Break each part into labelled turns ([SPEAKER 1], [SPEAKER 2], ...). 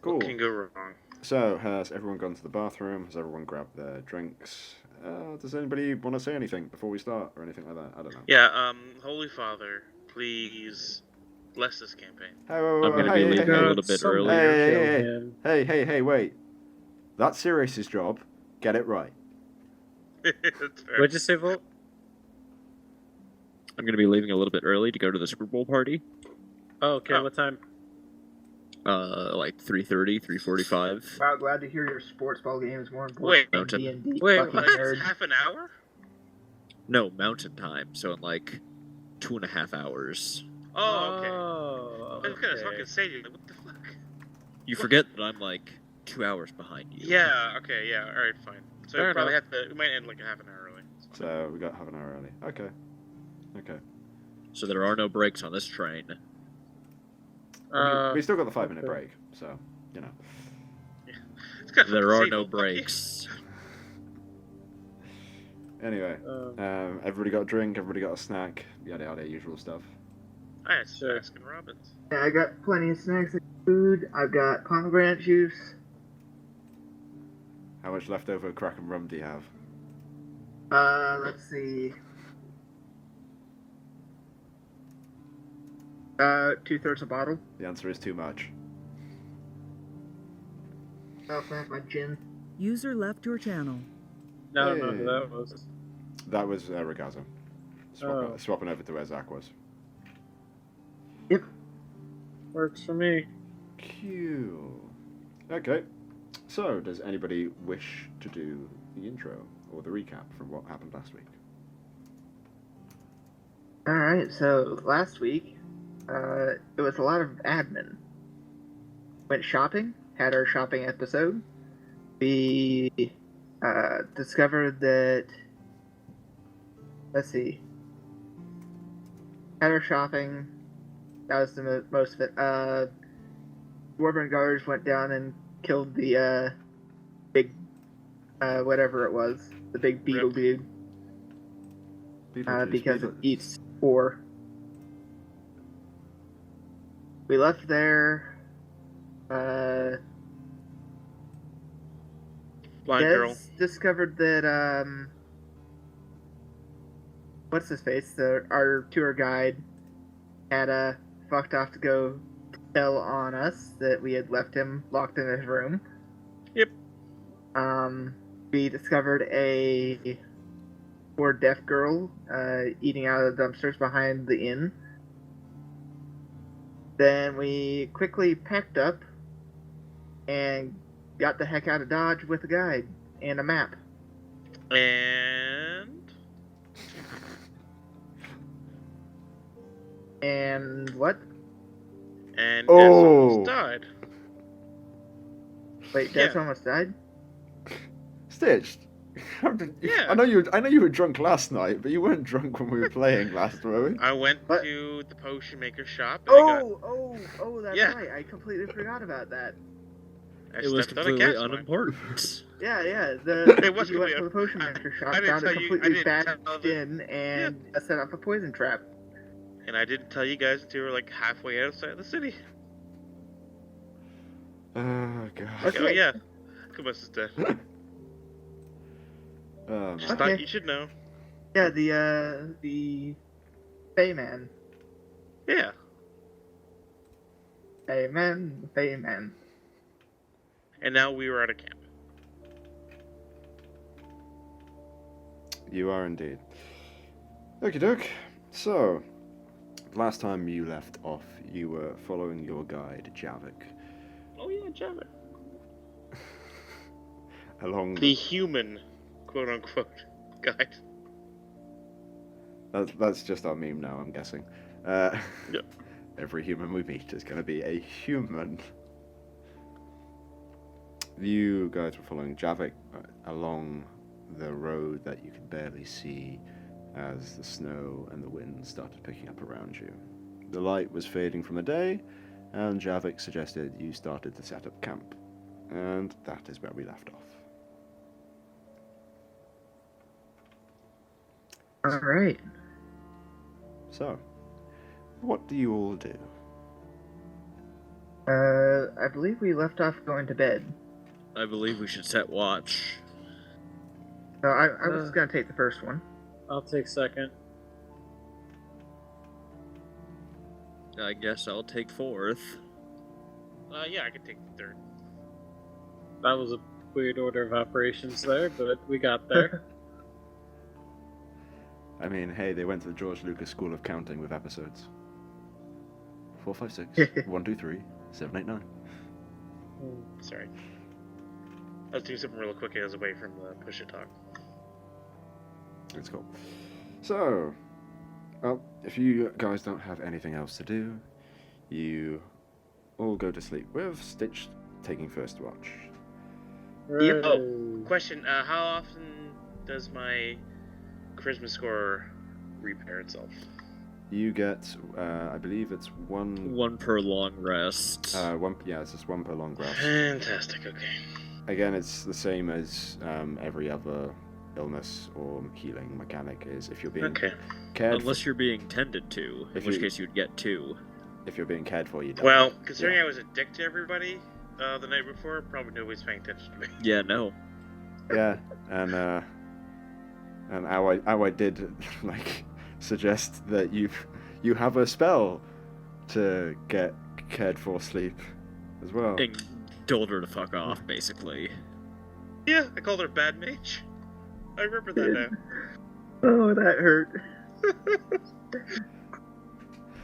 [SPEAKER 1] What
[SPEAKER 2] Cool.
[SPEAKER 1] can go wrong?
[SPEAKER 2] So, has everyone gone to the bathroom? Has everyone grabbed their drinks? Does anybody want to say anything before we start or anything like that? I don't know.
[SPEAKER 1] Yeah, Holy Father, please bless this campaign.
[SPEAKER 2] Hey,
[SPEAKER 3] I'm going to be
[SPEAKER 2] hey,
[SPEAKER 3] leaving a
[SPEAKER 2] hey,
[SPEAKER 3] little bit
[SPEAKER 4] Some
[SPEAKER 3] early.
[SPEAKER 4] leadership.
[SPEAKER 2] hey, wait. That's Sirius's job. Get it right.
[SPEAKER 1] That's fair.
[SPEAKER 4] What'd you say, Volt?
[SPEAKER 3] I'm going to be leaving a little bit early to go to the Super Bowl party.
[SPEAKER 4] Oh, okay.
[SPEAKER 1] Oh.
[SPEAKER 4] What time?
[SPEAKER 3] Like 3:30, 3:45.
[SPEAKER 5] Wow, glad to hear your sports ball game is more
[SPEAKER 1] Wait,
[SPEAKER 5] important than
[SPEAKER 3] Mountain.
[SPEAKER 5] D&D.
[SPEAKER 4] Wait,
[SPEAKER 5] Fucking
[SPEAKER 4] what?
[SPEAKER 1] That's
[SPEAKER 5] nerd.
[SPEAKER 1] half an hour?
[SPEAKER 3] No, mountain time. So in like 2.5 hours.
[SPEAKER 1] Oh, okay.
[SPEAKER 4] Oh,
[SPEAKER 1] I was gonna
[SPEAKER 4] okay.
[SPEAKER 1] fucking say, like, what the fuck?
[SPEAKER 3] You forget that I'm like 2 hours behind you.
[SPEAKER 1] Yeah, okay, yeah, alright, fine. So
[SPEAKER 4] Fair
[SPEAKER 1] we probably we might end like a half an hour early.
[SPEAKER 2] So, we got half an hour early. Okay.
[SPEAKER 3] So there are no breaks on this train.
[SPEAKER 2] We still got the 5-minute
[SPEAKER 4] okay.
[SPEAKER 2] break, so, you know.
[SPEAKER 1] It's kinda
[SPEAKER 3] There
[SPEAKER 1] fucking
[SPEAKER 3] are
[SPEAKER 1] safe,
[SPEAKER 3] no
[SPEAKER 1] well, fuck you.
[SPEAKER 3] breaks.
[SPEAKER 2] Anyway, everybody got a drink, everybody got a snack, yada yada, usual stuff.
[SPEAKER 1] I had
[SPEAKER 4] Sure.
[SPEAKER 1] Baskin Robbins.
[SPEAKER 5] Yeah, I got plenty of snacks and food. I've got pomegranate juice.
[SPEAKER 2] How much leftover crack and rum do you have?
[SPEAKER 5] Let's see. 2/3 a bottle.
[SPEAKER 2] The answer is too much.
[SPEAKER 5] I also have my gin.
[SPEAKER 6] User left your channel.
[SPEAKER 4] No,
[SPEAKER 2] Hey.
[SPEAKER 4] no, that was.
[SPEAKER 2] That was Regazo. Swapping over to where Zach was.
[SPEAKER 5] Yep.
[SPEAKER 4] Works for me.
[SPEAKER 2] Cool. Okay. So, does anybody wish to do the intro or the recap from what happened last week?
[SPEAKER 5] Alright, so last week, it was a lot of admin. Went shopping, had our shopping episode. We discovered that, let's see, had our shopping, that was the most of it. Dwarven Guards went down and killed the big, whatever it was, the big beetle dude, because it eats 4. We left there.
[SPEAKER 1] Blind girl.
[SPEAKER 5] Discovered that what's his face? Our tour guide had fucked off to go tell on us that we had left him locked in his room.
[SPEAKER 1] Yep.
[SPEAKER 5] We discovered a poor deaf girl eating out of the dumpsters behind the inn. Then we quickly packed up and got the heck out of Dodge with a guide and a map. And what?
[SPEAKER 1] And Des almost died.
[SPEAKER 5] Wait, Des
[SPEAKER 1] Yeah.
[SPEAKER 5] almost died?
[SPEAKER 2] Stitched.
[SPEAKER 1] Yeah.
[SPEAKER 2] I know you were drunk last night, but you weren't drunk when we were playing last, were we?
[SPEAKER 1] I went
[SPEAKER 5] What?
[SPEAKER 1] to the potion maker shop. And
[SPEAKER 5] Oh, that's
[SPEAKER 1] Yeah.
[SPEAKER 5] right. I completely forgot about that.
[SPEAKER 1] I
[SPEAKER 3] It was
[SPEAKER 1] stepped on a
[SPEAKER 3] completely
[SPEAKER 1] gas line.
[SPEAKER 3] unimportant.
[SPEAKER 5] Yeah.
[SPEAKER 1] It was
[SPEAKER 5] You went
[SPEAKER 1] completely-
[SPEAKER 5] to the potion maker shop,
[SPEAKER 1] I didn't
[SPEAKER 5] found a
[SPEAKER 1] tell you- I
[SPEAKER 5] completely
[SPEAKER 1] didn't
[SPEAKER 5] bad
[SPEAKER 1] tell
[SPEAKER 5] gin, and set up a poison trap.
[SPEAKER 1] And I didn't tell you guys until we were like halfway outside the city.
[SPEAKER 2] Oh god.
[SPEAKER 5] Okay.
[SPEAKER 1] Oh yeah, Kubus is dead. Just
[SPEAKER 5] Okay.
[SPEAKER 1] thought you should know.
[SPEAKER 5] Yeah, the Bayman.
[SPEAKER 1] Yeah.
[SPEAKER 5] Bayman.
[SPEAKER 1] And now we were at a camp.
[SPEAKER 2] You are indeed. Okie doke. So, last time you left off, you were following your guide, Javik,
[SPEAKER 1] Oh yeah, Javik.
[SPEAKER 2] along
[SPEAKER 1] The human, quote unquote, guide.
[SPEAKER 2] That's just our meme now, I'm guessing.
[SPEAKER 1] Yep.
[SPEAKER 2] Every human we meet is going to be a human. You guys were following Javik along the road that you could barely see as the snow and the wind started picking up around you. The light was fading from the day, and Javik suggested you started to set up camp. And that is where we left off.
[SPEAKER 5] Alright.
[SPEAKER 2] So, what do you all do?
[SPEAKER 5] I believe we left off going to bed.
[SPEAKER 3] I believe we should set watch.
[SPEAKER 5] So I was gonna take the first one.
[SPEAKER 4] I'll take second.
[SPEAKER 3] I guess I'll take fourth.
[SPEAKER 1] Yeah, I could take the third.
[SPEAKER 4] That was a weird order of operations there, but we got there.
[SPEAKER 2] I mean, hey, they went to the George Lucas School of Counting with episodes. 4, 5, 6, 1, 2, 3, 7, 8, 9.
[SPEAKER 1] Sorry. I was doing something real quick as away from the push it talk.
[SPEAKER 2] That's cool. So, well, if you guys don't have anything else to do, you all go to sleep with Stitch taking first watch.
[SPEAKER 1] Yep. Oh, question, how often does my charisma score repair itself?
[SPEAKER 2] You get, I believe it's one...
[SPEAKER 3] One per long rest.
[SPEAKER 2] It's just one per long rest.
[SPEAKER 1] Fantastic, okay.
[SPEAKER 2] Again, it's the same as every other illness or healing mechanic is if you're being cared
[SPEAKER 3] Unless you're being tended to, in which case you'd get 2.
[SPEAKER 2] If you're being cared for, you don't.
[SPEAKER 1] Well, considering I was a dick to everybody the night before, probably nobody's paying attention to me.
[SPEAKER 3] Yeah, no.
[SPEAKER 2] Yeah, and I did like suggest that you have a spell to get cared for sleep as well.
[SPEAKER 3] And told her to fuck off, basically.
[SPEAKER 1] Yeah, I called her bad mage. I remember that now.
[SPEAKER 5] Oh, that hurt.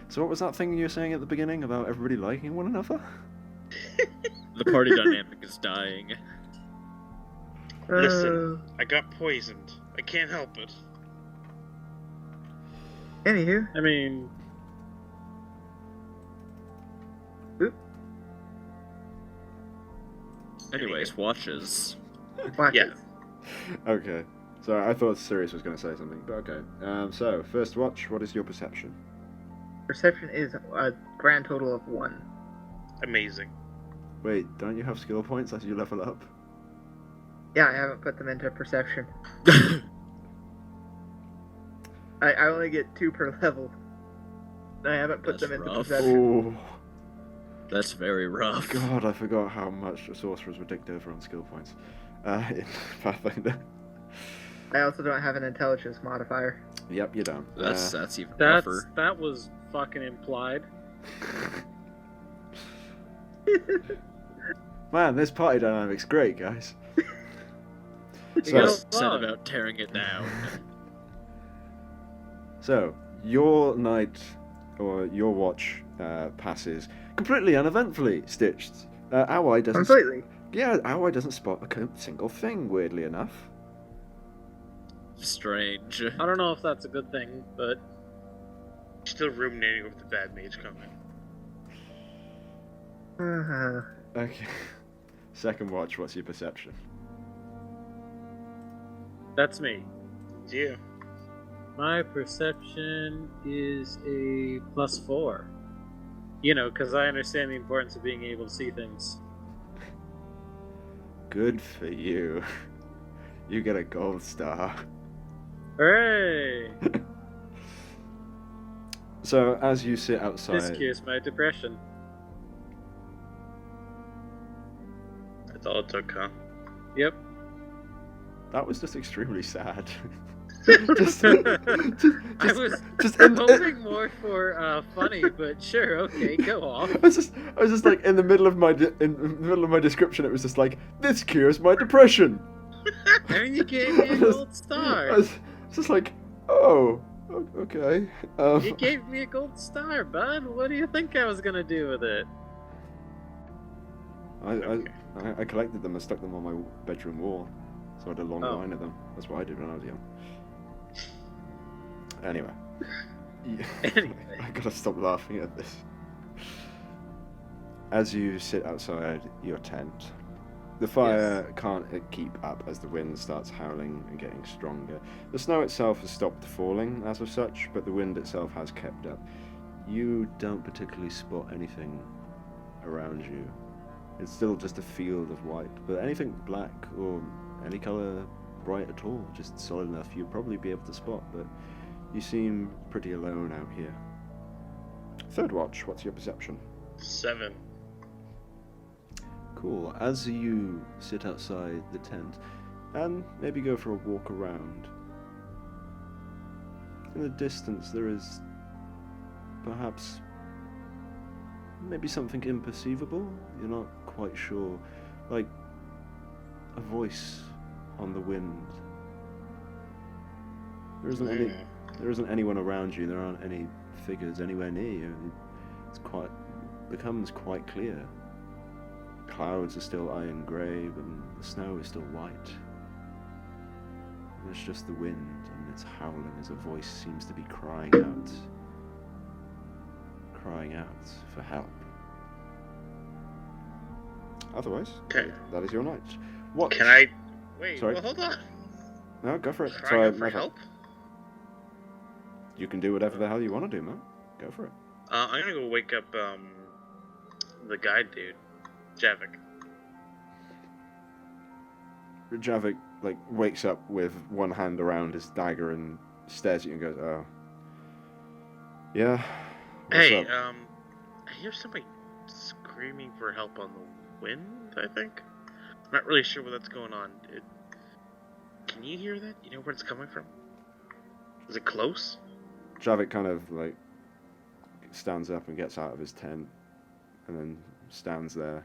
[SPEAKER 2] So what was that thing you were saying at the beginning about everybody liking one another?
[SPEAKER 3] The party dynamic is dying.
[SPEAKER 1] Listen, I got poisoned. I can't help it.
[SPEAKER 5] Anywho.
[SPEAKER 4] I mean...
[SPEAKER 5] Oop.
[SPEAKER 3] Anyways, watches.
[SPEAKER 5] Watches.
[SPEAKER 1] Yeah.
[SPEAKER 2] Okay. So I thought Sirius was going to say something, but okay. So, first watch, what is your perception?
[SPEAKER 5] Perception is a grand total of 1.
[SPEAKER 1] Amazing.
[SPEAKER 2] Wait, don't you have skill points as you level up?
[SPEAKER 5] Yeah, I haven't put them into perception. I only get 2 per level. I haven't put
[SPEAKER 3] That's
[SPEAKER 5] them into
[SPEAKER 3] rough.
[SPEAKER 5] perception.
[SPEAKER 2] Oh,
[SPEAKER 3] That's very rough.
[SPEAKER 2] God, I forgot how much the sorcerers were dicked over on skill points in Pathfinder.
[SPEAKER 5] I also don't have an intelligence modifier.
[SPEAKER 2] Yep, you don't.
[SPEAKER 3] That's even rougher.
[SPEAKER 4] That was fucking implied.
[SPEAKER 2] Man, this party dynamic's great, guys.
[SPEAKER 4] You
[SPEAKER 2] So,
[SPEAKER 4] gotta
[SPEAKER 3] Said
[SPEAKER 4] love.
[SPEAKER 3] about tearing it down.
[SPEAKER 2] so your night or your watch passes completely uneventfully. Stitched. Our eye doesn't.
[SPEAKER 5] Completely.
[SPEAKER 2] Yeah, our eye doesn't spot a single thing. Weirdly enough.
[SPEAKER 3] Strange.
[SPEAKER 4] I don't know if that's a good thing, but
[SPEAKER 1] Still ruminating over the bad mage comment.
[SPEAKER 2] Okay. Second watch. What's your perception?
[SPEAKER 4] that's me.
[SPEAKER 1] Yeah.
[SPEAKER 4] My perception is a +4. You know, because I understand the importance of being able to see things.
[SPEAKER 2] Good for you. You get a gold star.
[SPEAKER 4] Hooray!
[SPEAKER 2] So as you sit
[SPEAKER 4] This
[SPEAKER 2] outside,
[SPEAKER 4] cures my depression.
[SPEAKER 1] That's all it took, huh?
[SPEAKER 4] Yep.
[SPEAKER 2] that was just extremely sad.
[SPEAKER 4] I was hoping more for funny, but sure, okay, go off.
[SPEAKER 2] I was just like in the middle of my description. It was just like, this cures my depression.
[SPEAKER 4] I mean, you gave me a gold star.
[SPEAKER 2] I was just like, oh, okay.
[SPEAKER 4] You gave me a gold star, bud. What do you think I was gonna do with it?
[SPEAKER 2] I collected them and stuck them on my bedroom wall, so I had a long
[SPEAKER 4] Oh.
[SPEAKER 2] line of them. That's what I did when I was young. Anyway. Yeah.
[SPEAKER 4] Anyway.
[SPEAKER 2] I gotta stop laughing at this. As you sit outside your tent, the fire can't keep up as the wind starts howling and getting stronger. The snow itself has stopped falling as of such, but the wind itself has kept up. You don't particularly spot anything around you. It's still just a field of white, but anything black or any colour bright at all, just solid enough, you'd probably be able to spot, but you seem pretty alone out here. Third watch, what's your perception?
[SPEAKER 1] 7.
[SPEAKER 2] Cool. As you sit outside the tent and maybe go for a walk around, in the distance there is perhaps maybe something imperceivable. You're not quite sure. Like a voice on the wind. There isn't anyone around you. There aren't any figures anywhere near you. Becomes quite clear. Clouds are still iron grey, but the snow is still white. It's just the wind, and it's howling as a voice seems to be crying out for help. Otherwise,
[SPEAKER 1] Okay.
[SPEAKER 2] that is your night. What?
[SPEAKER 1] Can I... Wait,
[SPEAKER 2] Sorry?
[SPEAKER 1] well, hold on.
[SPEAKER 2] No, go for it.
[SPEAKER 1] Crying out for help?
[SPEAKER 2] You can do whatever the hell you want to do, man. Go for it.
[SPEAKER 1] I'm gonna go wake up, the guide dude. Javik.
[SPEAKER 2] Javik, wakes up with one hand around his dagger and stares at you and goes, oh. Yeah? What's
[SPEAKER 1] Hey,
[SPEAKER 2] up?
[SPEAKER 1] I hear somebody screaming for help on the wind, I think? I'm not really sure what that's going on. Can you hear that? You know where it's coming from? Is it close?
[SPEAKER 2] Javik kind of, stands up and gets out of his tent and then stands there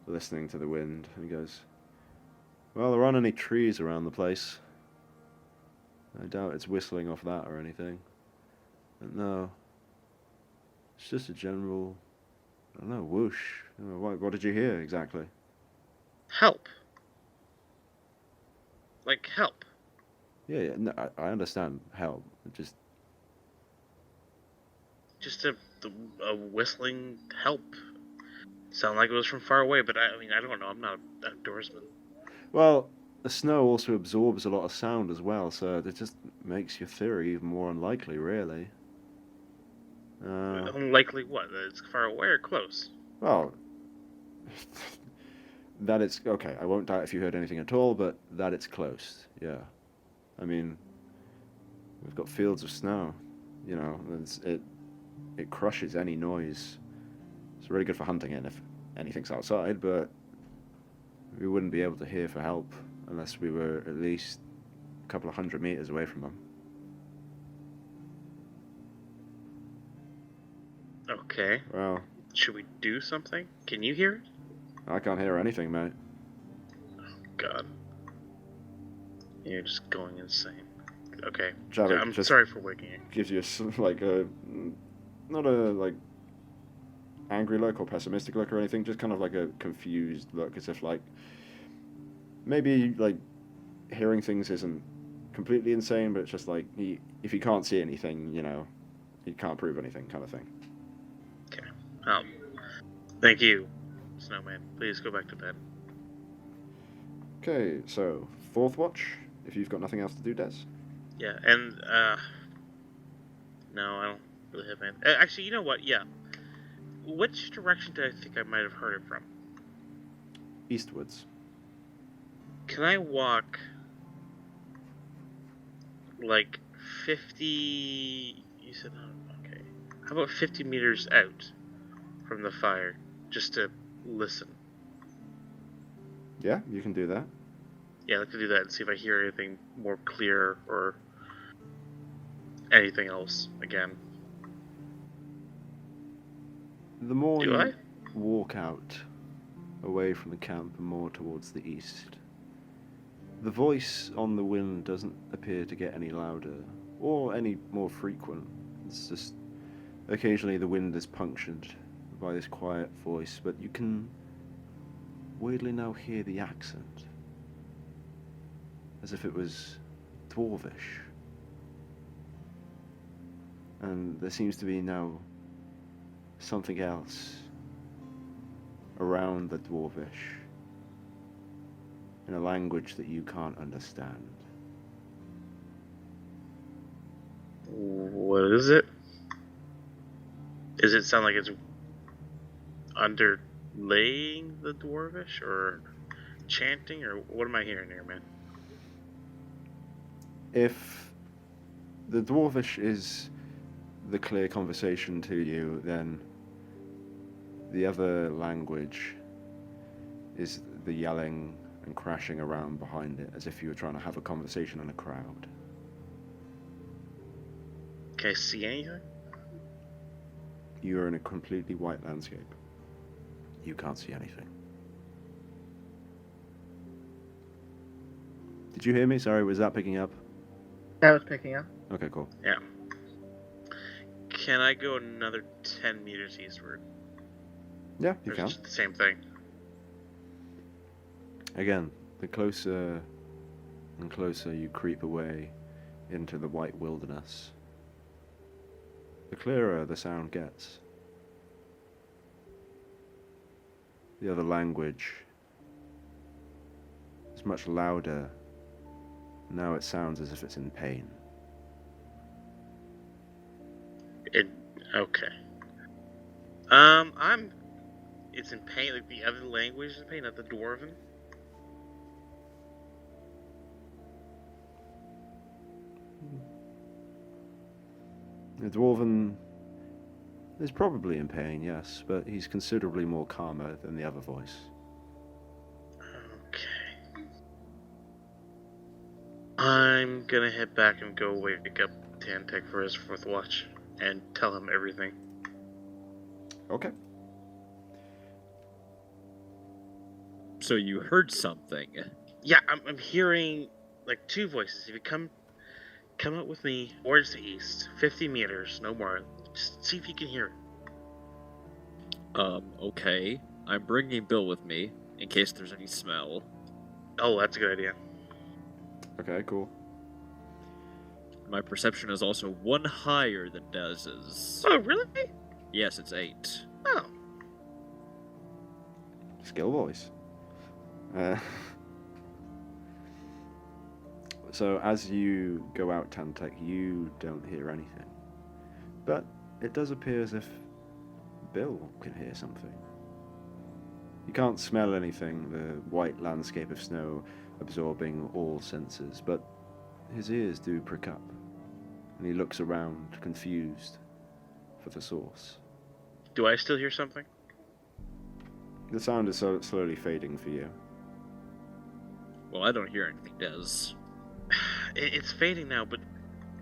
[SPEAKER 2] listening to the wind, and he goes, well, there aren't any trees around the place. I doubt it's whistling off that or anything. But no. It's just a general, I don't know, whoosh. What did you hear exactly?
[SPEAKER 1] Help. Like, help.
[SPEAKER 2] Yeah, no, I understand help.
[SPEAKER 1] Just a whistling help. Sound like it was from far away, but I don't know. I'm not an outdoorsman.
[SPEAKER 2] Well, the snow also absorbs a lot of sound as well, so it just makes your theory even more unlikely, really.
[SPEAKER 1] Unlikely what? That it's far away or close?
[SPEAKER 2] Well, that it's okay. I won't doubt if you heard anything at all, but that it's close. Yeah, I mean, we've got fields of snow. It crushes any noise. It's really good for hunting in if anything's outside, but we wouldn't be able to hear for help unless we were at least a couple of 100 meters away from them.
[SPEAKER 1] Okay.
[SPEAKER 2] Well,
[SPEAKER 1] Should we do something? Can you hear it?
[SPEAKER 2] I can't hear anything, mate.
[SPEAKER 1] God. You're just going insane. Okay.
[SPEAKER 2] Javik,
[SPEAKER 1] I'm
[SPEAKER 2] just
[SPEAKER 1] sorry for waking you.
[SPEAKER 2] gives you not a angry look or pessimistic look or anything, just kind of a confused look, as if maybe hearing things isn't completely insane, but it's just if you can't see anything, you can't prove anything, kind of thing.
[SPEAKER 1] Okay. Thank you, Snowman. Please go back to bed.
[SPEAKER 2] Okay, so fourth watch. If you've got nothing else to do, Des.
[SPEAKER 1] Yeah, and no, I don't really have any. Actually, you know what? Yeah. Which direction do I think I might have heard it from?
[SPEAKER 2] Eastwards.
[SPEAKER 1] Can I walk 50? You said okay. How about 50 meters out from the fire, just to listen?
[SPEAKER 2] Yeah, you can do that.
[SPEAKER 1] Yeah, let's do that and see if I hear anything more clear or anything else again.
[SPEAKER 2] The more
[SPEAKER 1] Do
[SPEAKER 2] you
[SPEAKER 1] I?
[SPEAKER 2] walk out away from the camp and more towards the east, the voice on the wind doesn't appear to get any louder or any more frequent. It's just occasionally the wind is punctured by this quiet voice, but you can weirdly now hear the accent, as if it was dwarvish. And there seems to be now something else around the dwarvish in a language that you can't understand.
[SPEAKER 1] What is it? Does it sound like it's underlaying the dwarvish, or chanting, or what am I hearing here, man?
[SPEAKER 2] If the dwarvish is the clear conversation to you, then the other language is the yelling and crashing around behind it, as if you were trying to have a conversation in a crowd.
[SPEAKER 1] Can I see anything?
[SPEAKER 2] You are in a completely white landscape. You can't see anything. Did you hear me? Sorry, was that picking up?
[SPEAKER 5] That was picking up.
[SPEAKER 2] Okay, cool.
[SPEAKER 1] Yeah. Can I go another 10 meters eastward?
[SPEAKER 2] Yeah, you
[SPEAKER 1] Or is
[SPEAKER 2] can.
[SPEAKER 1] it just the same thing?
[SPEAKER 2] Again, the closer and closer you creep away into the white wilderness, the clearer the sound gets. The other language is much louder. Now it sounds as if it's in pain.
[SPEAKER 1] Okay. It's in pain, like the other language is in pain, not the Dwarven?
[SPEAKER 2] The Dwarven is probably in pain, yes, but he's considerably more calmer than the other voice.
[SPEAKER 1] Okay. I'm gonna head back and go wake up Tantek for his 4th watch and tell him everything.
[SPEAKER 2] Okay.
[SPEAKER 3] So you heard something.
[SPEAKER 1] Yeah, I'm hearing like 2 voices. If you come up with me towards the east, 50 meters, no more. Just see if you can hear it.
[SPEAKER 3] Okay. I'm bringing Bill with me, in case there's any smell.
[SPEAKER 1] Oh, that's a good idea.
[SPEAKER 2] Okay, cool.
[SPEAKER 3] My perception is also 1 higher than Dez's.
[SPEAKER 1] Oh, really?
[SPEAKER 3] Yes, it's 8.
[SPEAKER 1] Oh.
[SPEAKER 2] Skill voice. So as you go out, Tantek, you don't hear anything. But it does appear as if Bill can hear something. You can't smell anything, the white landscape of snow absorbing all senses, but his ears do prick up, and he looks around, confused, for the source.
[SPEAKER 1] Do I still hear something?
[SPEAKER 2] The sound is slowly fading for you.
[SPEAKER 3] Well, I don't hear anything, Dez.
[SPEAKER 1] It's fading now, but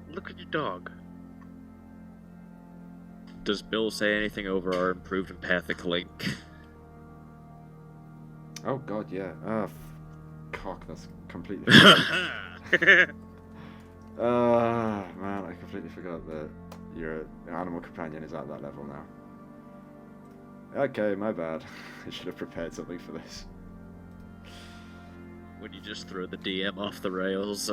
[SPEAKER 1] look at your dog.
[SPEAKER 3] Does Bill say anything over our improved empathic link?
[SPEAKER 2] Oh god, yeah. Cock, that's completely...
[SPEAKER 1] Okay.
[SPEAKER 2] Man, I completely forgot that your animal companion is at that level now. Okay, my bad. I should have prepared something for this.
[SPEAKER 3] When you just throw the DM off the rails.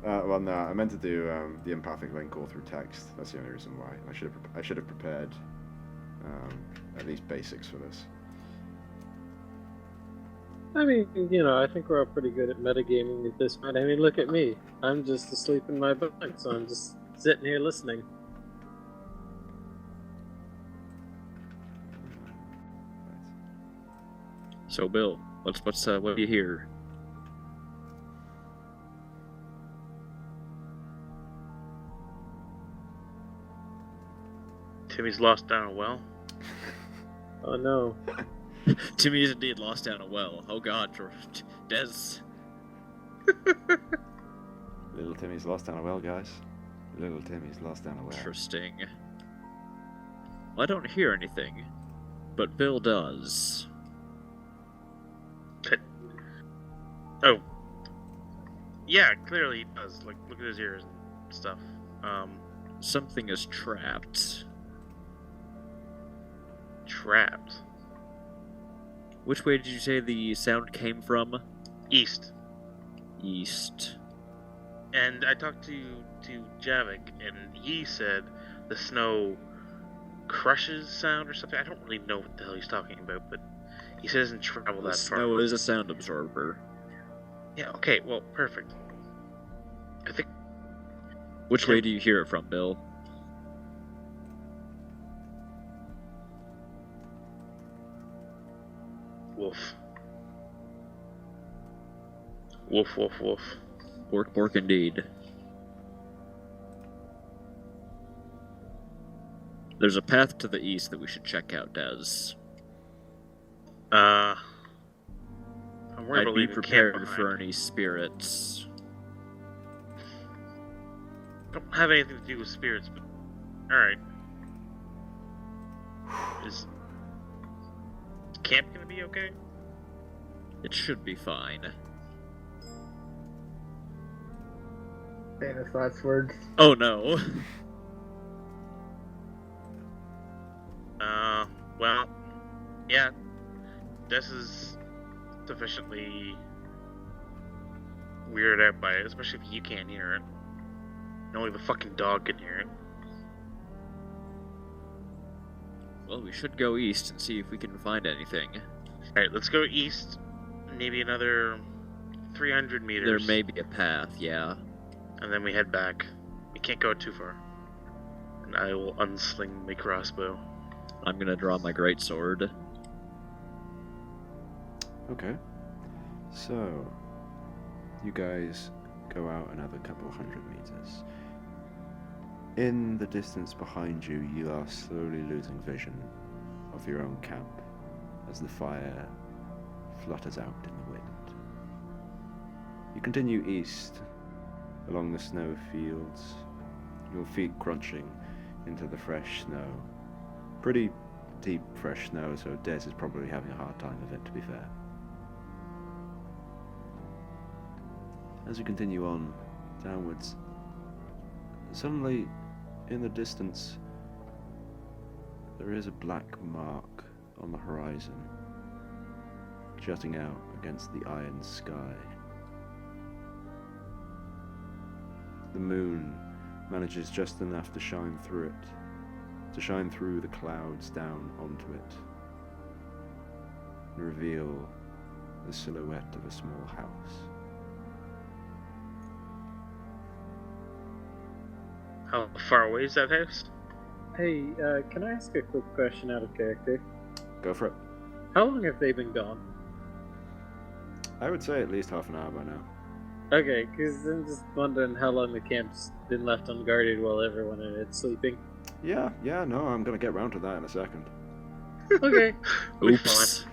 [SPEAKER 2] Well, no, I meant to do the empathic link all through text. That's the only reason why. I should have prepared at least basics for this.
[SPEAKER 4] I mean, I think we're all pretty good at metagaming at this point. I mean, look at me. I'm just asleep in my bunk, so I'm just sitting here listening.
[SPEAKER 3] So, Bill, what do you hear?
[SPEAKER 1] Timmy's lost down a well.
[SPEAKER 4] Oh no.
[SPEAKER 3] Timmy is indeed lost down a well. Oh god, Dez.
[SPEAKER 2] Little Timmy's lost down a well, guys. Little Timmy's lost down a well.
[SPEAKER 3] Interesting. Well, I don't hear anything, but Bill does.
[SPEAKER 1] Oh. Yeah, clearly he does. Like, look at his ears and stuff.
[SPEAKER 3] Something is trapped.
[SPEAKER 1] Trapped.
[SPEAKER 3] Which way did you say the sound came from?
[SPEAKER 1] East.
[SPEAKER 3] East.
[SPEAKER 1] And I talked to Javik, and he said the snow crushes sound or something. I don't really know what the hell he's talking about, but he said it doesn't travel
[SPEAKER 3] The
[SPEAKER 1] that far.
[SPEAKER 3] snow is a sound absorber.
[SPEAKER 1] Yeah, okay, well, perfect. I think...
[SPEAKER 3] Which way do you hear it from, Bill?
[SPEAKER 1] Wolf. Wolf, wolf, wolf.
[SPEAKER 3] Bork, bork, indeed. There's a path to the east that we should check out, Dez.
[SPEAKER 1] I'm worried
[SPEAKER 3] I'd
[SPEAKER 1] about
[SPEAKER 3] be
[SPEAKER 1] leaving camp
[SPEAKER 3] prepared
[SPEAKER 1] behind.
[SPEAKER 3] for any spirits.
[SPEAKER 1] Don't have anything to do with spirits, but alright. Is camp gonna be okay?
[SPEAKER 3] It should be fine.
[SPEAKER 5] Famous last words.
[SPEAKER 3] Oh no.
[SPEAKER 1] Well, yeah. This is sufficiently weirded out by it, especially if you can't hear it. Only the fucking dog can hear it.
[SPEAKER 3] Well, we should go east and see if we can find anything.
[SPEAKER 1] Alright, let's go east. Maybe another 300 meters.
[SPEAKER 3] There may be a path, yeah.
[SPEAKER 1] And then we head back. We can't go too far. And I will unsling my crossbow.
[SPEAKER 3] I'm gonna draw my greatsword.
[SPEAKER 2] Okay. So, you guys go out another couple hundred meters. In the distance behind you, you are slowly losing vision of your own camp as the fire flutters out in the wind. You continue east along the snow fields, your feet crunching into the fresh snow. Pretty deep fresh snow, so Des is probably having a hard time of it, to be fair. As you continue on downwards, suddenly in the distance there is a black mark on the horizon, jutting out against the iron sky. The moon manages just enough to shine through it, to shine through the clouds down onto it, and reveal the silhouette of a small house.
[SPEAKER 1] How far away is that house?
[SPEAKER 4] Hey, can I ask a quick question out of character?
[SPEAKER 2] Go for it.
[SPEAKER 4] How long have they been gone?
[SPEAKER 2] I would say at least half an hour by now.
[SPEAKER 4] Okay, because I'm just wondering how long the camp's been left unguarded while everyone in it's sleeping.
[SPEAKER 2] Yeah, no, I'm gonna get round to that in a second.
[SPEAKER 4] Okay,
[SPEAKER 3] Oops.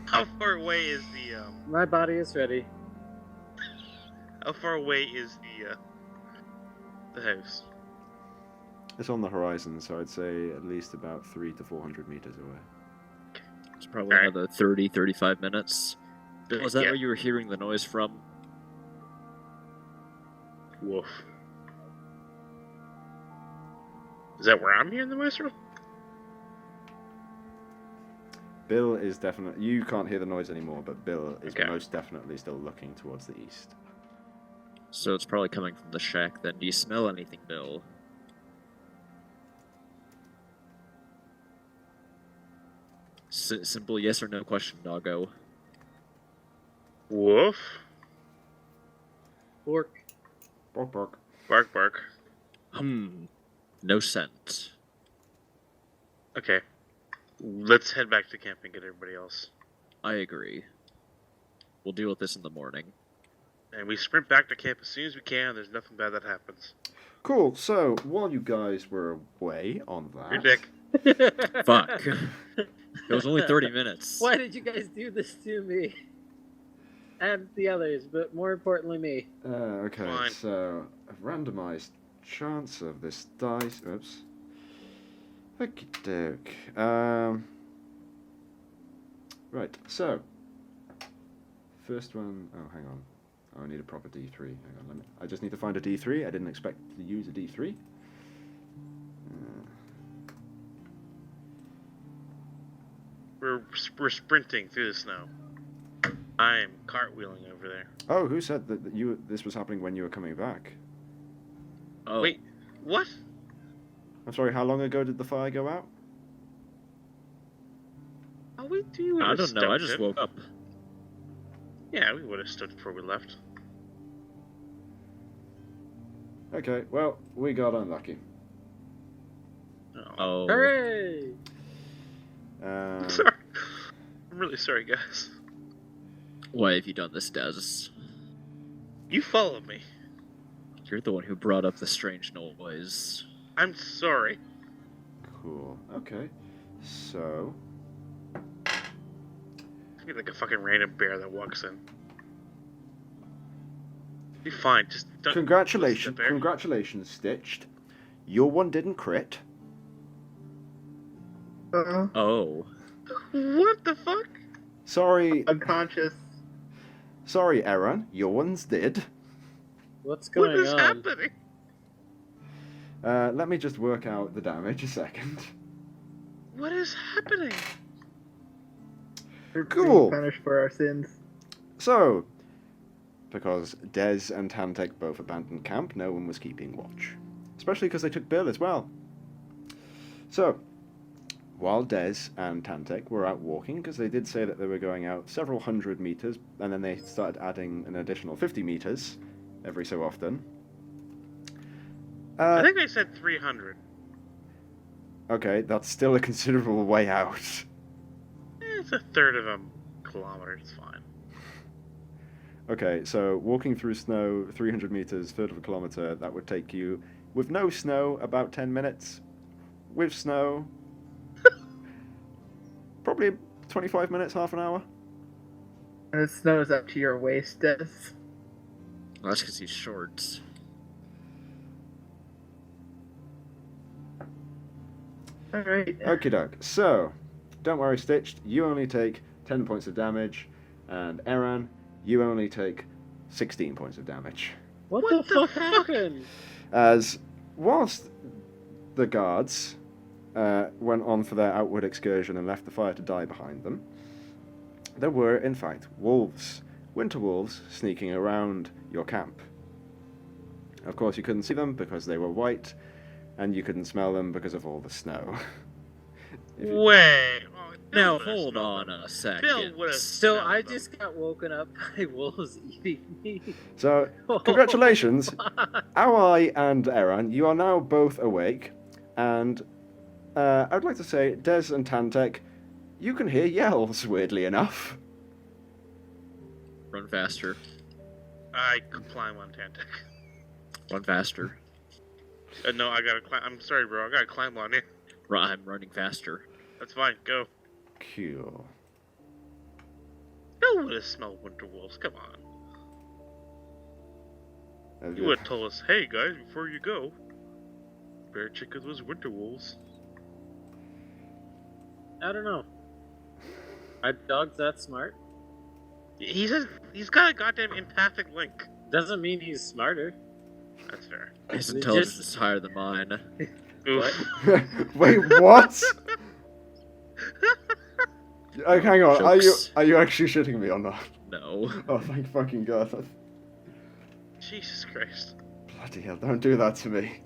[SPEAKER 1] How far away is the
[SPEAKER 4] my body is ready.
[SPEAKER 1] How far away is the house?
[SPEAKER 2] It's on the horizon, so I'd say at least about 300 to 400 meters away.
[SPEAKER 3] It's probably
[SPEAKER 1] Alright.
[SPEAKER 3] another 30, 35 minutes. Was that
[SPEAKER 1] Yeah.
[SPEAKER 3] where you were hearing the noise from?
[SPEAKER 1] Woof. Is that where I'm hearing the noise from?
[SPEAKER 2] Bill is definitely... You can't hear the noise anymore, but Bill is
[SPEAKER 1] Okay.
[SPEAKER 2] most definitely still looking towards the east.
[SPEAKER 3] So it's probably coming from the shack then. Do you smell anything, Bill? Simple yes or no question, doggo.
[SPEAKER 1] Woof.
[SPEAKER 4] Fork.
[SPEAKER 2] Bark, bark.
[SPEAKER 1] Bark, bark.
[SPEAKER 3] No scent.
[SPEAKER 1] Okay. Let's head back to camp and get everybody else.
[SPEAKER 3] I agree. We'll deal with this in the morning.
[SPEAKER 1] And we sprint back to camp as soon as we can. There's nothing bad that happens.
[SPEAKER 2] Cool, so while you guys were away on
[SPEAKER 1] Your
[SPEAKER 2] that...
[SPEAKER 1] dick.
[SPEAKER 3] Fuck. It was only 30 minutes.
[SPEAKER 4] Why did you guys do this to me? And the others, but more importantly me.
[SPEAKER 2] Okay,
[SPEAKER 1] Fine.
[SPEAKER 2] so a randomized chance of this dice. Oops. Okie doke. Right, so first one. Oh, hang on. Oh, I need a proper D3. Hang on, I just need to find a D3. I didn't expect to use a D3.
[SPEAKER 1] We're sprinting through the snow. I'm cartwheeling over there.
[SPEAKER 2] Oh, who said that this was happening when you were coming back?
[SPEAKER 3] Oh,
[SPEAKER 1] Wait, what?
[SPEAKER 2] I'm sorry, how long ago did the fire go out?
[SPEAKER 1] Oh, we do.
[SPEAKER 3] I don't know. I just woke up.
[SPEAKER 1] Yeah, we would have stood before we left.
[SPEAKER 2] Okay, well, we got unlucky.
[SPEAKER 3] Oh.
[SPEAKER 4] Hooray!
[SPEAKER 1] I'm sorry. I'm really sorry, guys.
[SPEAKER 3] Why have you done this, Des?
[SPEAKER 1] You followed me.
[SPEAKER 3] You're the one who brought up the strange noise.
[SPEAKER 1] I'm sorry.
[SPEAKER 2] Cool. Okay. So,
[SPEAKER 1] It's gonna be like a fucking random bear that walks in. Be fine. Just don't.
[SPEAKER 2] Congratulations,
[SPEAKER 1] bear.
[SPEAKER 2] congratulations, Stitched. Your one didn't crit.
[SPEAKER 3] Oh.
[SPEAKER 1] What the fuck?
[SPEAKER 2] Sorry,
[SPEAKER 5] Unconscious.
[SPEAKER 2] sorry, Aaron. Your ones did.
[SPEAKER 4] What's
[SPEAKER 1] What
[SPEAKER 4] going
[SPEAKER 1] is
[SPEAKER 4] on?
[SPEAKER 1] happening?
[SPEAKER 2] Let me just work out the damage a second.
[SPEAKER 1] What is happening?
[SPEAKER 5] We're
[SPEAKER 2] Cool.
[SPEAKER 5] being punished for our sins.
[SPEAKER 2] So, because Dez and Tantek both abandoned camp, no one was keeping watch. Especially because they took Bill as well. So, while Dez and Tantek were out walking, because they did say that they were going out several hundred meters, and then they started adding an additional 50 meters every so often.
[SPEAKER 1] I think they said 300.
[SPEAKER 2] Okay, that's still a considerable way out.
[SPEAKER 1] It's a third of a kilometer. It's fine.
[SPEAKER 2] Okay, so walking through snow, 300 meters, third of a kilometer, that would take you, with no snow, about 10 minutes. With snow, probably 25 minutes, half an hour.
[SPEAKER 5] And it snows up to your waist, Des.
[SPEAKER 3] Well, that's because he's short.
[SPEAKER 5] Alright.
[SPEAKER 2] Okie doke. So, don't worry, Stitched, you only take 10 points of damage, and Aaron, you only take 16 points of damage.
[SPEAKER 4] What
[SPEAKER 1] What
[SPEAKER 4] the
[SPEAKER 1] the
[SPEAKER 4] fuck
[SPEAKER 1] fuck?
[SPEAKER 4] happened?
[SPEAKER 2] As, whilst the guards went on for their outward excursion and left the fire to die behind them, there were, in fact, wolves, winter wolves, sneaking around your camp. Of course, you couldn't see them because they were white, and you couldn't smell them because of all the snow. If you-
[SPEAKER 1] Wait. Oh, Bill
[SPEAKER 3] Now
[SPEAKER 1] would've
[SPEAKER 3] hold
[SPEAKER 1] smelled
[SPEAKER 3] on
[SPEAKER 1] them.
[SPEAKER 3] a second.
[SPEAKER 1] Bill would have.
[SPEAKER 4] So I just got woken up by wolves eating me.
[SPEAKER 2] So, congratulations, Awai and Aaron, you are now both awake, and I'd like to say, Des and Tantek, you can hear yells, weirdly enough.
[SPEAKER 3] Run faster.
[SPEAKER 1] I could climb on Tantic.
[SPEAKER 3] Run faster.
[SPEAKER 1] No, I gotta climb. I'm sorry, bro. I gotta climb on it.
[SPEAKER 3] I'm running faster.
[SPEAKER 1] That's fine. Go.
[SPEAKER 2] Cool.
[SPEAKER 1] Bill would have smelled winter wolves. Come on. You would have told us, hey guys, before you go, bear check of those winter wolves.
[SPEAKER 4] I don't know. Are dogs that smart?
[SPEAKER 1] He says he's got a goddamn empathic link.
[SPEAKER 4] Doesn't mean he's smarter.
[SPEAKER 1] That's fair.
[SPEAKER 3] His
[SPEAKER 4] They
[SPEAKER 3] intelligence
[SPEAKER 4] just-
[SPEAKER 3] is higher than mine.
[SPEAKER 1] Oof.
[SPEAKER 2] Wait, what? Hang on,
[SPEAKER 3] Jokes.
[SPEAKER 2] are you actually shitting me or not?
[SPEAKER 3] No.
[SPEAKER 2] Oh, thank fucking God.
[SPEAKER 1] Jesus Christ.
[SPEAKER 2] Bloody hell, don't do that to me.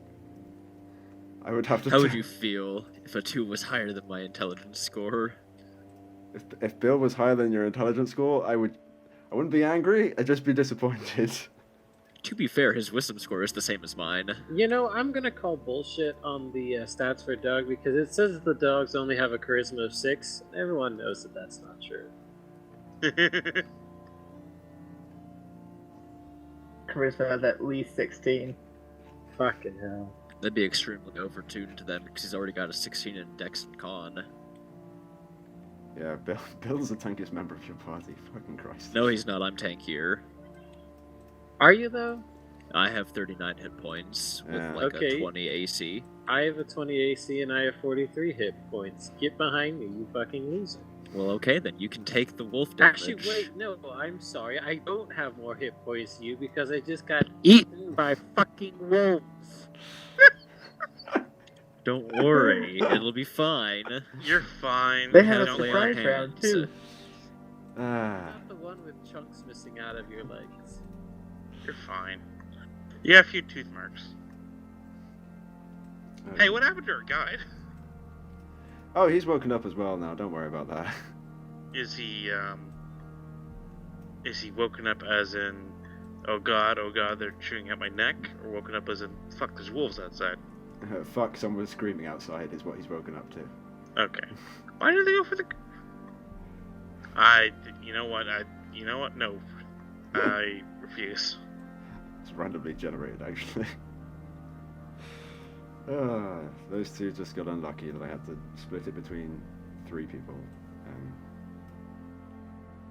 [SPEAKER 2] I would have to...
[SPEAKER 3] How would you feel if a 2 was higher than my intelligence score?
[SPEAKER 2] If Bill was higher than your intelligence score, I wouldn't be angry, I'd just be disappointed.
[SPEAKER 3] To be fair, his wisdom score is the same as mine.
[SPEAKER 4] You know, I'm gonna call bullshit on the stats for Doug because it says the dogs only have a charisma of 6. Everyone knows that that's not true.
[SPEAKER 5] Charisma of at least 16.
[SPEAKER 4] Fucking hell.
[SPEAKER 3] That'd be extremely overtuned to them because he's already got a 16 in Dex and Con.
[SPEAKER 2] Yeah, Bill's the tankiest member of your party, fucking Christ.
[SPEAKER 3] No, he's not. I'm tankier.
[SPEAKER 4] Are you though?
[SPEAKER 3] I have 39 hit points with
[SPEAKER 2] Yeah.
[SPEAKER 3] like
[SPEAKER 4] Okay.
[SPEAKER 3] a 20 AC.
[SPEAKER 4] I have a 20 AC and I have 43 hit points. Get behind me, you fucking loser.
[SPEAKER 3] Well, okay, then you can take the wolf damage.
[SPEAKER 4] Actually, wait, no, I'm sorry. I don't have more hit points than you because I just got
[SPEAKER 3] Eaten by fucking wolves. Don't worry, it'll be fine.
[SPEAKER 1] You're fine.
[SPEAKER 5] They had a
[SPEAKER 3] Don't lay on
[SPEAKER 5] surprise round
[SPEAKER 3] hands.
[SPEAKER 5] too.
[SPEAKER 2] Ah,
[SPEAKER 4] Not the one with chunks missing out of your legs.
[SPEAKER 1] You're fine. You got a few tooth marks. Hey, what happened to our guide?
[SPEAKER 2] Oh, he's woken up as well now, don't worry about that.
[SPEAKER 1] Is he woken up as in, oh god, they're chewing at my neck? Or woken up as in, fuck, there's wolves outside?
[SPEAKER 2] Fuck, someone screaming outside is what he's woken up to.
[SPEAKER 1] Okay. Why did they go for the... you know what, no. I refuse.
[SPEAKER 2] It's randomly generated, actually. Those two just got unlucky that I had to split it between 3 people.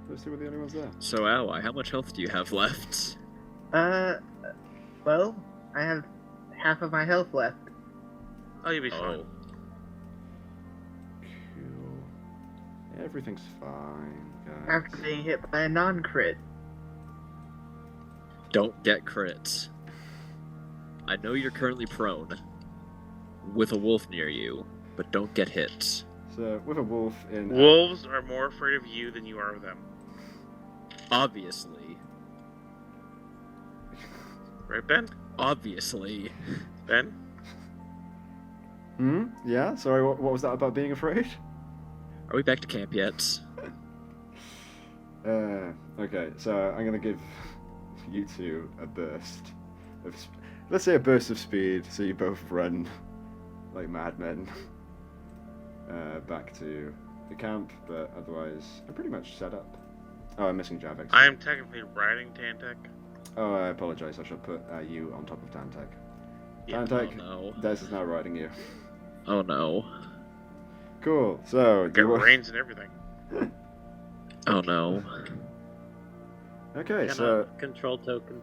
[SPEAKER 2] Those two were the only ones there.
[SPEAKER 3] So, Ally, how much health do you have left?
[SPEAKER 5] Well, I have half of my health left.
[SPEAKER 1] Oh, you'll be fine.
[SPEAKER 3] Oh.
[SPEAKER 2] Cool. Everything's fine, guys.
[SPEAKER 5] After being hit by a non-crit.
[SPEAKER 3] Don't get crits. I know you're currently prone, with a wolf near you, but don't get hit.
[SPEAKER 2] So, with a wolf in...
[SPEAKER 1] Wolves are more afraid of you than you are of them.
[SPEAKER 3] Obviously.
[SPEAKER 1] Right, Ben?
[SPEAKER 3] Obviously.
[SPEAKER 1] Ben?
[SPEAKER 2] Yeah? Sorry, what was that about being afraid?
[SPEAKER 3] Are we back to camp yet?
[SPEAKER 2] Okay, so I'm gonna give you two a burst of... Let's say a burst of speed, so you both run like madmen back to the camp, but otherwise I'm pretty much set up. Oh, I'm missing Javik.
[SPEAKER 1] I am technically riding Tantek.
[SPEAKER 2] Oh, I apologize. I should put you on top of Tantek.
[SPEAKER 1] Yeah.
[SPEAKER 2] Tantek,
[SPEAKER 3] Oh, no.
[SPEAKER 2] Des is now riding you.
[SPEAKER 3] Oh no.
[SPEAKER 2] Cool. So, do
[SPEAKER 1] Got
[SPEAKER 2] you want...
[SPEAKER 1] reins and everything.
[SPEAKER 3] Oh no.
[SPEAKER 2] Okay,
[SPEAKER 4] Cannot
[SPEAKER 2] so
[SPEAKER 4] control token.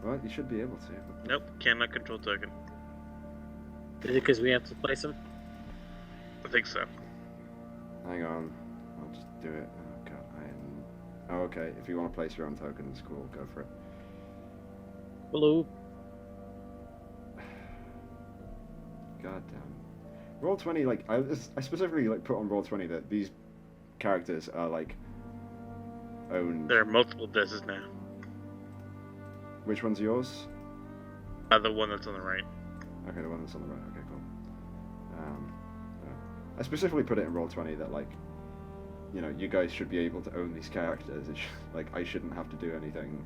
[SPEAKER 2] well, you should be able to.
[SPEAKER 1] Nope, cannot control token.
[SPEAKER 4] Is it because we have to place them?
[SPEAKER 1] I think so.
[SPEAKER 2] Hang on, I'll just do it. Oh god, oh, okay. If you want to place your own tokens, cool, go for it.
[SPEAKER 4] Hello.
[SPEAKER 2] God damn. Roll 20, like I specifically like put on roll 20 that these characters are like owned.
[SPEAKER 1] There are multiple Deses now.
[SPEAKER 2] Which one's yours?
[SPEAKER 1] The one that's on the right.
[SPEAKER 2] Okay, the one that's on the right. Okay, cool. I specifically put it in roll 20 that like, you know, you guys should be able to own these characters. Like I shouldn't have to do anything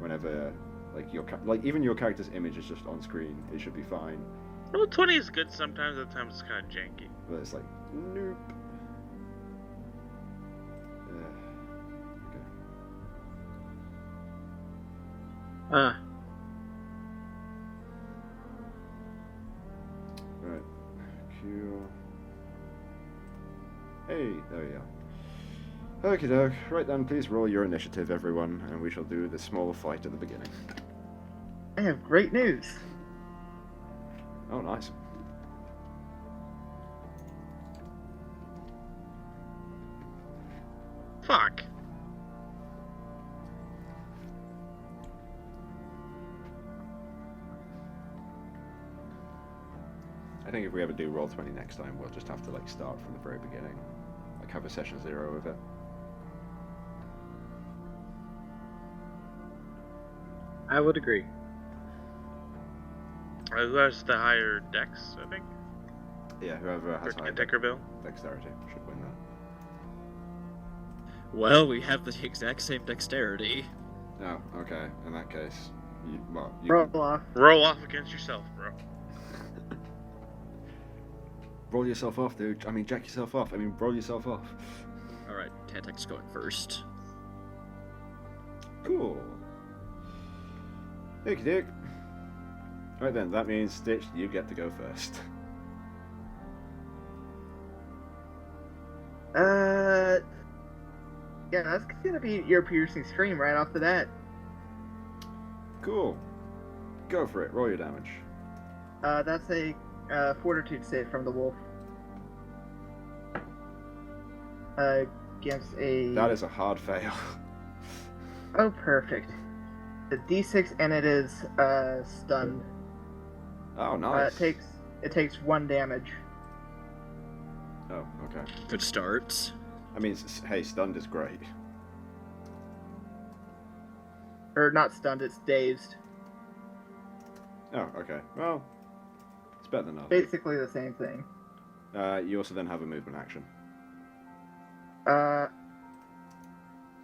[SPEAKER 2] whenever like like even your character's image is just on screen. It should be fine.
[SPEAKER 1] Roll 20 is good sometimes, other times it's kind of janky.
[SPEAKER 2] But it's like, nope. Okay.
[SPEAKER 4] Ah.
[SPEAKER 2] Right. Q. Hey, there we are. Okie doke. Right then, please roll your initiative, everyone, and we shall do the small fight at the beginning.
[SPEAKER 5] I have great news.
[SPEAKER 2] Oh, nice.
[SPEAKER 1] Fuck.
[SPEAKER 2] I think if we ever do roll 20 next time, we'll just have to like start from the very beginning, like have a session 0 of it.
[SPEAKER 4] I would agree.
[SPEAKER 1] Who has the higher dex, I think?
[SPEAKER 2] Yeah, whoever has
[SPEAKER 1] For
[SPEAKER 2] high
[SPEAKER 1] Tantek or Bill?
[SPEAKER 2] dexterity should win that.
[SPEAKER 3] Well, we have the exact same dexterity.
[SPEAKER 2] Oh, okay. In that case, you
[SPEAKER 5] Roll
[SPEAKER 2] can
[SPEAKER 5] off.
[SPEAKER 1] Roll off against yourself, bro.
[SPEAKER 2] roll yourself off, dude. I mean, jack yourself off. I mean, roll yourself off.
[SPEAKER 3] Alright, Tantek's going first.
[SPEAKER 2] Cool. Okie doke. Right then, that means Stitch, you get to go first.
[SPEAKER 5] Yeah, that's gonna be your piercing scream right off the bat.
[SPEAKER 2] Cool. Go for it. Roll your damage.
[SPEAKER 5] That's a fortitude save from the wolf. Against a...
[SPEAKER 2] That is a hard fail.
[SPEAKER 5] Oh, perfect. The D6 and it is stunned.
[SPEAKER 2] Oh, nice.
[SPEAKER 5] It takes 1 damage.
[SPEAKER 2] Oh, okay.
[SPEAKER 3] Good start.
[SPEAKER 2] I mean, hey, stunned is great.
[SPEAKER 5] Or not stunned, it's dazed.
[SPEAKER 2] Oh, okay. Well, it's better than nothing.
[SPEAKER 5] Basically the same thing.
[SPEAKER 2] You also then have a movement action.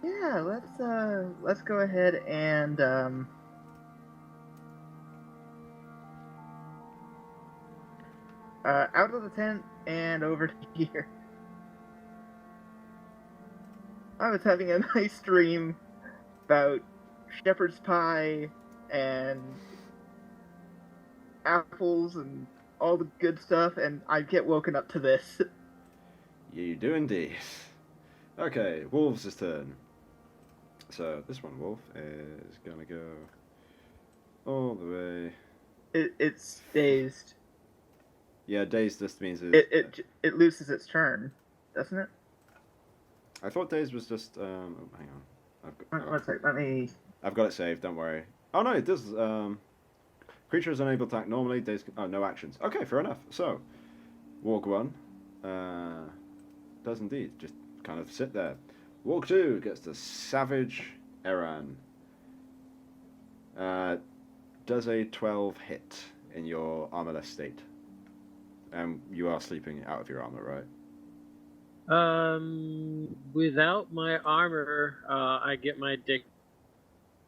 [SPEAKER 5] Yeah, let's go ahead and out of the tent and over to here. I was having a nice dream about shepherd's pie and apples and all the good stuff, and I get woken up to this.
[SPEAKER 2] You do indeed. Okay, Wolves' turn. So this one, Wolf, is gonna go all the way.
[SPEAKER 5] It's dazed.
[SPEAKER 2] Yeah, dazed just means
[SPEAKER 5] It loses its turn, doesn't it?
[SPEAKER 2] I thought dazed was just. Oh, hang on.
[SPEAKER 5] One sec. Let me.
[SPEAKER 2] I've got it saved. Don't worry. Oh no, it does. Creature is unable to act normally. Dazed. Oh, no actions. Okay, fair enough. So, walk 1 does indeed just kind of sit there. Walk 2 gets the Savage Eran. Does a 12 hit in your armorless state? You are sleeping out of your armor, right?
[SPEAKER 4] Without my armor, I get my dick,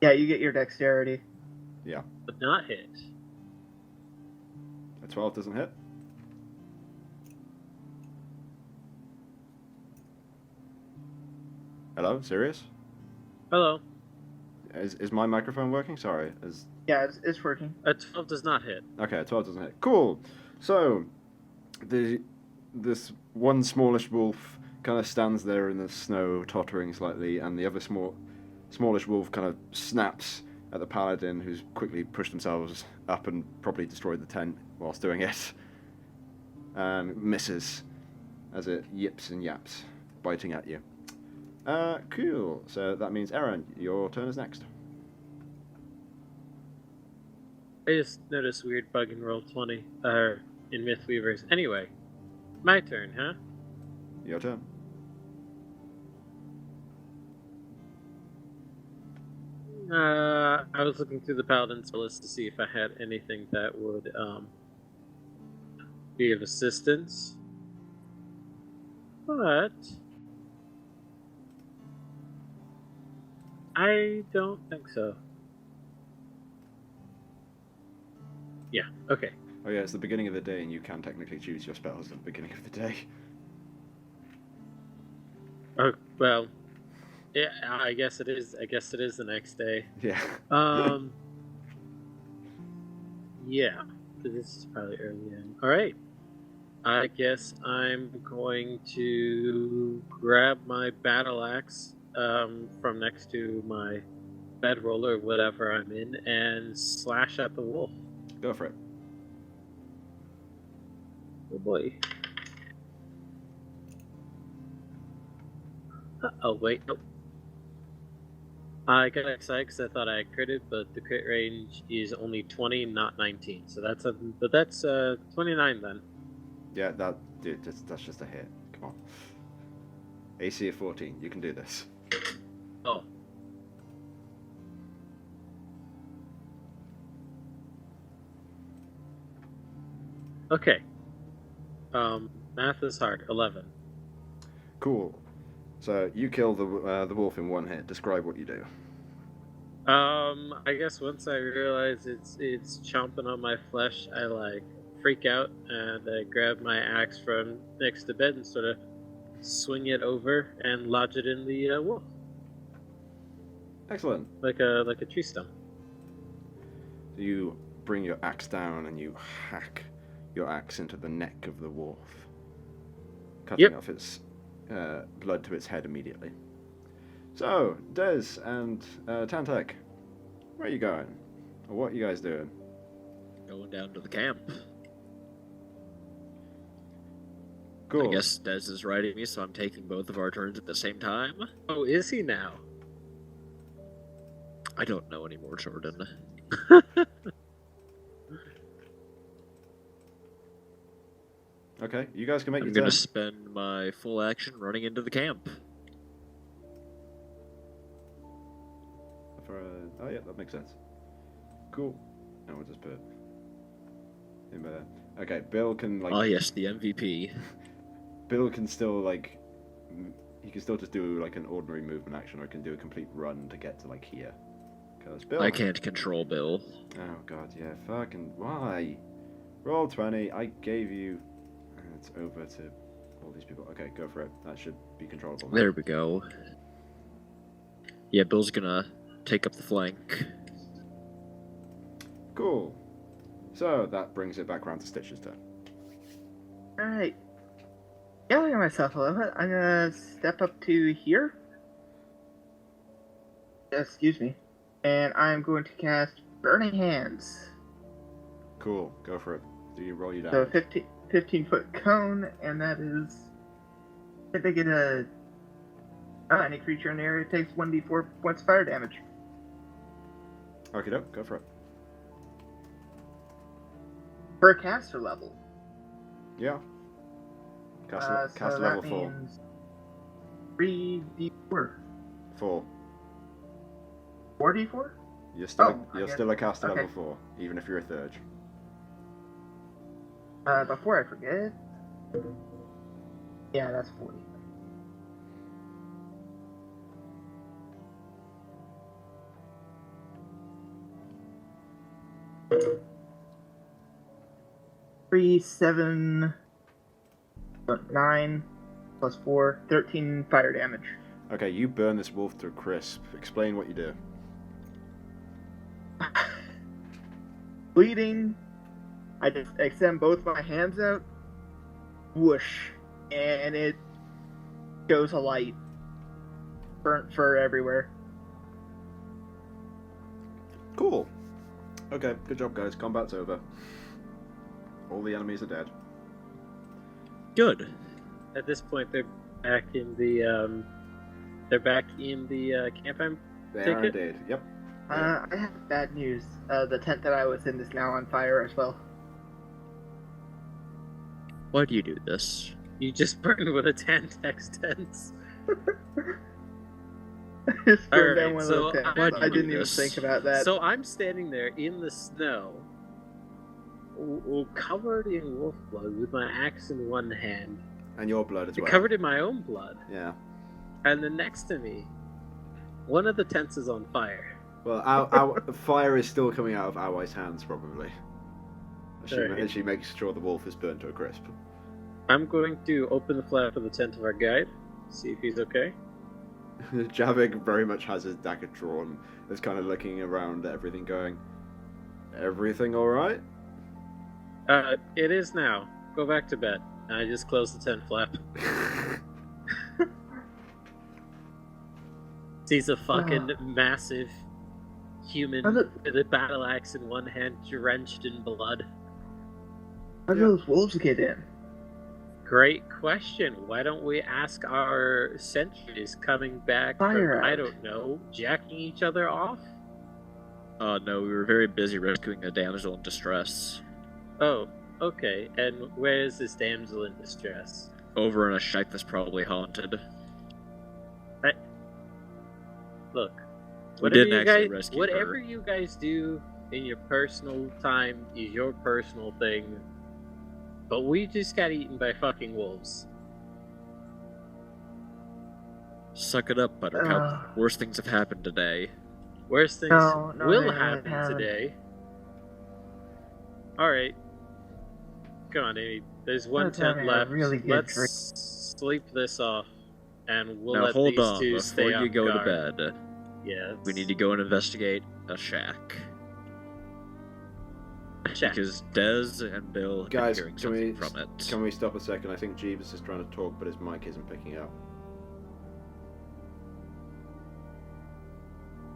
[SPEAKER 5] Yeah, you get your dexterity.
[SPEAKER 2] Yeah.
[SPEAKER 4] but not hit.
[SPEAKER 2] A 12 doesn't hit. Hello, serious?
[SPEAKER 4] Hello.
[SPEAKER 2] Is my microphone working? Sorry.
[SPEAKER 5] Yeah, it's working.
[SPEAKER 4] A 12 does not hit.
[SPEAKER 2] Okay, 12 doesn't hit. Cool. So, this one smallish wolf kind of stands there in the snow, tottering slightly, and the other smallish wolf kind of snaps at the paladin, who's quickly pushed themselves up and probably destroyed the tent whilst doing it. Misses as it yips and yaps, biting at you. Cool. So that means Aaron, your turn is next.
[SPEAKER 4] I just noticed a weird bug in Roll20, in Mythweavers. Anyway, my turn, huh?
[SPEAKER 2] Your turn.
[SPEAKER 4] I was looking through the Paladin's list to see if I had anything that would, be of assistance. But I don't think so. Yeah, okay.
[SPEAKER 2] Oh yeah, it's the beginning of the day, and you can technically choose your spells at the beginning of the day.
[SPEAKER 4] Oh, well, yeah, I guess it is. I guess it is the next day.
[SPEAKER 2] Yeah.
[SPEAKER 4] Yeah, this is probably early in. All right. I guess I'm going to grab my battle axe from next to my bedroll or whatever I'm in and slash at the wolf.
[SPEAKER 2] Go for it.
[SPEAKER 4] Oh boy. Oh wait, nope. I got excited because I thought I had critted, but the crit range is only 20, not 19. So that's 29 then.
[SPEAKER 2] Yeah, that's just a hit. Come on. AC of 14. You can do this.
[SPEAKER 4] Oh. Okay. Math is hard. 11.
[SPEAKER 2] Cool. So you kill the wolf in one hit. Describe what you do.
[SPEAKER 4] I guess once I realize it's chomping on my flesh, I like freak out and I grab my axe from next to bed and sort of swing it over and lodge it in the wolf
[SPEAKER 2] Excellent.
[SPEAKER 4] like a tree stump.
[SPEAKER 2] So you bring your axe down and you hack your axe into the neck of the wolf, cutting off its blood to its head immediately. So, Des and Tantek, where are you going? Or what are you guys doing?
[SPEAKER 3] Going down to the camp.
[SPEAKER 2] Cool.
[SPEAKER 3] I guess Des is riding me, so I'm taking both of our turns at the same time.
[SPEAKER 4] Oh, is he now?
[SPEAKER 3] I don't know anymore, Jordan.
[SPEAKER 2] Okay, you guys can make
[SPEAKER 3] I'm
[SPEAKER 2] your
[SPEAKER 3] gonna
[SPEAKER 2] turn.
[SPEAKER 3] spend my full action running into the camp.
[SPEAKER 2] Oh yeah, that makes sense. Cool. And we'll just put him there. Okay, Bill can
[SPEAKER 3] Oh yes, the MVP.
[SPEAKER 2] Bill can still he can still just do like an ordinary movement action, or he can do a complete run to get to like here. Cause Bill.
[SPEAKER 3] I can't control Bill.
[SPEAKER 2] Oh god, yeah, fucking why? Roll 20. I gave you. It's over to all these people. Okay, go for it. That should be controllable now.
[SPEAKER 3] There we go. Yeah, Bill's gonna take up the flank.
[SPEAKER 2] Cool. So that brings it back around to Stitch's turn.
[SPEAKER 5] Alright. Yelling at myself a little bit, I'm gonna step up to here. Excuse me. And I'm going to cast Burning Hands.
[SPEAKER 2] Cool, go for it. Do you roll you down?
[SPEAKER 5] So 15-foot cone, and that is... If they get a... any creature in the area takes 1d4 points of fire damage.
[SPEAKER 2] Okay, doke, go for it.
[SPEAKER 5] Per caster level.
[SPEAKER 2] Yeah. Cast
[SPEAKER 5] So
[SPEAKER 2] level
[SPEAKER 5] that
[SPEAKER 2] 4.
[SPEAKER 5] means 3d4.
[SPEAKER 2] 4.
[SPEAKER 5] 4d4?
[SPEAKER 2] You're still
[SPEAKER 5] Oh, I
[SPEAKER 2] you're
[SPEAKER 5] get
[SPEAKER 2] still a
[SPEAKER 5] it.
[SPEAKER 2] caster
[SPEAKER 5] Okay.
[SPEAKER 2] level 4, even if you're a third.
[SPEAKER 5] Before I forget... Yeah, that's 40. Three, 7, 9, plus 4, 13 fire damage.
[SPEAKER 2] Okay, you burn this wolf to a crisp. Explain what you do.
[SPEAKER 5] Bleeding, I just extend both my hands out, whoosh, and it goes alight. Burnt fur everywhere.
[SPEAKER 2] Cool. Okay, good job, guys. Combat's over. All the enemies are dead.
[SPEAKER 3] Good.
[SPEAKER 4] At this point, they're back in the campfire.
[SPEAKER 2] They
[SPEAKER 4] Take
[SPEAKER 2] are
[SPEAKER 4] it?
[SPEAKER 2] indeed. Yep.
[SPEAKER 5] I have bad news. The tent that I was in is now on fire as well.
[SPEAKER 3] Why do you do this?
[SPEAKER 4] You just burned with a 10x tense.
[SPEAKER 5] Just burned down
[SPEAKER 4] Alright,
[SPEAKER 5] one of
[SPEAKER 4] so
[SPEAKER 5] those tents.
[SPEAKER 3] why'd you
[SPEAKER 5] I
[SPEAKER 3] do
[SPEAKER 5] didn't even
[SPEAKER 3] this?
[SPEAKER 5] think about that.
[SPEAKER 4] So I'm standing there in the snow, covered in wolf blood, with my axe in one hand,
[SPEAKER 2] And your blood as well.
[SPEAKER 4] covered in my own blood.
[SPEAKER 2] Yeah.
[SPEAKER 4] And then next to me, one of the tents is on fire.
[SPEAKER 2] Well, our fire is still coming out of Awai's hands, probably.
[SPEAKER 4] Alright.
[SPEAKER 2] As she makes sure the wolf is burnt to a crisp.
[SPEAKER 4] I'm going to open the flap of the tent of our guide, see if he's okay.
[SPEAKER 2] Javik very much has his dagger drawn, is kind of looking around at everything going, everything alright?
[SPEAKER 4] It is now. Go back to bed. And I just closed the tent flap. Sees a fucking massive human
[SPEAKER 5] How did-
[SPEAKER 4] with a battle axe in one hand, drenched in blood.
[SPEAKER 5] How did those wolves get in?
[SPEAKER 4] Great question. Why don't we ask our sentries coming back
[SPEAKER 5] Fire
[SPEAKER 4] from, I
[SPEAKER 5] out.
[SPEAKER 4] don't know, jacking each other off?
[SPEAKER 3] No, we were very busy rescuing a damsel in distress.
[SPEAKER 4] Oh, okay. And where is this damsel in distress?
[SPEAKER 3] Over in a shack that's probably haunted.
[SPEAKER 4] Look,
[SPEAKER 3] We
[SPEAKER 4] whatever
[SPEAKER 3] didn't
[SPEAKER 4] you
[SPEAKER 3] actually
[SPEAKER 4] guys,
[SPEAKER 3] rescue
[SPEAKER 4] whatever
[SPEAKER 3] her.
[SPEAKER 4] you guys do in your personal time is your personal thing. But we just got eaten by fucking wolves.
[SPEAKER 3] Suck it up, Buttercup. Worse things have happened today.
[SPEAKER 4] Worst things
[SPEAKER 5] No,
[SPEAKER 4] will
[SPEAKER 5] they
[SPEAKER 4] happen
[SPEAKER 5] haven't.
[SPEAKER 4] today. Alright. Come on, Amy. There's one
[SPEAKER 5] That's
[SPEAKER 4] tent
[SPEAKER 5] having a
[SPEAKER 4] left.
[SPEAKER 5] really good
[SPEAKER 4] Let's
[SPEAKER 5] drink.
[SPEAKER 4] sleep this off. And we'll
[SPEAKER 3] now
[SPEAKER 4] let
[SPEAKER 3] hold
[SPEAKER 4] these
[SPEAKER 3] on,
[SPEAKER 4] two
[SPEAKER 3] before
[SPEAKER 4] stay
[SPEAKER 3] you
[SPEAKER 4] on
[SPEAKER 3] go
[SPEAKER 4] guard.
[SPEAKER 3] to bed.
[SPEAKER 4] Yeah.
[SPEAKER 3] We need to go and investigate a shack.
[SPEAKER 4] check.
[SPEAKER 3] Because Dez and Bill have
[SPEAKER 2] Guys,
[SPEAKER 3] been hearing
[SPEAKER 2] can we,
[SPEAKER 3] something from it.
[SPEAKER 2] can we stop a second? I think Jeeves is trying to talk, but his mic isn't picking up.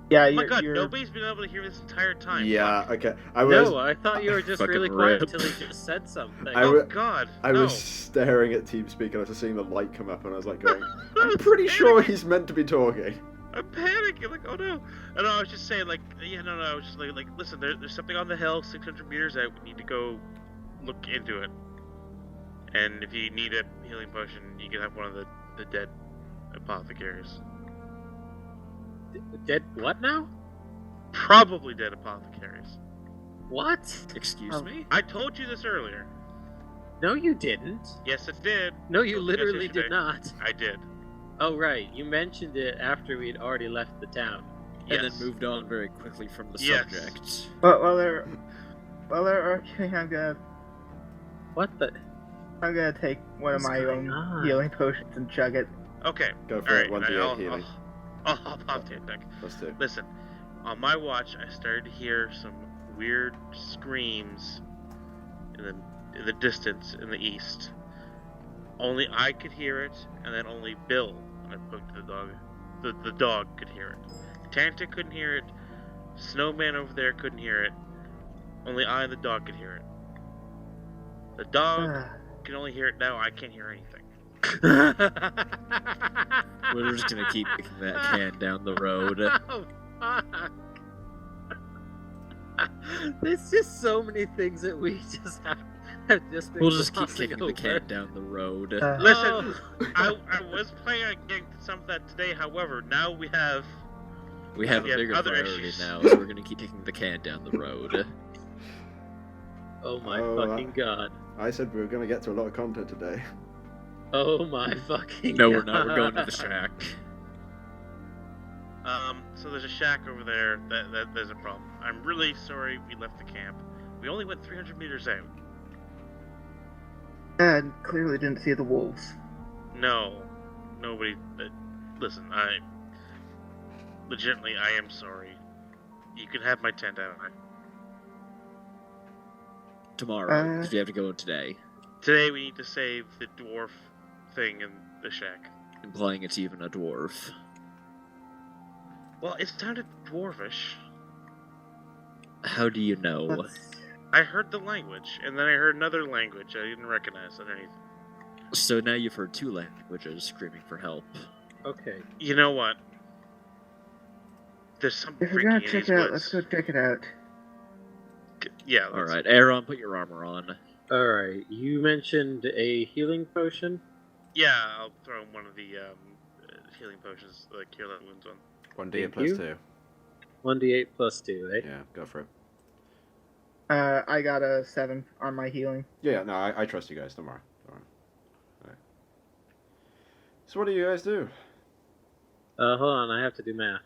[SPEAKER 5] Yeah,
[SPEAKER 1] Oh my
[SPEAKER 5] you're,
[SPEAKER 1] god,
[SPEAKER 5] you're...
[SPEAKER 1] nobody's been able to hear this entire time.
[SPEAKER 2] Yeah,
[SPEAKER 1] Fuck.
[SPEAKER 2] okay. I was
[SPEAKER 4] No, I thought you were just
[SPEAKER 3] Fucking
[SPEAKER 4] really quiet
[SPEAKER 3] rip.
[SPEAKER 4] until he just said something.
[SPEAKER 2] I
[SPEAKER 1] Oh
[SPEAKER 2] wa-
[SPEAKER 1] god,
[SPEAKER 2] I
[SPEAKER 1] no.
[SPEAKER 2] was staring at TeamSpeak and I was just seeing the light come up and I was like going, I'm pretty sure he's meant to be talking.
[SPEAKER 1] I'm panicking, like, oh no. And I was just saying, like, yeah, no, I was just like listen, there's something on the hill 600 meters out. We need to go look into it. And if you need a healing potion, you can have one of the dead apothecaries.
[SPEAKER 4] Dead what now?
[SPEAKER 1] Probably dead apothecaries.
[SPEAKER 4] What?
[SPEAKER 3] Excuse
[SPEAKER 5] Oh.
[SPEAKER 3] me?
[SPEAKER 1] I told you this earlier.
[SPEAKER 4] No, you didn't.
[SPEAKER 1] Yes, it did.
[SPEAKER 4] No, you
[SPEAKER 1] Told
[SPEAKER 4] literally
[SPEAKER 1] yesterday.
[SPEAKER 4] did not.
[SPEAKER 1] I did.
[SPEAKER 4] Oh, right. You mentioned it after we'd already left the town.
[SPEAKER 1] Yes.
[SPEAKER 3] And then moved on very quickly from the
[SPEAKER 1] Yes.
[SPEAKER 3] subject.
[SPEAKER 5] While they're arguing, I'm
[SPEAKER 4] What the?
[SPEAKER 5] gonna take one of
[SPEAKER 4] What's
[SPEAKER 5] my
[SPEAKER 4] going
[SPEAKER 5] own
[SPEAKER 4] on?
[SPEAKER 5] healing potions and chug it.
[SPEAKER 1] Okay.
[SPEAKER 2] Go for
[SPEAKER 1] All right.
[SPEAKER 2] it, 1d8 healing.
[SPEAKER 1] I'll hop off tape deck.
[SPEAKER 2] Let's do.
[SPEAKER 1] Listen, on my watch, I started to hear some weird screams in the distance in the east. Only I could hear it, and then only Bill, I poked the dog, the dog could hear it. Tanta couldn't hear it, Snowman over there couldn't hear it, only I and the dog could hear it. The dog can only hear it now, I can't hear anything.
[SPEAKER 3] We're just gonna keep kicking that can down the road.
[SPEAKER 4] Oh, fuck. There's just so many things that we just have just been
[SPEAKER 3] We'll just keep
[SPEAKER 4] glossing
[SPEAKER 3] kicking the
[SPEAKER 4] over.
[SPEAKER 3] can down the road.
[SPEAKER 1] Listen, I was planning on getting some of that today, however, now we have
[SPEAKER 3] a
[SPEAKER 1] we have
[SPEAKER 3] bigger
[SPEAKER 1] other
[SPEAKER 3] priority
[SPEAKER 1] issues.
[SPEAKER 3] now, so we're gonna keep kicking the can down the road.
[SPEAKER 4] Oh my
[SPEAKER 2] Oh,
[SPEAKER 4] fucking god.
[SPEAKER 2] I said we were going to get to a lot of content today.
[SPEAKER 4] Oh my fucking
[SPEAKER 3] No,
[SPEAKER 4] god.
[SPEAKER 3] we're not. We're going to the shack.
[SPEAKER 1] So there's a shack over there that there's a problem. I'm really sorry we left the camp. We only went 300 meters out.
[SPEAKER 5] And clearly didn't see the wolves.
[SPEAKER 1] No, nobody. Listen, I legitimately I am sorry. You can have my tent out.
[SPEAKER 3] Tomorrow, because we have to go today.
[SPEAKER 1] Today we need to save the dwarf thing in the shack.
[SPEAKER 3] Implying it's even a dwarf.
[SPEAKER 1] Well, it sounded dwarvish.
[SPEAKER 3] How do you know?
[SPEAKER 5] Let's-
[SPEAKER 1] I heard the language, and then I heard another language I didn't recognize underneath.
[SPEAKER 3] So now you've heard two languages screaming for help.
[SPEAKER 4] Okay.
[SPEAKER 1] You know what? There's something
[SPEAKER 5] If we're
[SPEAKER 1] freaky
[SPEAKER 5] gonna
[SPEAKER 1] in
[SPEAKER 5] check
[SPEAKER 1] these
[SPEAKER 5] it out,
[SPEAKER 1] woods.
[SPEAKER 5] let's go check it out.
[SPEAKER 1] Yeah.
[SPEAKER 3] Alright, Aaron, put your armor on.
[SPEAKER 4] Alright, you mentioned a healing potion?
[SPEAKER 1] Yeah, I'll throw in one of the healing potions, the cure light wounds on.
[SPEAKER 2] 1d
[SPEAKER 4] Thank
[SPEAKER 2] plus
[SPEAKER 4] you.
[SPEAKER 2] 2.
[SPEAKER 4] 1d8 plus 2, eh?
[SPEAKER 2] Yeah, go for it.
[SPEAKER 5] I got a 7 on my healing.
[SPEAKER 2] Yeah, no, I trust you guys. Don't worry. Don't worry. Alright. So what do you guys do?
[SPEAKER 4] Hold on, I have to do math.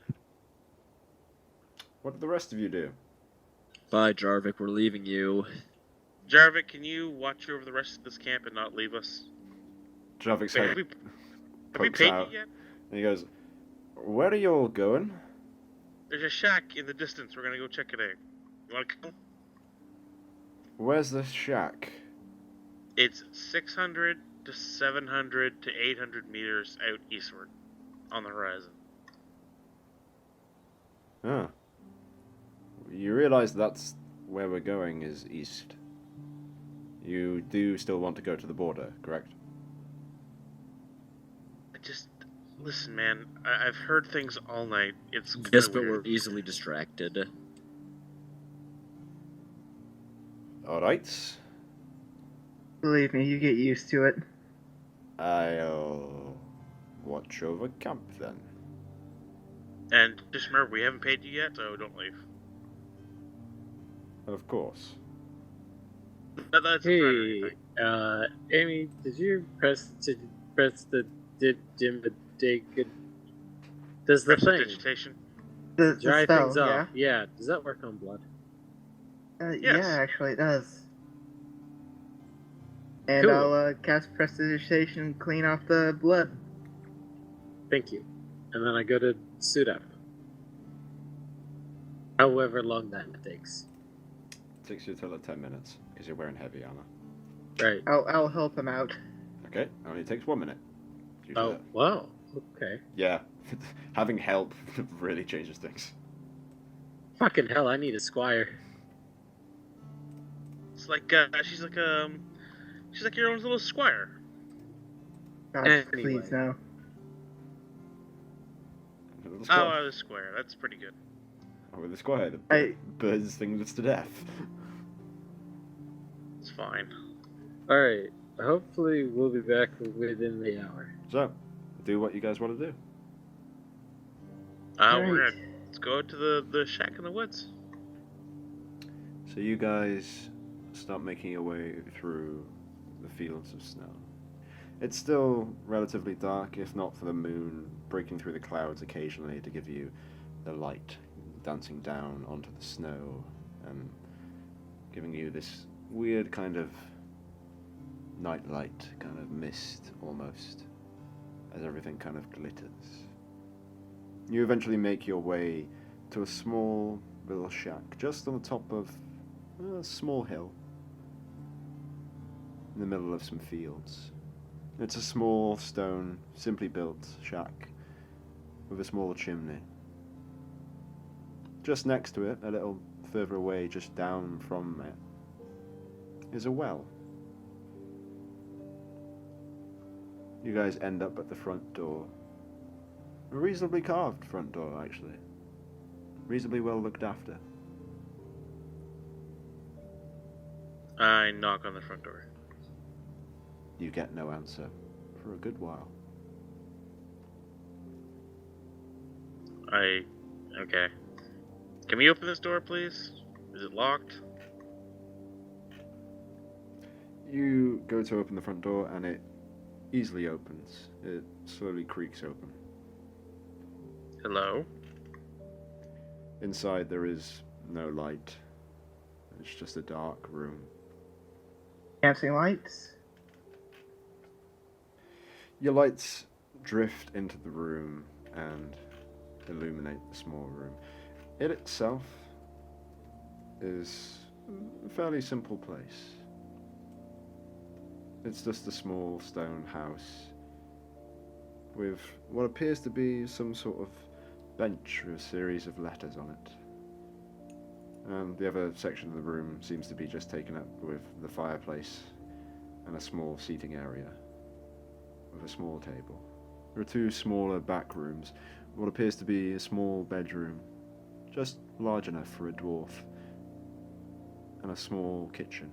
[SPEAKER 2] What did the rest of you do?
[SPEAKER 3] Bye, Javik, we're leaving you.
[SPEAKER 1] Javik, can you watch over the rest of this camp and not leave us?
[SPEAKER 2] Javik's
[SPEAKER 1] Wait,
[SPEAKER 2] head
[SPEAKER 1] have we
[SPEAKER 2] pokes
[SPEAKER 1] paid
[SPEAKER 2] out,
[SPEAKER 1] you yet?
[SPEAKER 2] and he goes, "Where are you all going?"
[SPEAKER 1] There's a shack in the distance. We're gonna go check it out. You wanna come?
[SPEAKER 2] Where's the shack?
[SPEAKER 1] It's 600 to 700 to 800 meters out eastward on the horizon.
[SPEAKER 2] Ah. You realize that's where we're going is east. You do still want to go to the border, correct?
[SPEAKER 1] Listen, man. I've heard things all night. It's kinda
[SPEAKER 3] Yes, but
[SPEAKER 1] weird.
[SPEAKER 3] we're easily distracted.
[SPEAKER 2] Alright.
[SPEAKER 5] Believe me, you get used to it.
[SPEAKER 2] I'll watch over camp then.
[SPEAKER 1] And just remember, we haven't paid you yet, so don't leave.
[SPEAKER 2] Of course.
[SPEAKER 1] That's a threat or
[SPEAKER 4] Hey,
[SPEAKER 1] anything.
[SPEAKER 4] Amy, did you press the does the thing
[SPEAKER 1] Prestidigitation.
[SPEAKER 5] The
[SPEAKER 4] dry
[SPEAKER 5] spell,
[SPEAKER 4] things up? Yeah, does that work on blood?
[SPEAKER 1] Yes.
[SPEAKER 5] Yeah, actually it does. And
[SPEAKER 4] Cool.
[SPEAKER 5] I'll cast Prestidigitation, clean off the blood.
[SPEAKER 4] Thank you. And then I go to suit up. However long that takes.
[SPEAKER 2] Takes you a total of 10 minutes, because you're wearing heavy armor.
[SPEAKER 4] Right.
[SPEAKER 5] I'll help him out.
[SPEAKER 2] Okay, only takes 1 minute. You do
[SPEAKER 4] Oh,
[SPEAKER 2] that.
[SPEAKER 4] wow. Okay.
[SPEAKER 2] Yeah, having help really changes things.
[SPEAKER 4] Fucking hell, I need a squire.
[SPEAKER 1] It's like she's like your own little squire.
[SPEAKER 5] God,
[SPEAKER 4] Anyway.
[SPEAKER 5] please no.
[SPEAKER 2] With the
[SPEAKER 1] Oh,
[SPEAKER 2] squire,
[SPEAKER 1] the square. That's pretty good.
[SPEAKER 2] with the squire that
[SPEAKER 5] I-
[SPEAKER 2] burns things to death.
[SPEAKER 1] It's fine.
[SPEAKER 4] Alright. Hopefully we'll be back within the hour.
[SPEAKER 2] So, do what you guys want to do.
[SPEAKER 1] We're
[SPEAKER 5] Right.
[SPEAKER 1] gonna let's go to the shack in the woods.
[SPEAKER 2] So you guys start making your way through the fields of snow. It's still relatively dark, if not for the moon breaking through the clouds occasionally to give you the light dancing down onto the snow and giving you this weird kind of night light, kind of mist almost, as everything kind of glitters. You eventually make your way to a small little shack just on the top of a small hill in the middle of some fields. It's a small stone, simply built shack with a small chimney. Just next to it, a little further away, just down from it, is a well. You guys end up at the front door. A reasonably carved front door, actually. Reasonably well looked after.
[SPEAKER 1] I knock on the front door.
[SPEAKER 2] You get no answer for a good while.
[SPEAKER 1] Okay. Can we open this door, please? Is it locked?
[SPEAKER 2] You go to open the front door and it easily opens. It slowly creaks open.
[SPEAKER 1] Hello?
[SPEAKER 2] Inside there is no light. It's just a dark room.
[SPEAKER 5] Dancing lights?
[SPEAKER 2] Your lights drift into the room and illuminate the small room. It itself is a fairly simple place. It's just a small stone house with what appears to be some sort of bench with a series of letters on it. And the other section of the room seems to be just taken up with the fireplace and a small seating area with a small table. There are two smaller back rooms, what appears to be a small bedroom, just large enough for a dwarf, and a small kitchen.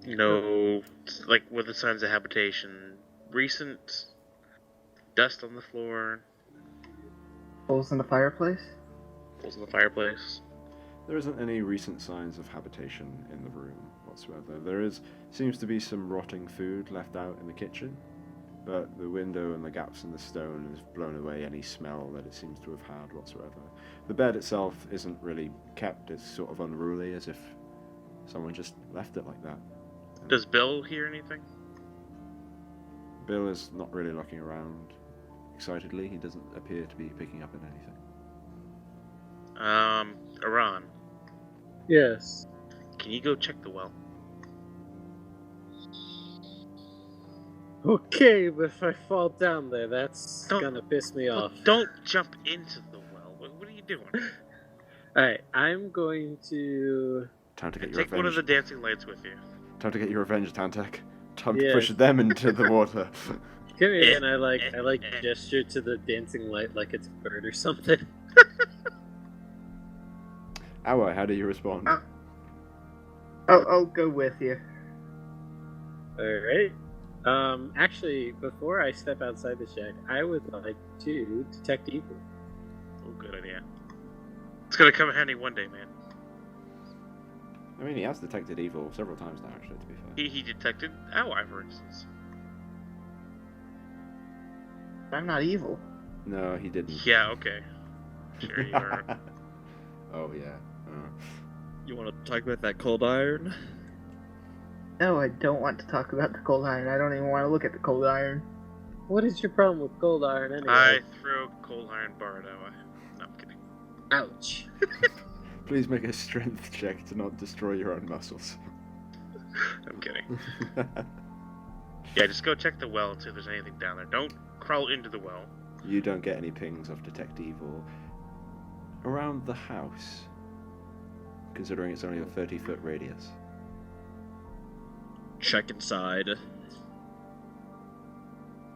[SPEAKER 1] No, like with the signs of habitation. Recent dust on the floor.
[SPEAKER 5] Holes in the fireplace?
[SPEAKER 1] Holes in the fireplace.
[SPEAKER 2] There isn't any recent signs of habitation in the room whatsoever. Seems to be some rotting food left out in the kitchen, but the window and the gaps in the stone has blown away any smell that it seems to have had whatsoever. The bed itself isn't really kept, it's sort of unruly, as if someone just left it like that.
[SPEAKER 1] Does Bill hear anything?
[SPEAKER 2] Bill is not really looking around excitedly. He doesn't appear to be picking up on anything.
[SPEAKER 1] Iran,
[SPEAKER 4] Yes.
[SPEAKER 1] can you go check the well?
[SPEAKER 4] Okay, but if I fall down there, that's
[SPEAKER 1] Don't-
[SPEAKER 4] gonna piss me
[SPEAKER 1] Well,
[SPEAKER 4] off.
[SPEAKER 1] don't jump into the well. What are you doing?
[SPEAKER 4] Alright, I'm going to...
[SPEAKER 2] Time to get your
[SPEAKER 1] Take one of
[SPEAKER 2] revenge.
[SPEAKER 1] the dancing lights with you.
[SPEAKER 2] Time to get your revenge, Tantek. Time to
[SPEAKER 4] Yes.
[SPEAKER 2] push them into the water.
[SPEAKER 4] Come here, and I gesture to the dancing light like it's a bird or something.
[SPEAKER 2] Awa, how do you respond?
[SPEAKER 5] I'll go with you.
[SPEAKER 4] Alright. Actually, before I step outside the shack, I would like to detect evil.
[SPEAKER 1] Oh, good idea. It's gonna come in handy one day, man.
[SPEAKER 2] I mean, he has detected evil several times now, actually, to be fair.
[SPEAKER 1] He detected Ally, for instance.
[SPEAKER 5] I'm not evil.
[SPEAKER 2] No, he didn't.
[SPEAKER 1] Yeah, okay. Sure you are.
[SPEAKER 2] Oh, yeah.
[SPEAKER 3] You want to talk about that cold iron?
[SPEAKER 5] No, I don't want to talk about the cold iron. I don't even want to look at the cold iron.
[SPEAKER 4] What is your problem with cold iron anyway?
[SPEAKER 1] I throw cold iron bar at Ally. No, I'm kidding.
[SPEAKER 4] Ouch.
[SPEAKER 2] Please make a strength check to not destroy your own muscles.
[SPEAKER 1] I'm kidding. Yeah, just go check the well and see if there's anything down there. Don't crawl into the well.
[SPEAKER 2] You don't get any pings of detect evil. Around the house, considering it's only a 30-foot radius.
[SPEAKER 3] Check inside.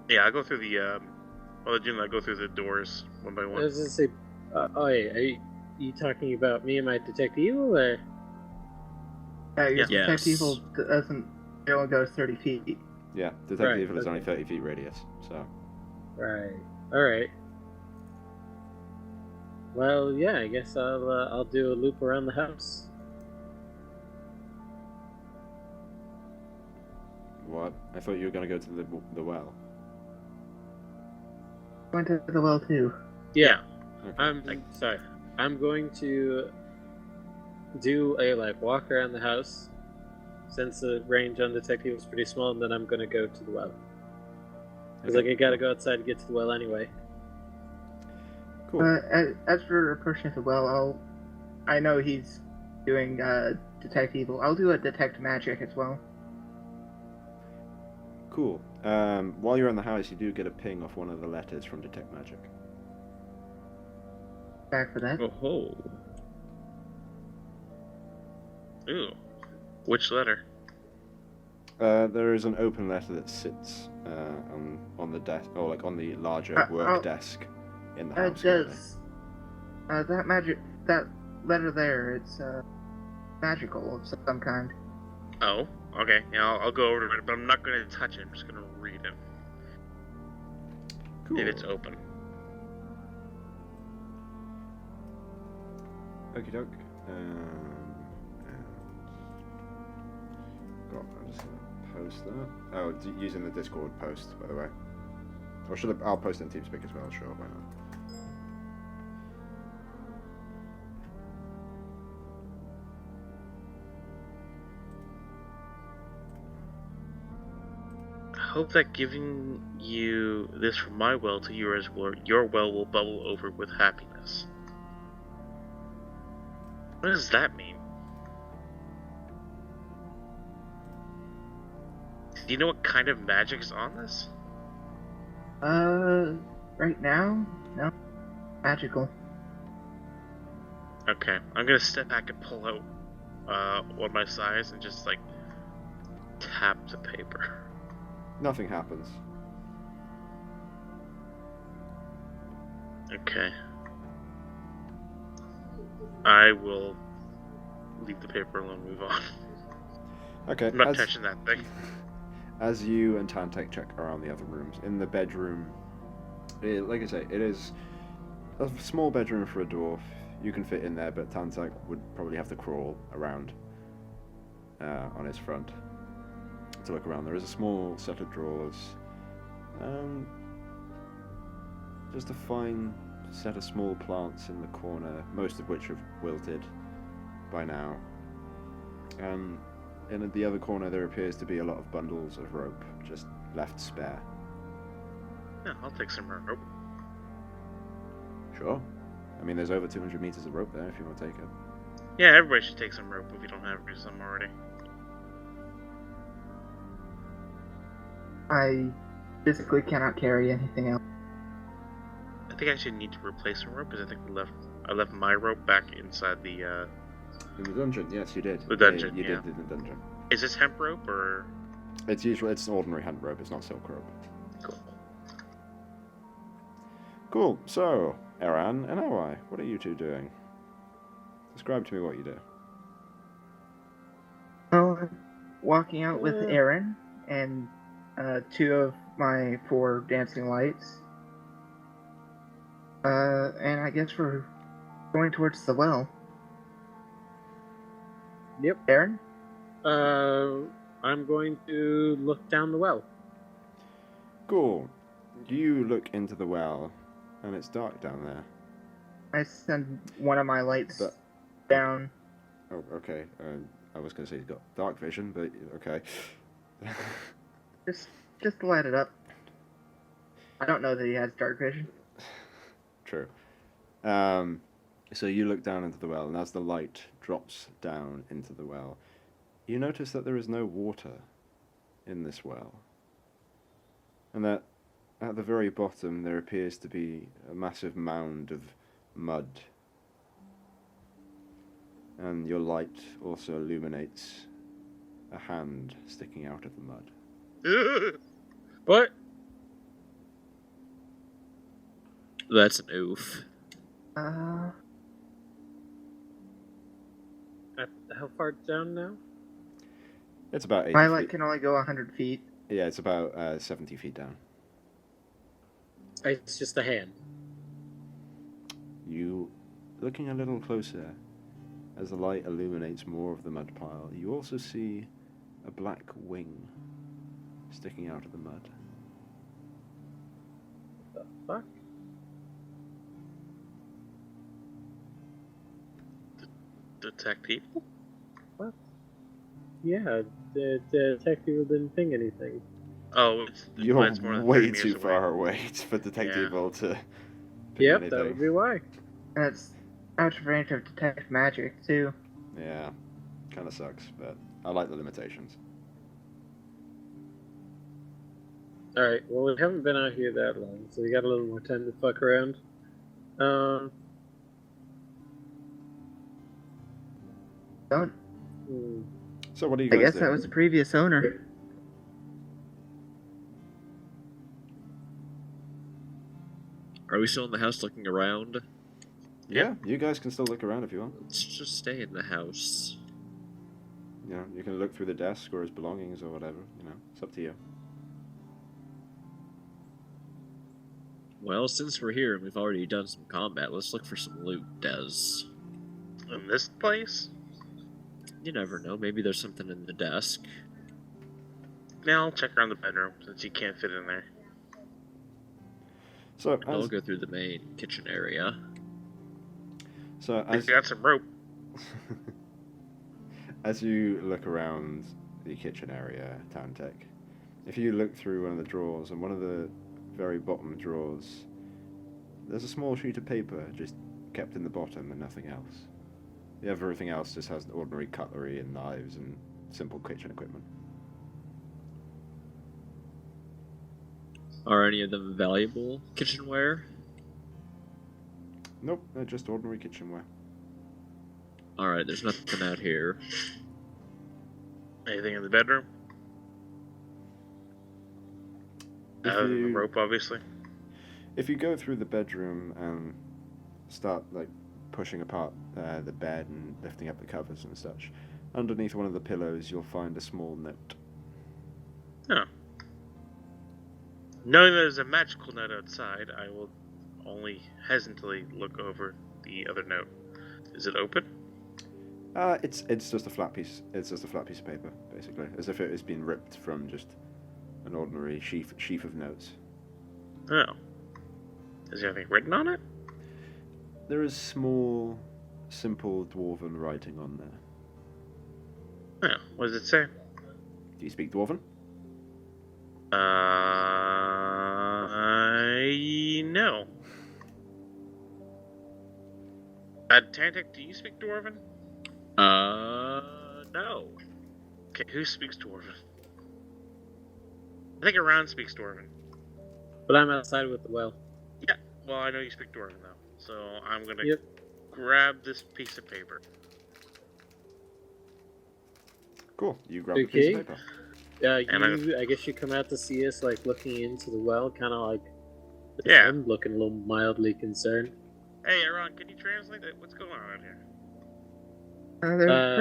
[SPEAKER 1] Yeah, I go through the, I go through the doors one by
[SPEAKER 4] I
[SPEAKER 1] one.
[SPEAKER 4] was gonna say, are you talking about me and my detect evil, or?
[SPEAKER 5] Your
[SPEAKER 1] Yes.
[SPEAKER 5] detect evil doesn't. It only goes 30 feet.
[SPEAKER 2] Yeah, detect
[SPEAKER 4] Right,
[SPEAKER 2] evil is only
[SPEAKER 4] okay.
[SPEAKER 2] 30 feet radius, so...
[SPEAKER 4] Right. Alright. Well, yeah, I guess I'll do a loop around the house.
[SPEAKER 2] What? I thought you were going to go to the well.
[SPEAKER 5] Going to the well too.
[SPEAKER 4] Yeah.
[SPEAKER 2] Okay.
[SPEAKER 4] Sorry. I'm going to do a walk around the house, since the range on detect evil is pretty small, and then I'm gonna go to the well. Because I gotta go outside to get to the well anyway.
[SPEAKER 2] Cool.
[SPEAKER 5] As for approaching the well, I know he's doing detect evil. I'll do a detect magic as well.
[SPEAKER 2] Cool. While you're in the house, you do get a ping off one of the letters from detect magic.
[SPEAKER 5] Back for that.
[SPEAKER 3] Oh.
[SPEAKER 1] Ooh. Which letter?
[SPEAKER 2] There is an open letter that sits on the desk, or like on the larger work desk in the house.
[SPEAKER 5] That letter there, it's magical of some kind.
[SPEAKER 1] Oh, okay. Yeah, I'll go over to it, but I'm not going to touch it. I'm just going to read it.
[SPEAKER 2] Cool.
[SPEAKER 1] If it's open.
[SPEAKER 2] Okie doke. I'm just gonna post that. Oh, using the Discord post, by the way. Or should I'll post it in TeamSpeak as well, sure, why not?
[SPEAKER 1] I hope that giving you this from my well to yours, your well will bubble over with happiness. What does that mean? Do you know what kind of magic's on this?
[SPEAKER 5] Right now? No. Magical.
[SPEAKER 1] Okay, I'm gonna step back and pull out one of my size and just like tap the paper.
[SPEAKER 2] Nothing happens.
[SPEAKER 1] Okay. I will leave the paper alone, move on.
[SPEAKER 2] Okay.
[SPEAKER 1] I'm not touching that thing.
[SPEAKER 2] As you and Tantek check around the other rooms, in the bedroom, like I say, it is a small bedroom for a dwarf. You can fit in there, but Tantek would probably have to crawl around on his front to look around. There is a small set of drawers, just a fine set of small plants in the corner, most of which have wilted by now. And in the other corner there appears to be a lot of bundles of rope just left spare.
[SPEAKER 1] Yeah, I'll take some rope.
[SPEAKER 2] Sure. I mean, there's over 200 meters of rope there if you want to take it.
[SPEAKER 1] Yeah, everybody should take some rope if you don't have some already.
[SPEAKER 5] I physically cannot carry anything else.
[SPEAKER 1] I think I actually need to replace some rope because I think I left my rope back inside the
[SPEAKER 2] In the dungeon, yes, you did.
[SPEAKER 1] The dungeon,
[SPEAKER 2] You
[SPEAKER 1] yeah.
[SPEAKER 2] did in the dungeon.
[SPEAKER 1] Is this hemp rope or?
[SPEAKER 2] It's ordinary hemp rope. It's not silk rope.
[SPEAKER 1] Cool.
[SPEAKER 2] Cool. So, Eran and Oi, what are you two doing? Describe to me what you do.
[SPEAKER 5] Oh, I'm walking out with Aaron and 2 of my 4 dancing lights. And I guess we're going towards the well.
[SPEAKER 4] Yep.
[SPEAKER 5] Aaron?
[SPEAKER 4] I'm going to look down the well.
[SPEAKER 2] Cool. You look into the well, and it's dark down there.
[SPEAKER 5] I send one of my lights
[SPEAKER 2] But-
[SPEAKER 5] down.
[SPEAKER 2] Oh, okay. I was going to say he's got dark vision, but okay.
[SPEAKER 5] Just to light it up. I don't know that he has dark vision.
[SPEAKER 2] True. So you look down into the well, and as the light drops down into the well, you notice that there is no water in this well. And that at the very bottom there appears to be a massive mound of mud. And your light also illuminates a hand sticking out of the mud.
[SPEAKER 4] What?
[SPEAKER 3] That's an oof.
[SPEAKER 4] How far down now?
[SPEAKER 2] It's about 80
[SPEAKER 5] My
[SPEAKER 2] feet.
[SPEAKER 5] light can only go 100 feet.
[SPEAKER 2] Yeah, it's about 70 feet down.
[SPEAKER 4] It's just a hand.
[SPEAKER 2] You, looking a little closer, as the light illuminates more of the mud pile, you also see a black wing sticking out of the mud.
[SPEAKER 4] The fuck?
[SPEAKER 1] Detect people?
[SPEAKER 4] What? Yeah, the detective didn't ping anything.
[SPEAKER 1] Oh,
[SPEAKER 2] You're
[SPEAKER 1] it's more than
[SPEAKER 2] way
[SPEAKER 1] 30 meters
[SPEAKER 2] too
[SPEAKER 1] away.
[SPEAKER 2] far away for Detective
[SPEAKER 1] Yeah.
[SPEAKER 2] to pick
[SPEAKER 4] Yep,
[SPEAKER 2] anything.
[SPEAKER 4] that would be why.
[SPEAKER 5] And it's out of range of detect magic, too.
[SPEAKER 2] Yeah, kind of sucks, but I like the limitations.
[SPEAKER 4] Alright, well, we haven't been out here that long, so we got a little more time to fuck around.
[SPEAKER 5] Don't.
[SPEAKER 4] Hmm.
[SPEAKER 2] So what do you
[SPEAKER 5] I
[SPEAKER 2] guys
[SPEAKER 5] guess
[SPEAKER 2] do?
[SPEAKER 5] that was the previous owner.
[SPEAKER 3] Are we still in the house looking around?
[SPEAKER 2] Yeah, you guys can still look around if you want.
[SPEAKER 3] Let's just stay in the house.
[SPEAKER 2] You know, you can look through the desk or his belongings or whatever. You know, it's up to you.
[SPEAKER 3] Well, since we're here and we've already done some combat, let's look for some loot, Des.
[SPEAKER 1] In this place?
[SPEAKER 3] You never know, maybe there's something in the desk.
[SPEAKER 1] Now I'll check around the bedroom since you can't fit in there.
[SPEAKER 2] So
[SPEAKER 3] I'll
[SPEAKER 2] as,
[SPEAKER 3] go through the main kitchen area.
[SPEAKER 2] so
[SPEAKER 1] I
[SPEAKER 2] as
[SPEAKER 1] got some rope.
[SPEAKER 2] as you look around the kitchen area, Tantec, if you look through one of the drawers, and one of the very bottom drawers, there's a small sheet of paper just kept in the bottom and nothing else. Everything else just has ordinary cutlery and knives and simple kitchen equipment.
[SPEAKER 3] Are any of them valuable kitchenware?
[SPEAKER 2] Nope, they're just ordinary kitchenware.
[SPEAKER 3] Alright, there's nothing out here.
[SPEAKER 1] Anything in the bedroom?
[SPEAKER 2] If
[SPEAKER 1] Other than the
[SPEAKER 2] you-
[SPEAKER 1] rope, obviously.
[SPEAKER 2] If you go through the bedroom and start pushing apart the bed and lifting up the covers and such, underneath one of the pillows you'll find a small note.
[SPEAKER 1] Oh. Knowing that there's a magical note outside, I will only hesitantly look over the other note. Is it open?
[SPEAKER 2] It's just a flat piece. It's just a flat piece of paper, basically, as if it has been ripped from just an ordinary sheaf of notes.
[SPEAKER 1] Oh. Is there anything written on it?
[SPEAKER 2] There is small, simple dwarven writing on there.
[SPEAKER 1] Oh. What does it say?
[SPEAKER 2] Do you speak dwarven?
[SPEAKER 1] No. Tantec, do you speak Dwarven?
[SPEAKER 3] No.
[SPEAKER 1] Okay, who speaks Dwarven? I think Aran speaks Dwarven.
[SPEAKER 4] But I'm outside with the well.
[SPEAKER 1] Yeah, well, I know you speak Dwarven, though. So I'm gonna
[SPEAKER 4] Yep.
[SPEAKER 1] grab this piece of paper.
[SPEAKER 2] Cool. You grab a piece of
[SPEAKER 4] Okay.
[SPEAKER 2] paper.
[SPEAKER 4] I guess you come out to see us, like, looking into the well, kind of like...
[SPEAKER 1] Yeah.
[SPEAKER 4] I'm looking a little mildly concerned.
[SPEAKER 1] Hey, Aran, can you translate that? What's going on out here?
[SPEAKER 5] There's a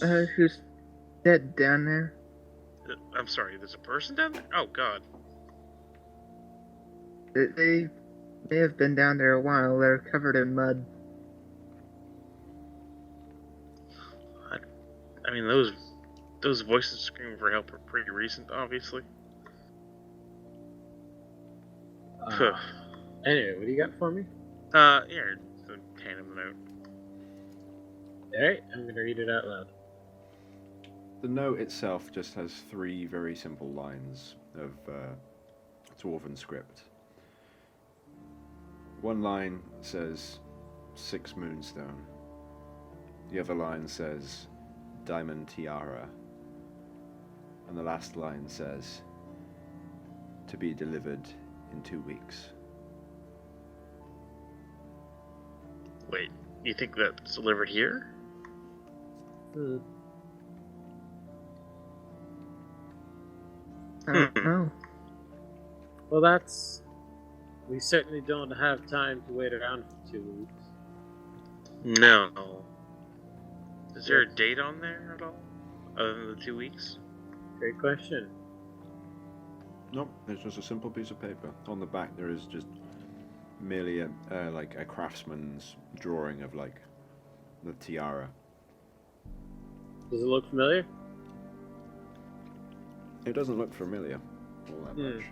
[SPEAKER 5] person who's dead down there.
[SPEAKER 1] I'm sorry, there's a person down there? Oh, God.
[SPEAKER 5] They may have been down there a while. They're covered in mud.
[SPEAKER 1] I mean, those voices screaming for help are pretty recent, obviously.
[SPEAKER 4] Anyway, what do you got for me?
[SPEAKER 1] Here, hand him the note.
[SPEAKER 4] Alright, I'm gonna read it out loud.
[SPEAKER 2] The note itself just has 3 very simple lines of dwarven script. One line says 6 moonstone. The other line says diamond tiara. And the last line says to be delivered in 2 weeks.
[SPEAKER 1] Wait, you think that's delivered here?
[SPEAKER 5] I don't know.
[SPEAKER 4] Well, that's... We certainly don't have time to wait around for 2 weeks.
[SPEAKER 1] No. Is there a date on there at all? Other than the 2 weeks?
[SPEAKER 4] Great question.
[SPEAKER 2] Nope, it's just a simple piece of paper. On the back there is just merely a craftsman's drawing of the tiara.
[SPEAKER 4] Does it look familiar?
[SPEAKER 2] It doesn't look familiar all that much.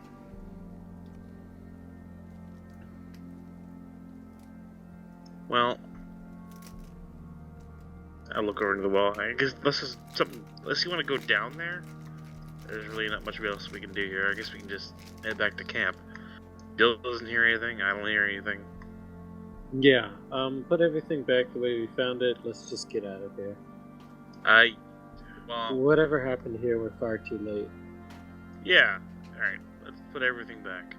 [SPEAKER 1] Well, I'll look over to the wall. I guess this is something. Unless you want to go down there, there's really not much else we can do here. I guess we can just head back to camp. Bill doesn't hear anything. I don't hear anything.
[SPEAKER 4] Yeah. Put everything back the way we found it. Let's just get out of here.
[SPEAKER 1] Well,
[SPEAKER 4] Whatever happened here, we're far too late.
[SPEAKER 1] yeah. Alright, let's put everything back.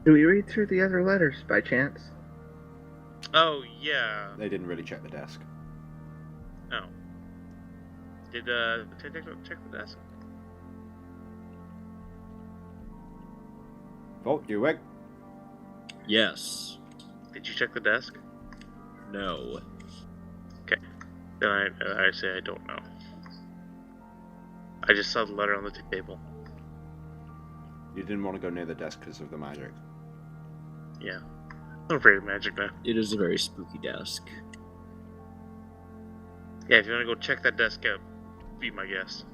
[SPEAKER 5] Do we read through the other letters by chance?
[SPEAKER 1] Oh, yeah.
[SPEAKER 2] They didn't really check the desk.
[SPEAKER 1] Oh. Did, check the desk?
[SPEAKER 2] Javik?
[SPEAKER 3] Yes.
[SPEAKER 1] Did you check the desk?
[SPEAKER 3] No.
[SPEAKER 1] Then I say I don't know. I just saw the letter on the table.
[SPEAKER 2] You didn't want to go near the desk because of the magic.
[SPEAKER 1] Yeah. I'm afraid of magic now.
[SPEAKER 3] It is a very spooky desk.
[SPEAKER 1] Yeah, if you want to go check that desk out, be my guest.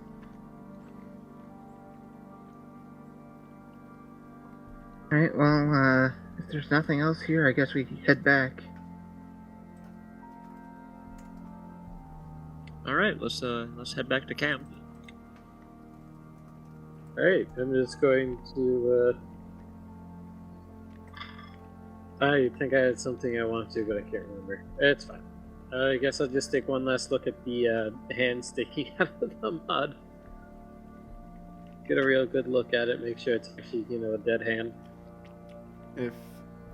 [SPEAKER 5] Alright, well, if there's nothing else here, I guess we can head back.
[SPEAKER 3] All right, let's head back to camp.
[SPEAKER 4] Alright, I'm just going to, I think I had something I wanted to, but I can't remember. It's fine. I guess I'll just take one last look at the, hand sticking out of the mud. Get a real good look at it, make sure it's actually, a dead hand.
[SPEAKER 2] If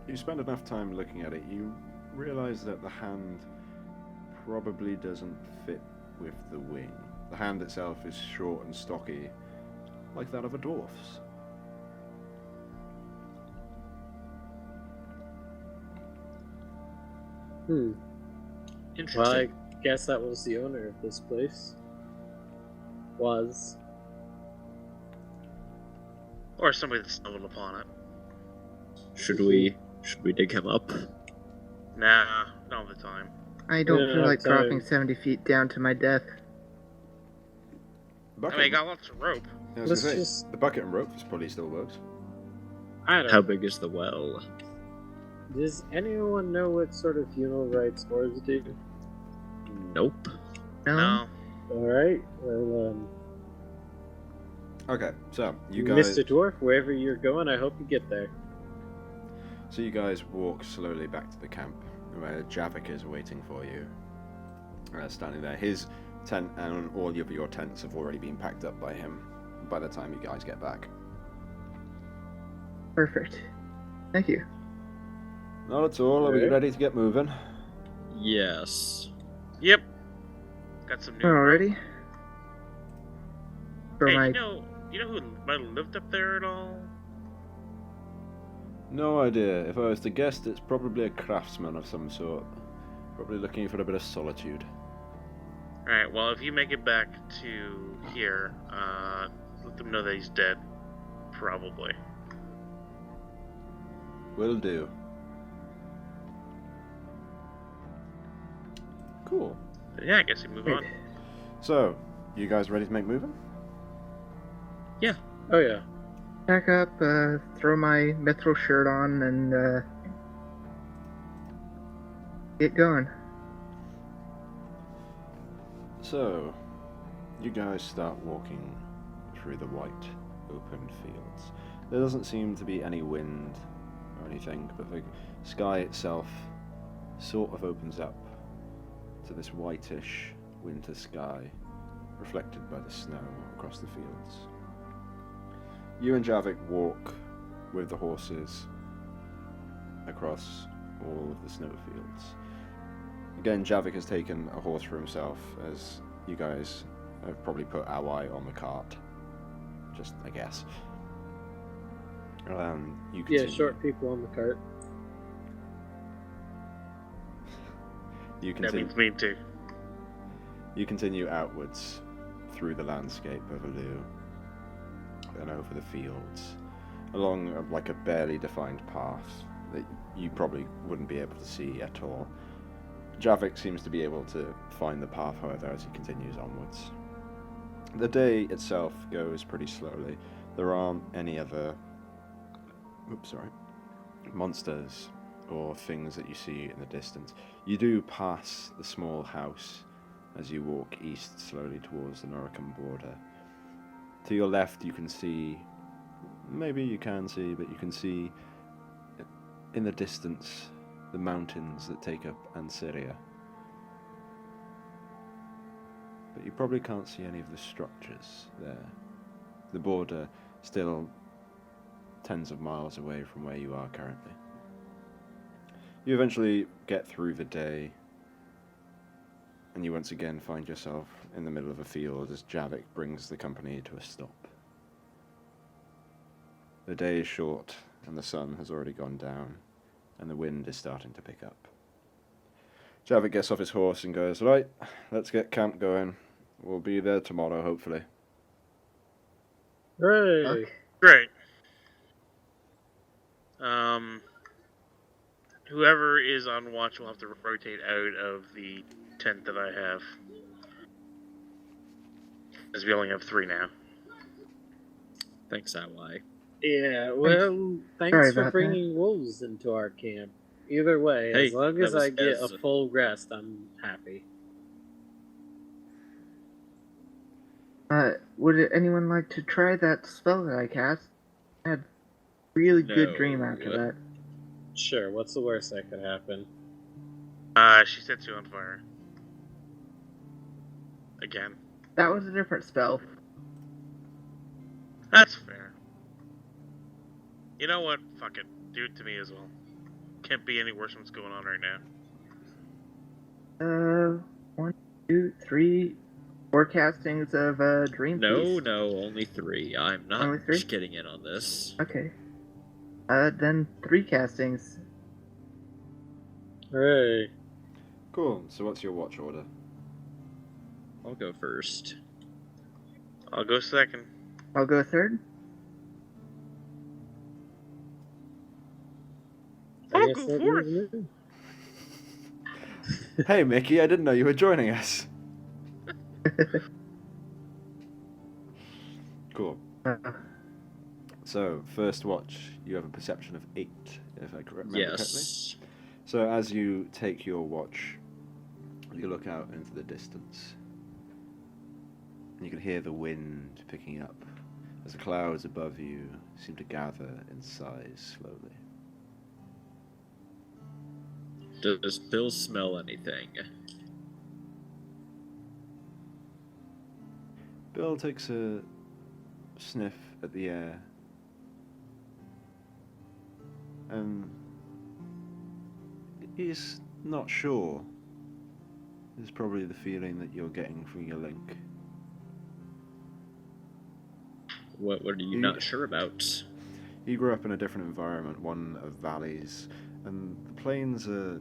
[SPEAKER 2] you spend enough time looking at it, you realize that the hand probably doesn't fit with the wing. The hand itself is short and stocky, like that of a dwarf's.
[SPEAKER 3] Interesting.
[SPEAKER 4] Well, I guess that was the owner of this place. Was.
[SPEAKER 1] Or somebody that stumbled upon it.
[SPEAKER 3] Should we dig him up?
[SPEAKER 1] Nah, not all the time.
[SPEAKER 5] I don't
[SPEAKER 4] Yeah,
[SPEAKER 5] feel like
[SPEAKER 4] time.
[SPEAKER 5] dropping 70 feet down to my death.
[SPEAKER 1] I mean, I got lots of rope.
[SPEAKER 2] I was
[SPEAKER 4] Let's
[SPEAKER 2] gonna say,
[SPEAKER 4] just-
[SPEAKER 2] the bucket and rope probably still works.
[SPEAKER 4] I don't
[SPEAKER 3] How
[SPEAKER 4] know.
[SPEAKER 3] big is the well?
[SPEAKER 4] Does anyone know what sort of funeral rites dwarves do?
[SPEAKER 3] Nope.
[SPEAKER 1] No.
[SPEAKER 4] Alright, well,
[SPEAKER 2] Okay, so you guys,
[SPEAKER 4] Mr. Dwarf, wherever you're going, I hope you get there.
[SPEAKER 2] so you guys walk slowly back to the camp, where Javik is waiting for you. Standing there, his tent and all of your tents have already been packed up by him. By the time you guys get back,
[SPEAKER 5] Perfect. Thank you.
[SPEAKER 2] not at all. Are we
[SPEAKER 4] Alright.
[SPEAKER 2] ready to get moving?
[SPEAKER 3] Yes.
[SPEAKER 1] Yep. Got some new.
[SPEAKER 5] Alrighty. For
[SPEAKER 1] Hey,
[SPEAKER 5] my...
[SPEAKER 1] you know who might have lived up there at all?
[SPEAKER 2] No idea. If I was to guess, it's probably a craftsman of some sort. Probably looking for a bit of solitude.
[SPEAKER 1] Alright, well, if you make it back to here, let them know that he's dead. Probably.
[SPEAKER 2] Will do. Cool.
[SPEAKER 1] But yeah, I guess we move on.
[SPEAKER 2] So, you guys ready to make moving?
[SPEAKER 4] Oh yeah.
[SPEAKER 5] Pack up, throw my mithril shirt on, and, get going.
[SPEAKER 2] So, you guys start walking through the white, open fields. There doesn't seem to be any wind or anything, but the sky itself sort of opens up to this whitish winter sky, reflected by the snow across the fields. You and Javik walk with the horses across all of the snowfields. Again, Javik has taken a horse for himself, as you guys have probably put Awai on the cart. Just, I guess. You
[SPEAKER 4] Yeah,
[SPEAKER 2] continue,
[SPEAKER 4] short people on the cart.
[SPEAKER 2] You
[SPEAKER 1] That
[SPEAKER 2] continue,
[SPEAKER 1] means me too.
[SPEAKER 2] you continue outwards through the landscape of Alu and over the fields, along like a barely defined path that you probably wouldn't be able to see at all. Javik seems to be able to find the path, however, as he continues onwards. The day itself goes pretty slowly. There aren't any other monsters or things that you see in the distance. You do pass the small house as you walk east slowly towards the Noricum border. To your left you can see, maybe you can see, but you can see in the distance the mountains that take up Ansyria. But you probably can't see any of the structures there. The border still tens of miles away from where you are currently. You eventually get through the day, and you once again find yourself in the middle of a field as Javik brings the company to a stop. The day is short, and the sun has already gone down, and the wind is starting to pick up. Javik gets off his horse and goes, "Right, let's get camp going. We'll be there tomorrow, hopefully."
[SPEAKER 4] Hooray!
[SPEAKER 5] Okay.
[SPEAKER 1] Great. Whoever is on watch will have to rotate out of the tent that I have. As we only have 3 now.
[SPEAKER 3] Thanks, Ally.
[SPEAKER 4] Yeah, well,
[SPEAKER 5] Sorry
[SPEAKER 4] thanks for
[SPEAKER 5] about
[SPEAKER 4] bringing wolves into our camp. Either way,
[SPEAKER 3] Hey,
[SPEAKER 4] as long
[SPEAKER 3] that
[SPEAKER 4] as
[SPEAKER 3] was
[SPEAKER 4] I get
[SPEAKER 3] as-
[SPEAKER 4] a full rest, I'm happy.
[SPEAKER 5] Would anyone like to try that spell that I cast? I had a really good
[SPEAKER 3] No.
[SPEAKER 5] dream after that.
[SPEAKER 4] Sure, what's the worst that could happen?
[SPEAKER 1] She sets you on fire. Again.
[SPEAKER 5] That was a different spell.
[SPEAKER 1] That's fair. You know what? Fuck it. Do it to me as well. Can't be any worse than what's going on right now.
[SPEAKER 5] 1, 2, 3, 4 castings of Dream
[SPEAKER 3] No,
[SPEAKER 5] Feast.
[SPEAKER 3] no, only 3. I'm not
[SPEAKER 5] Only 3?
[SPEAKER 3] getting in on this.
[SPEAKER 5] Okay. Then 3 castings.
[SPEAKER 4] Hooray!
[SPEAKER 2] Cool, so what's your watch order?
[SPEAKER 3] I'll go first.
[SPEAKER 1] I'll go second.
[SPEAKER 5] I'll go third.
[SPEAKER 4] I
[SPEAKER 1] I'll
[SPEAKER 4] guess
[SPEAKER 1] go
[SPEAKER 4] that
[SPEAKER 1] fourth.
[SPEAKER 4] leaves me.
[SPEAKER 2] Hey Mickey, I didn't know you were joining us. Cool. So, first watch, you have a perception of 8, if I remember correctly.
[SPEAKER 3] Yes.
[SPEAKER 2] So as you take your watch, you look out into the distance, and you can hear the wind picking up as the clouds above you seem to gather in size slowly.
[SPEAKER 3] Does Bill smell anything?
[SPEAKER 2] Bill takes a sniff at the air, and he's not sure. It's probably the feeling that you're getting from your link.
[SPEAKER 3] What are you not sure about?
[SPEAKER 2] He grew up in a different environment, one of valleys, and the plains are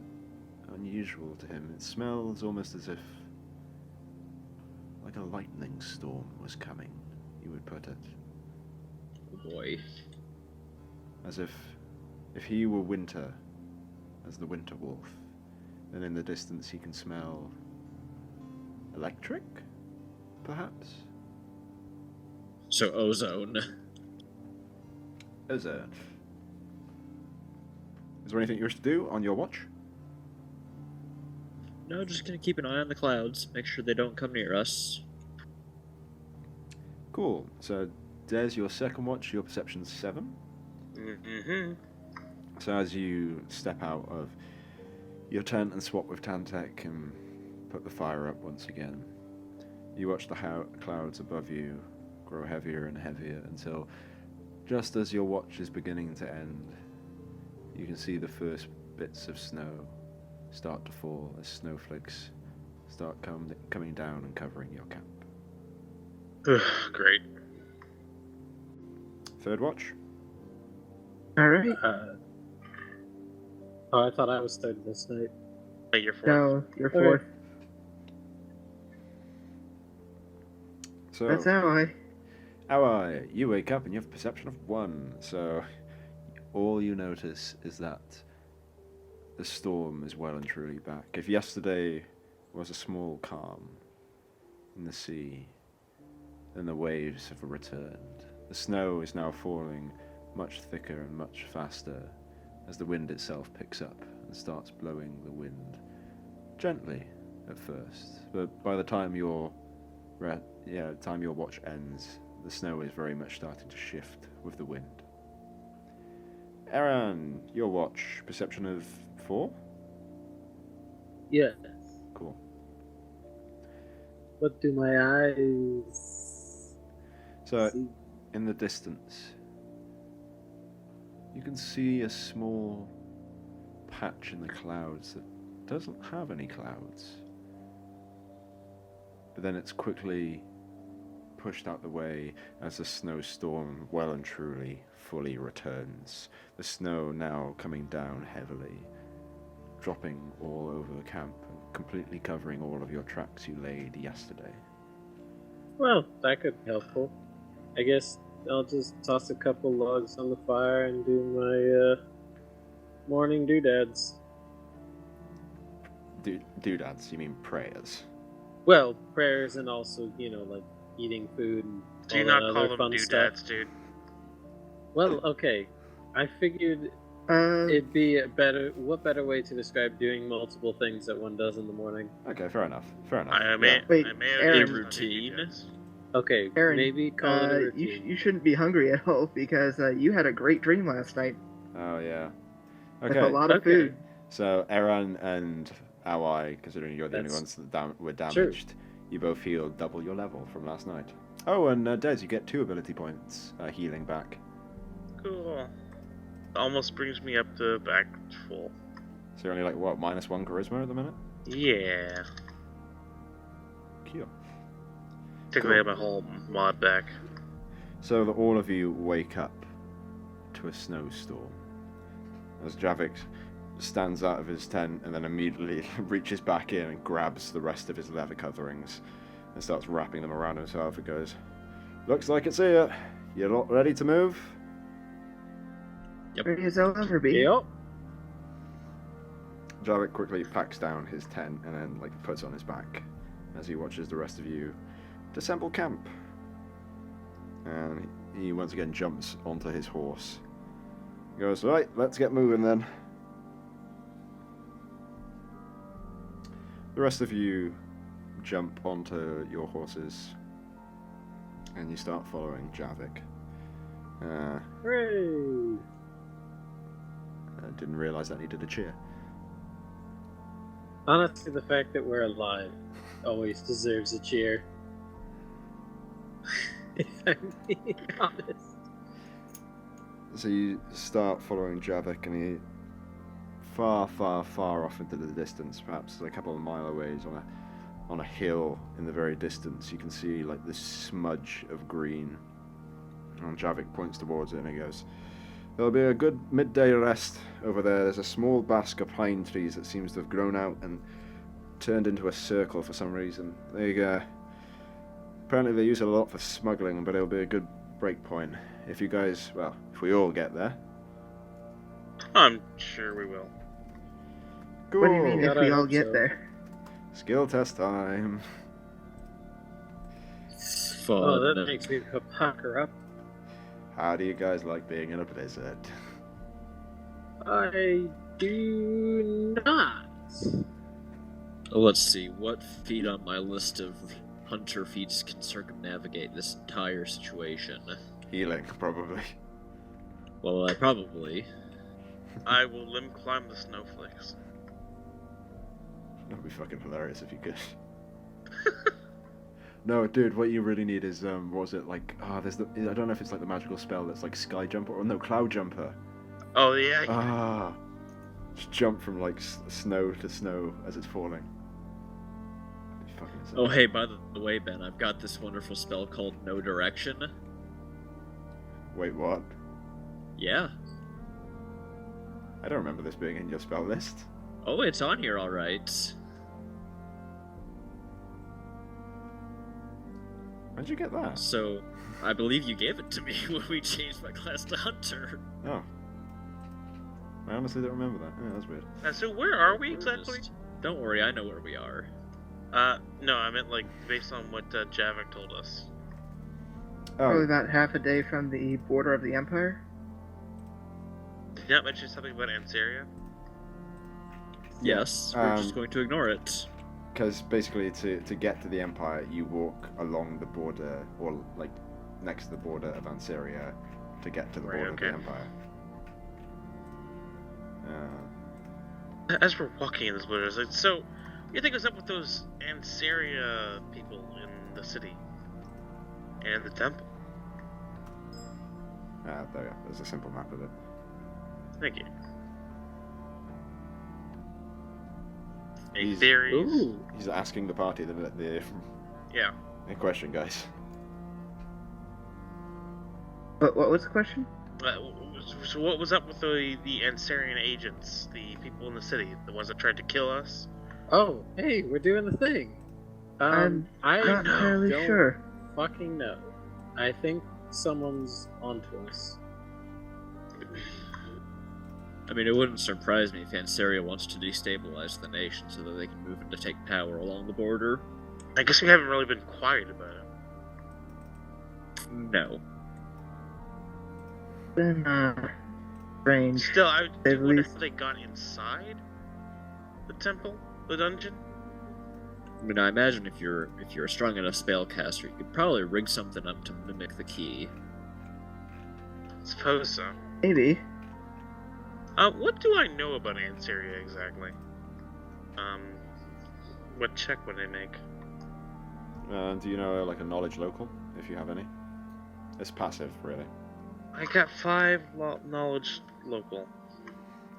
[SPEAKER 2] unusual to him. It smells almost as if like a lightning storm was coming, you would put it.
[SPEAKER 3] Oh boy.
[SPEAKER 2] As if he were winter, as the winter wolf, then in the distance he can smell electric, perhaps?
[SPEAKER 3] So ozone.
[SPEAKER 2] Ozone. Is there anything you wish to do on your watch?
[SPEAKER 3] No, just gonna keep an eye on the clouds, make sure they don't come near us.
[SPEAKER 2] Cool. So, Des, your second watch, your perception's 7.
[SPEAKER 1] Mm-hmm.
[SPEAKER 2] So as you step out of your tent and swap with Tantek and put the fire up once again, you watch the clouds above you grow heavier and heavier until just as your watch is beginning to end, you can see the first bits of snow start to fall as snowflakes start coming down and covering your camp.
[SPEAKER 1] Great.
[SPEAKER 2] Third watch?
[SPEAKER 5] Alright.
[SPEAKER 4] Oh, I thought I was third this night.
[SPEAKER 1] Hey, you're 4th.
[SPEAKER 5] No, you're 4th.
[SPEAKER 2] So,
[SPEAKER 5] That's how
[SPEAKER 2] you wake up and you have a perception of 1. So, all you notice is that the storm is well and truly back. If yesterday was a small calm in the sea, then the waves have returned. The snow is now falling much thicker and much faster as the wind itself picks up and starts blowing the wind gently at first. But by the time your watch ends, the snow is very much starting to shift with the wind. Aaron, your watch, perception of 4?
[SPEAKER 4] Yes.
[SPEAKER 2] Cool.
[SPEAKER 4] What do my eyes
[SPEAKER 2] So,
[SPEAKER 4] see?
[SPEAKER 2] in the distance, you can see a small patch in the clouds that doesn't have any clouds. But then it's quickly pushed out the way as the snowstorm well and truly fully returns. The snow now coming down heavily, dropping all over the camp and completely covering all of your tracks you laid yesterday.
[SPEAKER 4] Well, that could be helpful. I guess I'll just toss a couple logs on the fire and do my morning doodads.
[SPEAKER 2] Doodads, you mean prayers?
[SPEAKER 4] Well, prayers and also, like eating food and
[SPEAKER 1] Do
[SPEAKER 4] all that
[SPEAKER 1] not
[SPEAKER 4] other
[SPEAKER 1] call them
[SPEAKER 4] fun
[SPEAKER 1] doodads,
[SPEAKER 4] stuff.
[SPEAKER 1] dude.
[SPEAKER 4] Well, okay. I figured it'd be what better way to describe doing multiple things that one does in the morning?
[SPEAKER 2] Okay, fair enough. Fair enough.
[SPEAKER 1] I
[SPEAKER 2] Yeah.
[SPEAKER 1] may
[SPEAKER 5] Wait,
[SPEAKER 1] have
[SPEAKER 5] Aaron.
[SPEAKER 1] used
[SPEAKER 3] Routine?
[SPEAKER 1] doodads.
[SPEAKER 4] Okay,
[SPEAKER 5] Aaron,
[SPEAKER 4] maybe call it a routine.
[SPEAKER 5] you shouldn't be hungry at all because you had a great dream last night
[SPEAKER 2] Oh yeah.
[SPEAKER 5] with
[SPEAKER 2] Okay.
[SPEAKER 5] a lot of
[SPEAKER 4] Okay.
[SPEAKER 5] food.
[SPEAKER 2] So Aaron and Awai, considering you're the only
[SPEAKER 4] That's-
[SPEAKER 2] ones that were damaged, you both heal double your level from last night. Oh, and Des, you get 2 ability points healing back.
[SPEAKER 1] Cool. Almost brings me up to back full.
[SPEAKER 2] So you're only like what, -1 charisma at the minute?
[SPEAKER 1] Yeah.
[SPEAKER 2] Cute.
[SPEAKER 1] Took away my whole mod back.
[SPEAKER 2] So that all of you wake up to a snowstorm as Javik stands out of his tent and then immediately reaches back in and grabs the rest of his leather coverings and starts wrapping them around himself. He goes, "Looks like it's here. You're not ready to move?"
[SPEAKER 5] Ready as I'll ever be.
[SPEAKER 4] Yep.
[SPEAKER 2] Javik quickly packs down his tent and then puts on his back as he watches the rest of you disassemble camp. And he once again jumps onto his horse. He goes, "Right, let's get moving then." The rest of you jump onto your horses and you start following Javik.
[SPEAKER 4] Hooray!
[SPEAKER 2] I didn't realise that needed a cheer.
[SPEAKER 4] Honestly, the fact that we're alive always deserves a cheer. If I'm being honest.
[SPEAKER 2] So you start following Javik, and he far, far, far off into the distance, perhaps a couple of mile away, on a hill in the very distance, you can see this smudge of green. And Javik points towards it and he goes, "There'll be a good midday rest over there. There's a small basque of pine trees that seems to have grown out and turned into a circle for some reason. Apparently they use it a lot for smuggling, but it'll be a good break point. If you guys, if we all get there."
[SPEAKER 1] I'm sure we will.
[SPEAKER 2] Cool.
[SPEAKER 5] What do you mean if
[SPEAKER 4] God,
[SPEAKER 5] we
[SPEAKER 4] I
[SPEAKER 5] all
[SPEAKER 4] hope
[SPEAKER 5] get
[SPEAKER 4] so.
[SPEAKER 5] there?
[SPEAKER 2] Skill test time.
[SPEAKER 3] Fun.
[SPEAKER 4] Oh, that makes me pucker up.
[SPEAKER 2] How do you guys like being in a blizzard?
[SPEAKER 4] I do not.
[SPEAKER 3] Let's see, what feat on my list of hunter feats can circumnavigate this entire situation?
[SPEAKER 2] Healing, probably.
[SPEAKER 3] Well, I probably.
[SPEAKER 1] I will limb climb the snowflakes.
[SPEAKER 2] That'd be fucking hilarious if you could. No, dude, what you really need is, what was it, there's I don't know if it's the magical spell that's Sky Jumper, or no, Cloud Jumper.
[SPEAKER 1] Oh yeah.
[SPEAKER 2] Just jump from, snow to snow as it's falling. That'd be fucking insane.
[SPEAKER 3] Oh, hey, by the way, Ben, I've got this wonderful spell called No Direction.
[SPEAKER 2] Wait, what?
[SPEAKER 3] Yeah.
[SPEAKER 2] I don't remember this being in your spell list.
[SPEAKER 3] Oh, it's on here, alright.
[SPEAKER 2] Where'd you get that?
[SPEAKER 3] So, I believe you gave it to me when we changed my class to Hunter.
[SPEAKER 2] Oh. I honestly don't remember that. Yeah, that's weird.
[SPEAKER 1] So where are we
[SPEAKER 3] We're
[SPEAKER 1] exactly?
[SPEAKER 3] Don't worry, I know where we are.
[SPEAKER 1] No, I meant based on what Javik told us.
[SPEAKER 5] Probably
[SPEAKER 2] Oh,
[SPEAKER 5] about half a day from the border of the Empire.
[SPEAKER 1] Did you not mention something about Ansaria?
[SPEAKER 3] Yes, we're just going to ignore it.
[SPEAKER 2] because basically to get to the Empire, you walk along the border, or next to the border of Ansaria, to get to the
[SPEAKER 1] Right,
[SPEAKER 2] border
[SPEAKER 1] okay.
[SPEAKER 2] of the Empire.
[SPEAKER 1] As we're walking in this wilderness, so do you think was up with those Ansaria people in the city? And the temple?
[SPEAKER 2] There's a simple map of it.
[SPEAKER 1] Thank you. Any
[SPEAKER 2] He's-
[SPEAKER 1] theories?
[SPEAKER 4] Ooh.
[SPEAKER 2] He's asking the party the
[SPEAKER 1] Yeah.
[SPEAKER 2] question, guys.
[SPEAKER 5] But what was the question?
[SPEAKER 1] So what was up with the Ansarian agents, the people in the city, the ones that tried to kill us?
[SPEAKER 4] Oh, hey, we're doing the thing.
[SPEAKER 5] I'm
[SPEAKER 4] I
[SPEAKER 5] Not entirely
[SPEAKER 4] don't
[SPEAKER 5] sure.
[SPEAKER 4] fucking know. I think someone's onto us.
[SPEAKER 3] I mean, it wouldn't surprise me if Ansaria wants to destabilize the nation so that they can move in to take power along the border.
[SPEAKER 1] I guess we haven't really been quiet about it.
[SPEAKER 3] No.
[SPEAKER 5] Been strange.
[SPEAKER 1] Still, I
[SPEAKER 5] At
[SPEAKER 1] do wonder
[SPEAKER 5] least-
[SPEAKER 1] if they got inside the temple, the dungeon.
[SPEAKER 3] I mean, I imagine if you're a strong enough spellcaster, you could probably rig something up to mimic the key.
[SPEAKER 1] Suppose so.
[SPEAKER 5] Maybe.
[SPEAKER 1] What do I know about Ansaria exactly? What check would I make?
[SPEAKER 2] Do you know like a knowledge local, if you have any? It's passive, really.
[SPEAKER 1] I got 5 knowledge local.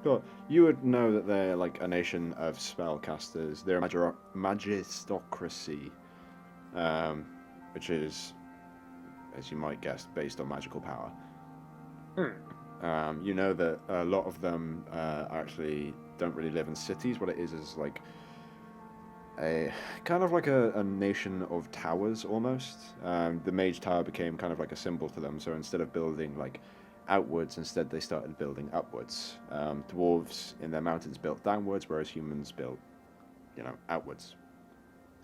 [SPEAKER 2] Cool. You would know that they're like a nation of spellcasters. They're a magistocracy, which is, as you might guess, based on magical power. You know that a lot of them actually don't really live in cities. What it is like a kind of like a nation of towers almost. The Mage Tower became kind of like a symbol to them. So instead of building like outwards, instead they started building upwards. Dwarves in their mountains built downwards, whereas humans built, outwards.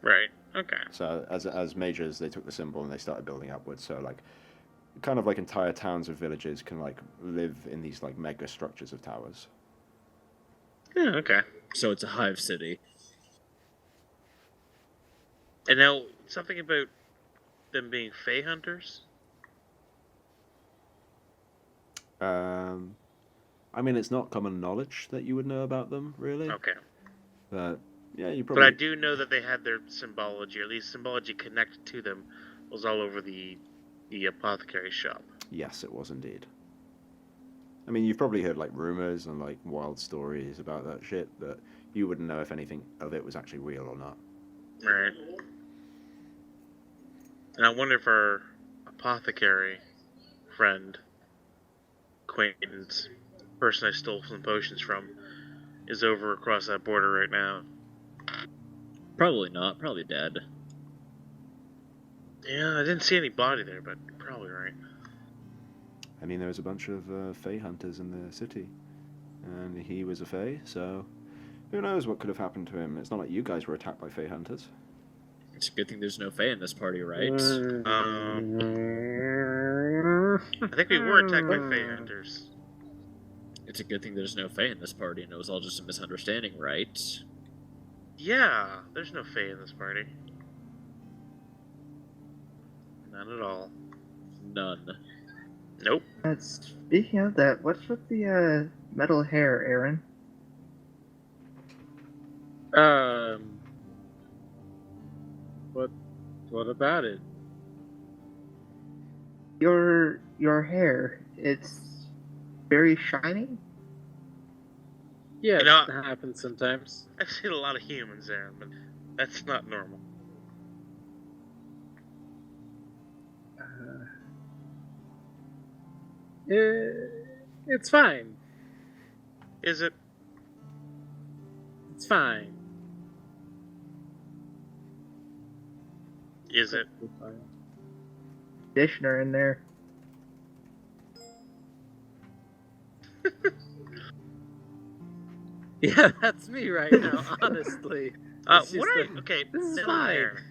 [SPEAKER 1] Right. Okay.
[SPEAKER 2] So as mages, they took the symbol and they started building upwards. So like, kind of like entire towns or villages can like live in these like mega structures of towers.
[SPEAKER 1] Yeah. Okay.
[SPEAKER 3] So it's a hive city.
[SPEAKER 1] And now something about them being Fey hunters.
[SPEAKER 2] I mean, it's not common knowledge that you would know about them, really.
[SPEAKER 1] Okay.
[SPEAKER 2] But yeah, you
[SPEAKER 1] But
[SPEAKER 2] probably.
[SPEAKER 1] I do know that they had their symbology, or at least symbology connected to them, was all over the apothecary shop.
[SPEAKER 2] Yes, it was indeed. I mean, you've probably heard like rumors and like wild stories about that shit, but you wouldn't know if anything of it was actually real or not.
[SPEAKER 1] Right. And I wonder if our apothecary friend, acquaintance, person I stole some potions from, is over across that border right now.
[SPEAKER 3] Probably not. Probably dead.
[SPEAKER 1] Yeah, I didn't see any body there, but you're probably right.
[SPEAKER 2] I mean, there was a bunch of Fey hunters in the city, and he was a Fey, so who knows what could have happened to him. It's not like you guys were attacked by Fey hunters.
[SPEAKER 3] It's a good thing there's no Fae in this party, right?
[SPEAKER 1] I think we were attacked by Fey hunters.
[SPEAKER 3] It's a good thing there's no Fae in this party, and it was all just a misunderstanding, right?
[SPEAKER 1] Yeah, there's no Fey in this party. None at all.
[SPEAKER 3] None.
[SPEAKER 1] Nope.
[SPEAKER 5] Speaking of that, what's with the metal hair, Aaron?
[SPEAKER 4] What about it?
[SPEAKER 5] Your hair, it's very shiny?
[SPEAKER 4] Yeah,
[SPEAKER 1] You know-
[SPEAKER 4] that happens sometimes.
[SPEAKER 1] I've seen a lot of humans there, but that's not normal.
[SPEAKER 4] It's fine.
[SPEAKER 1] Is it?
[SPEAKER 4] It's fine.
[SPEAKER 1] Is it?
[SPEAKER 4] It's fine.
[SPEAKER 5] Conditioner in there.
[SPEAKER 4] Yeah, that's me right now, honestly. It's just
[SPEAKER 1] Okay,
[SPEAKER 4] this is
[SPEAKER 1] metal
[SPEAKER 4] fine.
[SPEAKER 1] hair.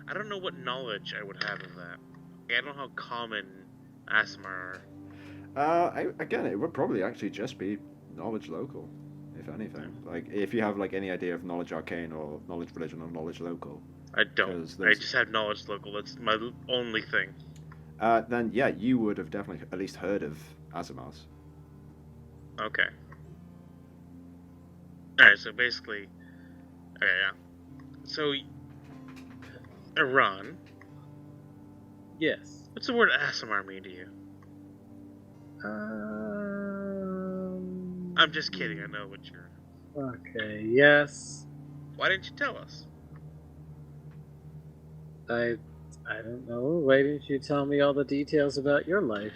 [SPEAKER 1] I don't know what knowledge I would have of that. I don't know how common Asmar are.
[SPEAKER 2] Again, it would probably actually just be knowledge local, if anything. Like, if you have like any idea of knowledge arcane or knowledge religion or knowledge local,
[SPEAKER 1] I don't.
[SPEAKER 2] 'Cause
[SPEAKER 1] I
[SPEAKER 2] there's-
[SPEAKER 1] just have knowledge local. That's my only thing.
[SPEAKER 2] then yeah, you would have definitely at least heard of Asimars.
[SPEAKER 1] Okay. Alright, so basically... Okay, yeah. So, Iran,
[SPEAKER 4] Yes.
[SPEAKER 1] what's the word ASMR mean to you? I'm just kidding, I know what you're...
[SPEAKER 4] Okay, yes.
[SPEAKER 1] Why didn't you tell us?
[SPEAKER 4] I don't know. Why didn't you tell me all the details about your life?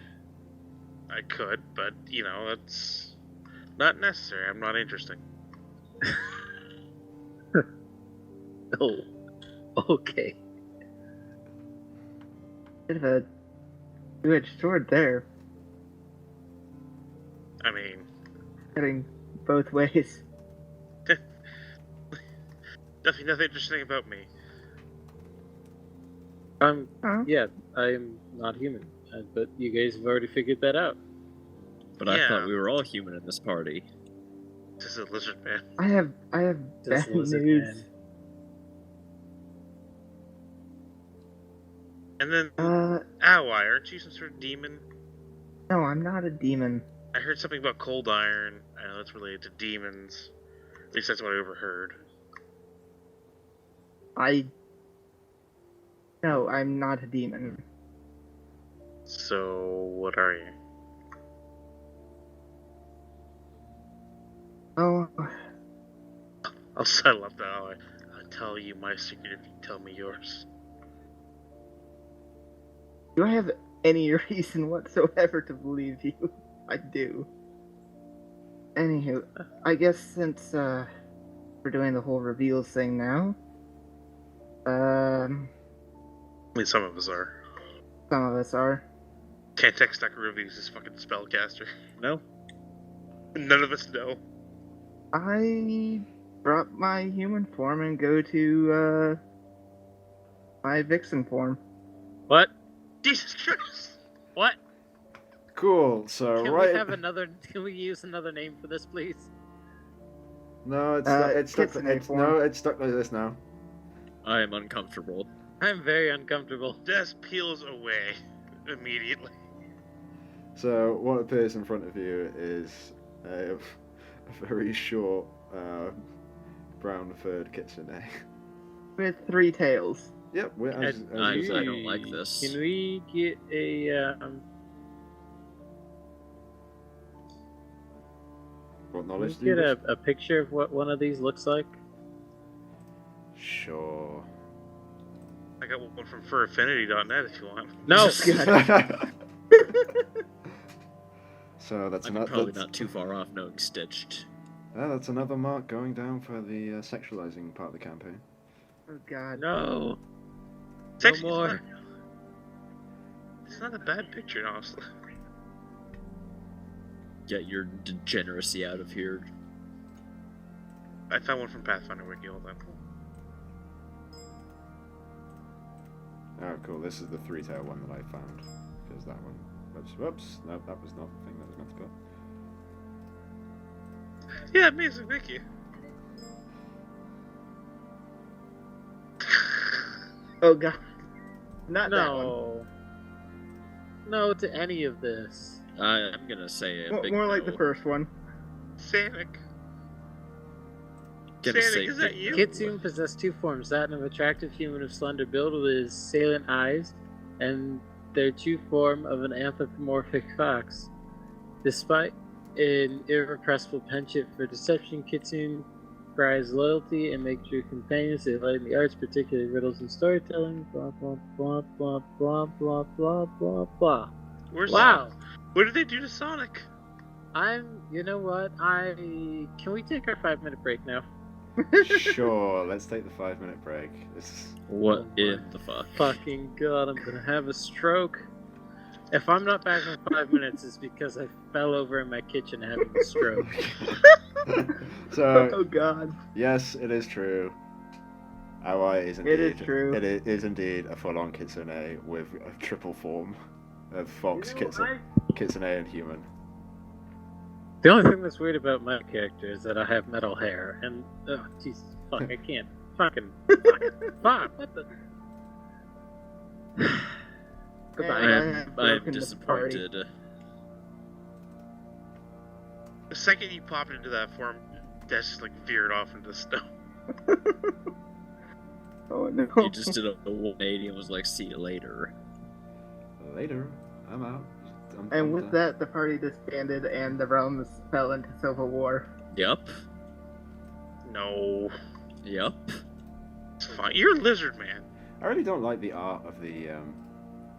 [SPEAKER 1] I could, but, you know, that's not necessary. I'm not interesting.
[SPEAKER 4] Oh, okay.
[SPEAKER 5] Bit of a two-edged sword there,
[SPEAKER 1] I mean,
[SPEAKER 5] cutting both ways.
[SPEAKER 1] definitely nothing interesting about me.
[SPEAKER 5] Huh?
[SPEAKER 4] Yeah, I'm not human, but you guys have already figured that out.
[SPEAKER 3] But I
[SPEAKER 1] Yeah.
[SPEAKER 3] thought we were all human in this party.
[SPEAKER 1] This is a lizard man.
[SPEAKER 5] I have
[SPEAKER 4] This
[SPEAKER 5] bad
[SPEAKER 4] lizard
[SPEAKER 5] news.
[SPEAKER 4] man.
[SPEAKER 1] And then,
[SPEAKER 5] Uh,
[SPEAKER 1] Ally, aren't you some sort of demon?
[SPEAKER 5] no, I'm not a demon.
[SPEAKER 1] I heard something about cold iron. I know that's related to demons. At least that's what I overheard.
[SPEAKER 5] No, I'm not a demon.
[SPEAKER 1] So, what are you?
[SPEAKER 5] Oh,
[SPEAKER 1] I'll settle up that Ally. I'll tell you my secret if you tell me yours.
[SPEAKER 5] do I have any reason whatsoever to believe you? I do. Anywho, I guess since we're doing the whole reveals thing now,
[SPEAKER 1] I mean, some of us are.
[SPEAKER 5] some of us are.
[SPEAKER 1] Can't text Dr. Reviews this fucking spellcaster.
[SPEAKER 3] No?
[SPEAKER 1] None of us know.
[SPEAKER 5] I drop my human form and go to my vixen form.
[SPEAKER 4] What?
[SPEAKER 1] Jesus Christ!
[SPEAKER 4] What?
[SPEAKER 2] Cool. So
[SPEAKER 4] Can
[SPEAKER 2] right.
[SPEAKER 4] we have another? Can we use another name for this, please?
[SPEAKER 2] No, it's stuck.
[SPEAKER 5] Kitsune
[SPEAKER 2] It's
[SPEAKER 5] form.
[SPEAKER 2] no, it's stuck like this now.
[SPEAKER 3] I am uncomfortable.
[SPEAKER 4] I'm very uncomfortable.
[SPEAKER 1] Des peels away immediately.
[SPEAKER 2] So what appears in front of you is a very short, brown-furred kitsune.
[SPEAKER 5] With 3 tails.
[SPEAKER 2] Yep, as
[SPEAKER 3] I
[SPEAKER 2] you say.
[SPEAKER 3] don't like this.
[SPEAKER 4] Can we get a
[SPEAKER 2] What
[SPEAKER 4] can
[SPEAKER 2] knowledge
[SPEAKER 4] we
[SPEAKER 2] do you
[SPEAKER 4] get
[SPEAKER 2] wish?
[SPEAKER 4] a picture of what one of these looks like?
[SPEAKER 2] Sure.
[SPEAKER 1] I got one from furaffinity.net if you want.
[SPEAKER 4] No.
[SPEAKER 2] So that's
[SPEAKER 3] I'm
[SPEAKER 2] another.
[SPEAKER 3] probably not too far off knowing Stitched.
[SPEAKER 2] That's another mark going down for the sexualizing part of the campaign.
[SPEAKER 5] Oh god.
[SPEAKER 4] No.
[SPEAKER 1] It's
[SPEAKER 4] No
[SPEAKER 1] actually-
[SPEAKER 4] more.
[SPEAKER 1] It's not a bad picture, honestly.
[SPEAKER 3] Get your degeneracy out of here.
[SPEAKER 1] I found one from Pathfinder Wiki, hold on.
[SPEAKER 2] Oh, cool. This is the 3-tail one that I found. Because that one. Whoops. No, that was not the thing that was meant to go.
[SPEAKER 1] Yeah, amazing, thank you.
[SPEAKER 5] Oh god. Not that one.
[SPEAKER 4] No. No to any of this.
[SPEAKER 3] I'm gonna say a big
[SPEAKER 5] More like
[SPEAKER 3] no.
[SPEAKER 5] the first one.
[SPEAKER 1] Sanic.
[SPEAKER 3] Gonna say
[SPEAKER 1] Sanic, is that
[SPEAKER 3] big
[SPEAKER 1] you?
[SPEAKER 3] no.
[SPEAKER 4] Kitsune possess 2 forms, that of attractive human of slender build with his salient eyes, and their true form of an anthropomorphic fox. Despite an irrepressible penchant for deception, Kitsune prize loyalty and make true companions. They light in the arts, particularly riddles and storytelling. Blah blah blah blah blah blah blah blah blah.
[SPEAKER 1] Where's
[SPEAKER 4] Wow.
[SPEAKER 1] What did they do to Sonic?
[SPEAKER 4] You know what? Can we take our 5-minute break now?
[SPEAKER 2] Sure, let's take the 5-minute break.
[SPEAKER 3] What
[SPEAKER 4] Oh
[SPEAKER 3] in
[SPEAKER 4] my
[SPEAKER 3] the fuck?
[SPEAKER 4] Fucking god, I'm gonna have a stroke. If I'm not back in 5 minutes, it's because I fell over in my kitchen having a stroke.
[SPEAKER 2] So,
[SPEAKER 5] Oh god.
[SPEAKER 2] yes, it is true. Ally is indeed.
[SPEAKER 5] It is true.
[SPEAKER 2] It is indeed a full-on kitsune with a triple form of fox, kitsune, and human.
[SPEAKER 4] The only thing that's weird about my character is that I have metal hair, and oh Jesus, fuck, I can't fucking fuck. What the? Goodbye.
[SPEAKER 5] And I
[SPEAKER 3] I'm
[SPEAKER 5] have broken the
[SPEAKER 3] disappointed.
[SPEAKER 1] The second you popped into that form, Des just like veered off into the snow.
[SPEAKER 5] Oh no.
[SPEAKER 3] He just did a 180 and was like, "See you later."
[SPEAKER 2] Later, I'm out.
[SPEAKER 5] And with that, the party disbanded and the realms fell into civil war.
[SPEAKER 3] Yep.
[SPEAKER 1] No.
[SPEAKER 3] Yep.
[SPEAKER 1] It's fine. You're a lizard man.
[SPEAKER 2] I really don't like the art of the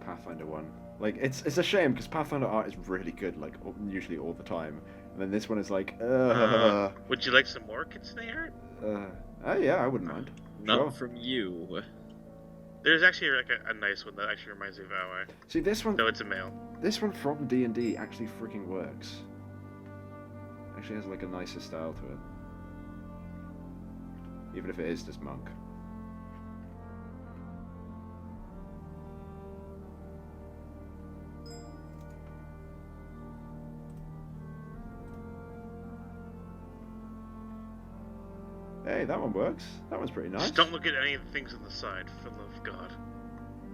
[SPEAKER 2] Pathfinder one. Like, it's a shame because Pathfinder art is really good, like usually all the time. And then this one is like,
[SPEAKER 1] would you like some more kitsune art?
[SPEAKER 2] yeah, I wouldn't mind.
[SPEAKER 3] Not
[SPEAKER 2] Sure.
[SPEAKER 3] from you.
[SPEAKER 1] There's actually like a nice one that actually reminds me of Ally.
[SPEAKER 2] See, this one
[SPEAKER 1] No, it's a male.
[SPEAKER 2] This one from D&D actually freaking works. Actually has like a nicer style to it. Even if it is just monk. Hey, that one works. That one's pretty nice.
[SPEAKER 1] Just don't look at any of the things on the side, for the love of God.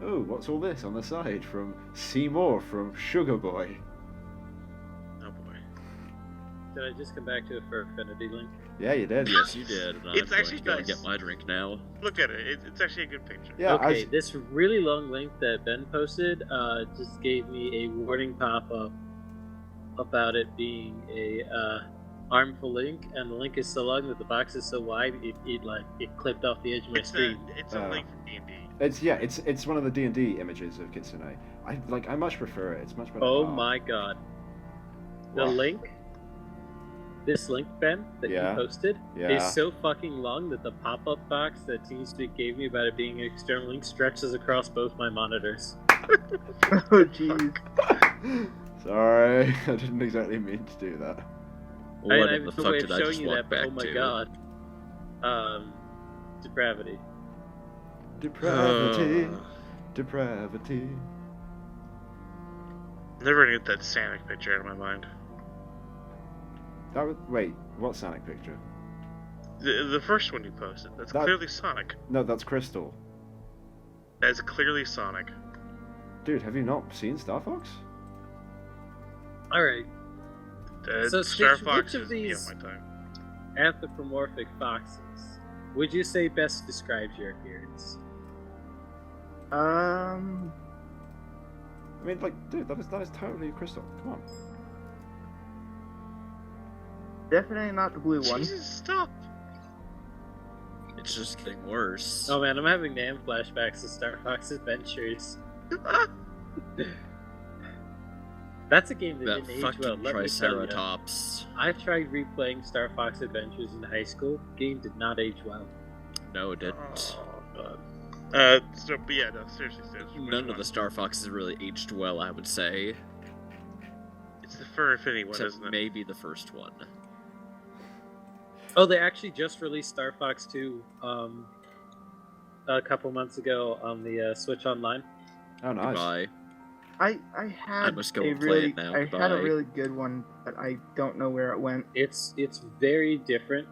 [SPEAKER 2] Oh, what's all this on the side from Seymour from Sugar Boy?
[SPEAKER 1] Oh boy.
[SPEAKER 4] Did I just come back to it for Affinity Link?
[SPEAKER 2] Yeah, you did.
[SPEAKER 3] Yes, you did. And
[SPEAKER 1] It's
[SPEAKER 3] I'm
[SPEAKER 1] actually
[SPEAKER 3] going to go
[SPEAKER 1] nice.
[SPEAKER 3] and get my drink now.
[SPEAKER 1] Look at it. It's actually a good picture.
[SPEAKER 2] Yeah,
[SPEAKER 4] Okay, this really long link that Ben posted just gave me a warning pop-up about it being a harmful link, and the link is so long that the box is so wide it clipped off the edge of my screen.
[SPEAKER 1] It's a link from D&D.
[SPEAKER 2] It's one of the D&D images of Kitsune. I much prefer it. It's much better.
[SPEAKER 4] Oh
[SPEAKER 2] art.
[SPEAKER 4] my god. The
[SPEAKER 2] What?
[SPEAKER 4] link, this link, Ben, that you posted,
[SPEAKER 2] Yeah.
[SPEAKER 4] is so fucking long that the pop-up box that TeamSpeak gave me about it being an external link stretches across both my monitors.
[SPEAKER 5] Oh jeez.
[SPEAKER 2] Sorry, I didn't exactly mean to do that.
[SPEAKER 3] What
[SPEAKER 4] I
[SPEAKER 3] in the
[SPEAKER 4] have no
[SPEAKER 3] fuck
[SPEAKER 4] way
[SPEAKER 3] did
[SPEAKER 4] of
[SPEAKER 3] I
[SPEAKER 4] showing
[SPEAKER 3] just
[SPEAKER 4] you
[SPEAKER 3] walk
[SPEAKER 4] that, but
[SPEAKER 3] back
[SPEAKER 4] oh my
[SPEAKER 3] to?
[SPEAKER 4] god. Depravity.
[SPEAKER 2] Depravity, depravity.
[SPEAKER 1] Never knew that Sonic picture out of my mind.
[SPEAKER 2] Wait, what Sonic picture?
[SPEAKER 1] The first one you posted. That's
[SPEAKER 2] That-
[SPEAKER 1] clearly Sonic.
[SPEAKER 2] No, that's Crystal.
[SPEAKER 1] That is clearly Sonic.
[SPEAKER 2] Dude, have you not seen Star Fox?
[SPEAKER 4] Alright, So,
[SPEAKER 1] Star
[SPEAKER 4] Stitch,
[SPEAKER 1] Fox
[SPEAKER 4] which of
[SPEAKER 1] is
[SPEAKER 4] these-
[SPEAKER 1] my time.
[SPEAKER 4] anthropomorphic foxes would you say best describes your appearance?
[SPEAKER 2] I mean, like, dude, that is totally Crystal. Come on.
[SPEAKER 5] Definitely not the blue one.
[SPEAKER 1] Jesus, stop!
[SPEAKER 3] It's just getting worse.
[SPEAKER 4] Oh man, I'm having damn flashbacks to Star Fox Adventures. That's a game that,
[SPEAKER 3] That
[SPEAKER 4] didn't age
[SPEAKER 3] fucking
[SPEAKER 4] well. Let me tell ya.
[SPEAKER 3] Triceratops.
[SPEAKER 4] I've tried replaying Star Fox Adventures in high school. Game did not age well.
[SPEAKER 3] No, it didn't.
[SPEAKER 1] Oh, God. So, but yeah, no, seriously, which
[SPEAKER 3] None of
[SPEAKER 1] one?
[SPEAKER 3] the Star Foxes really aged well, I would say.
[SPEAKER 1] It's the Fur Infinity one,
[SPEAKER 3] Except
[SPEAKER 1] isn't it?
[SPEAKER 3] maybe the first one.
[SPEAKER 4] Oh, they actually just released Star Fox 2 a couple months ago on the Switch Online.
[SPEAKER 2] Oh, nice.
[SPEAKER 3] Goodbye.
[SPEAKER 5] I had
[SPEAKER 3] I must go
[SPEAKER 5] a
[SPEAKER 3] and play
[SPEAKER 5] really
[SPEAKER 3] it now.
[SPEAKER 5] I had
[SPEAKER 3] Bye.
[SPEAKER 5] a really good one, but I don't know where it went.
[SPEAKER 4] It's very different.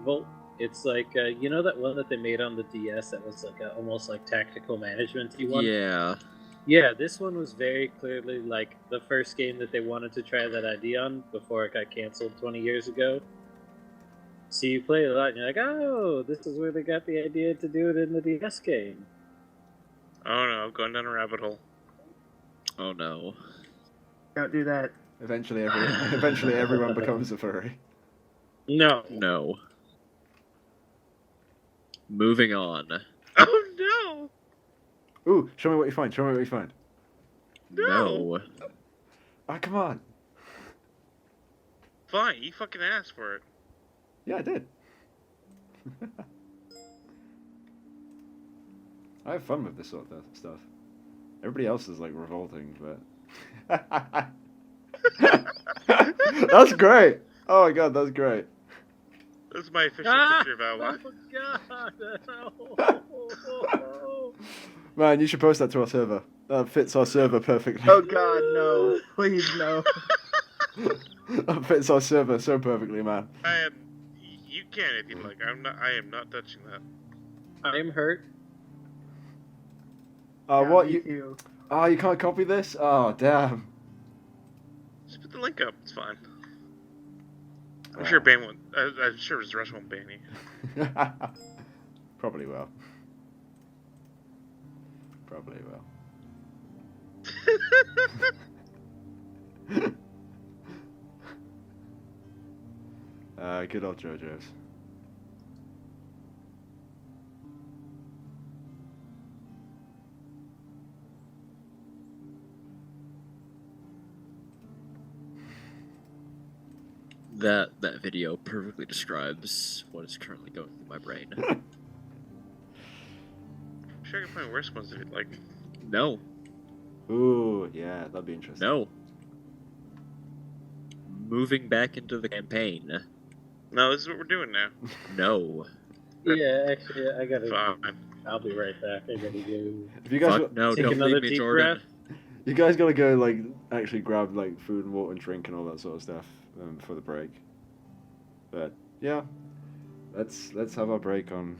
[SPEAKER 4] Volt. It's like you know that one that they made on the DS that was like almost like tactical management-y one.
[SPEAKER 3] Yeah.
[SPEAKER 4] Yeah, this one was very clearly like the first game that they wanted to try that idea on before it got canceled 20 years ago. So you play it a lot and you're like, oh, this is where they got the idea to do it in the DS game.
[SPEAKER 1] Oh no, I'm going down a rabbit hole.
[SPEAKER 3] Oh no.
[SPEAKER 5] Don't do that.
[SPEAKER 2] Eventually, everyone becomes a furry.
[SPEAKER 4] No.
[SPEAKER 3] No. Moving on.
[SPEAKER 1] Oh no!
[SPEAKER 2] Ooh, show me what you find. Show me what you find.
[SPEAKER 3] No.
[SPEAKER 2] Ah, come on.
[SPEAKER 1] Fine, you fucking asked for it.
[SPEAKER 2] Yeah, I did. I have fun with this sort of stuff. Everybody else is like revolting, but that's great. Oh my god, that's great.
[SPEAKER 1] This is my official picture of Ally.
[SPEAKER 4] Oh god! No.
[SPEAKER 2] Man, you should post that to our server. That fits our server perfectly.
[SPEAKER 5] Oh god, no. Please no.
[SPEAKER 2] That fits our server so perfectly, man.
[SPEAKER 1] You can if you like. I am not touching that.
[SPEAKER 4] I'm hurt.
[SPEAKER 5] Yeah,
[SPEAKER 2] What
[SPEAKER 5] me
[SPEAKER 2] you?
[SPEAKER 5] too.
[SPEAKER 2] Oh, you can't copy this? Oh, damn.
[SPEAKER 1] Just put the link up. It's fine. I'm sure ban won't. I'm sure the rest won't ban you.
[SPEAKER 2] Probably will. Probably will. Good old JoJo's.
[SPEAKER 3] That video perfectly describes what is currently going through my brain.
[SPEAKER 1] I'm sure I can find worse ones if you'd like.
[SPEAKER 3] No.
[SPEAKER 2] Ooh, yeah, that'd be interesting.
[SPEAKER 3] No. Moving back into the campaign.
[SPEAKER 1] No, this is what we're doing now.
[SPEAKER 3] No.
[SPEAKER 4] Yeah, actually, I gotta.
[SPEAKER 1] Fine.
[SPEAKER 4] I'll be right back. I gotta go.
[SPEAKER 2] If you guys,
[SPEAKER 3] Fuck, no,
[SPEAKER 4] Take
[SPEAKER 3] don't
[SPEAKER 4] another
[SPEAKER 3] leave me,
[SPEAKER 4] deep
[SPEAKER 3] Jordan.
[SPEAKER 4] breath.
[SPEAKER 2] you guys gotta go like actually grab like food and water and drink and all that sort of stuff for the break. But yeah, let's have our break on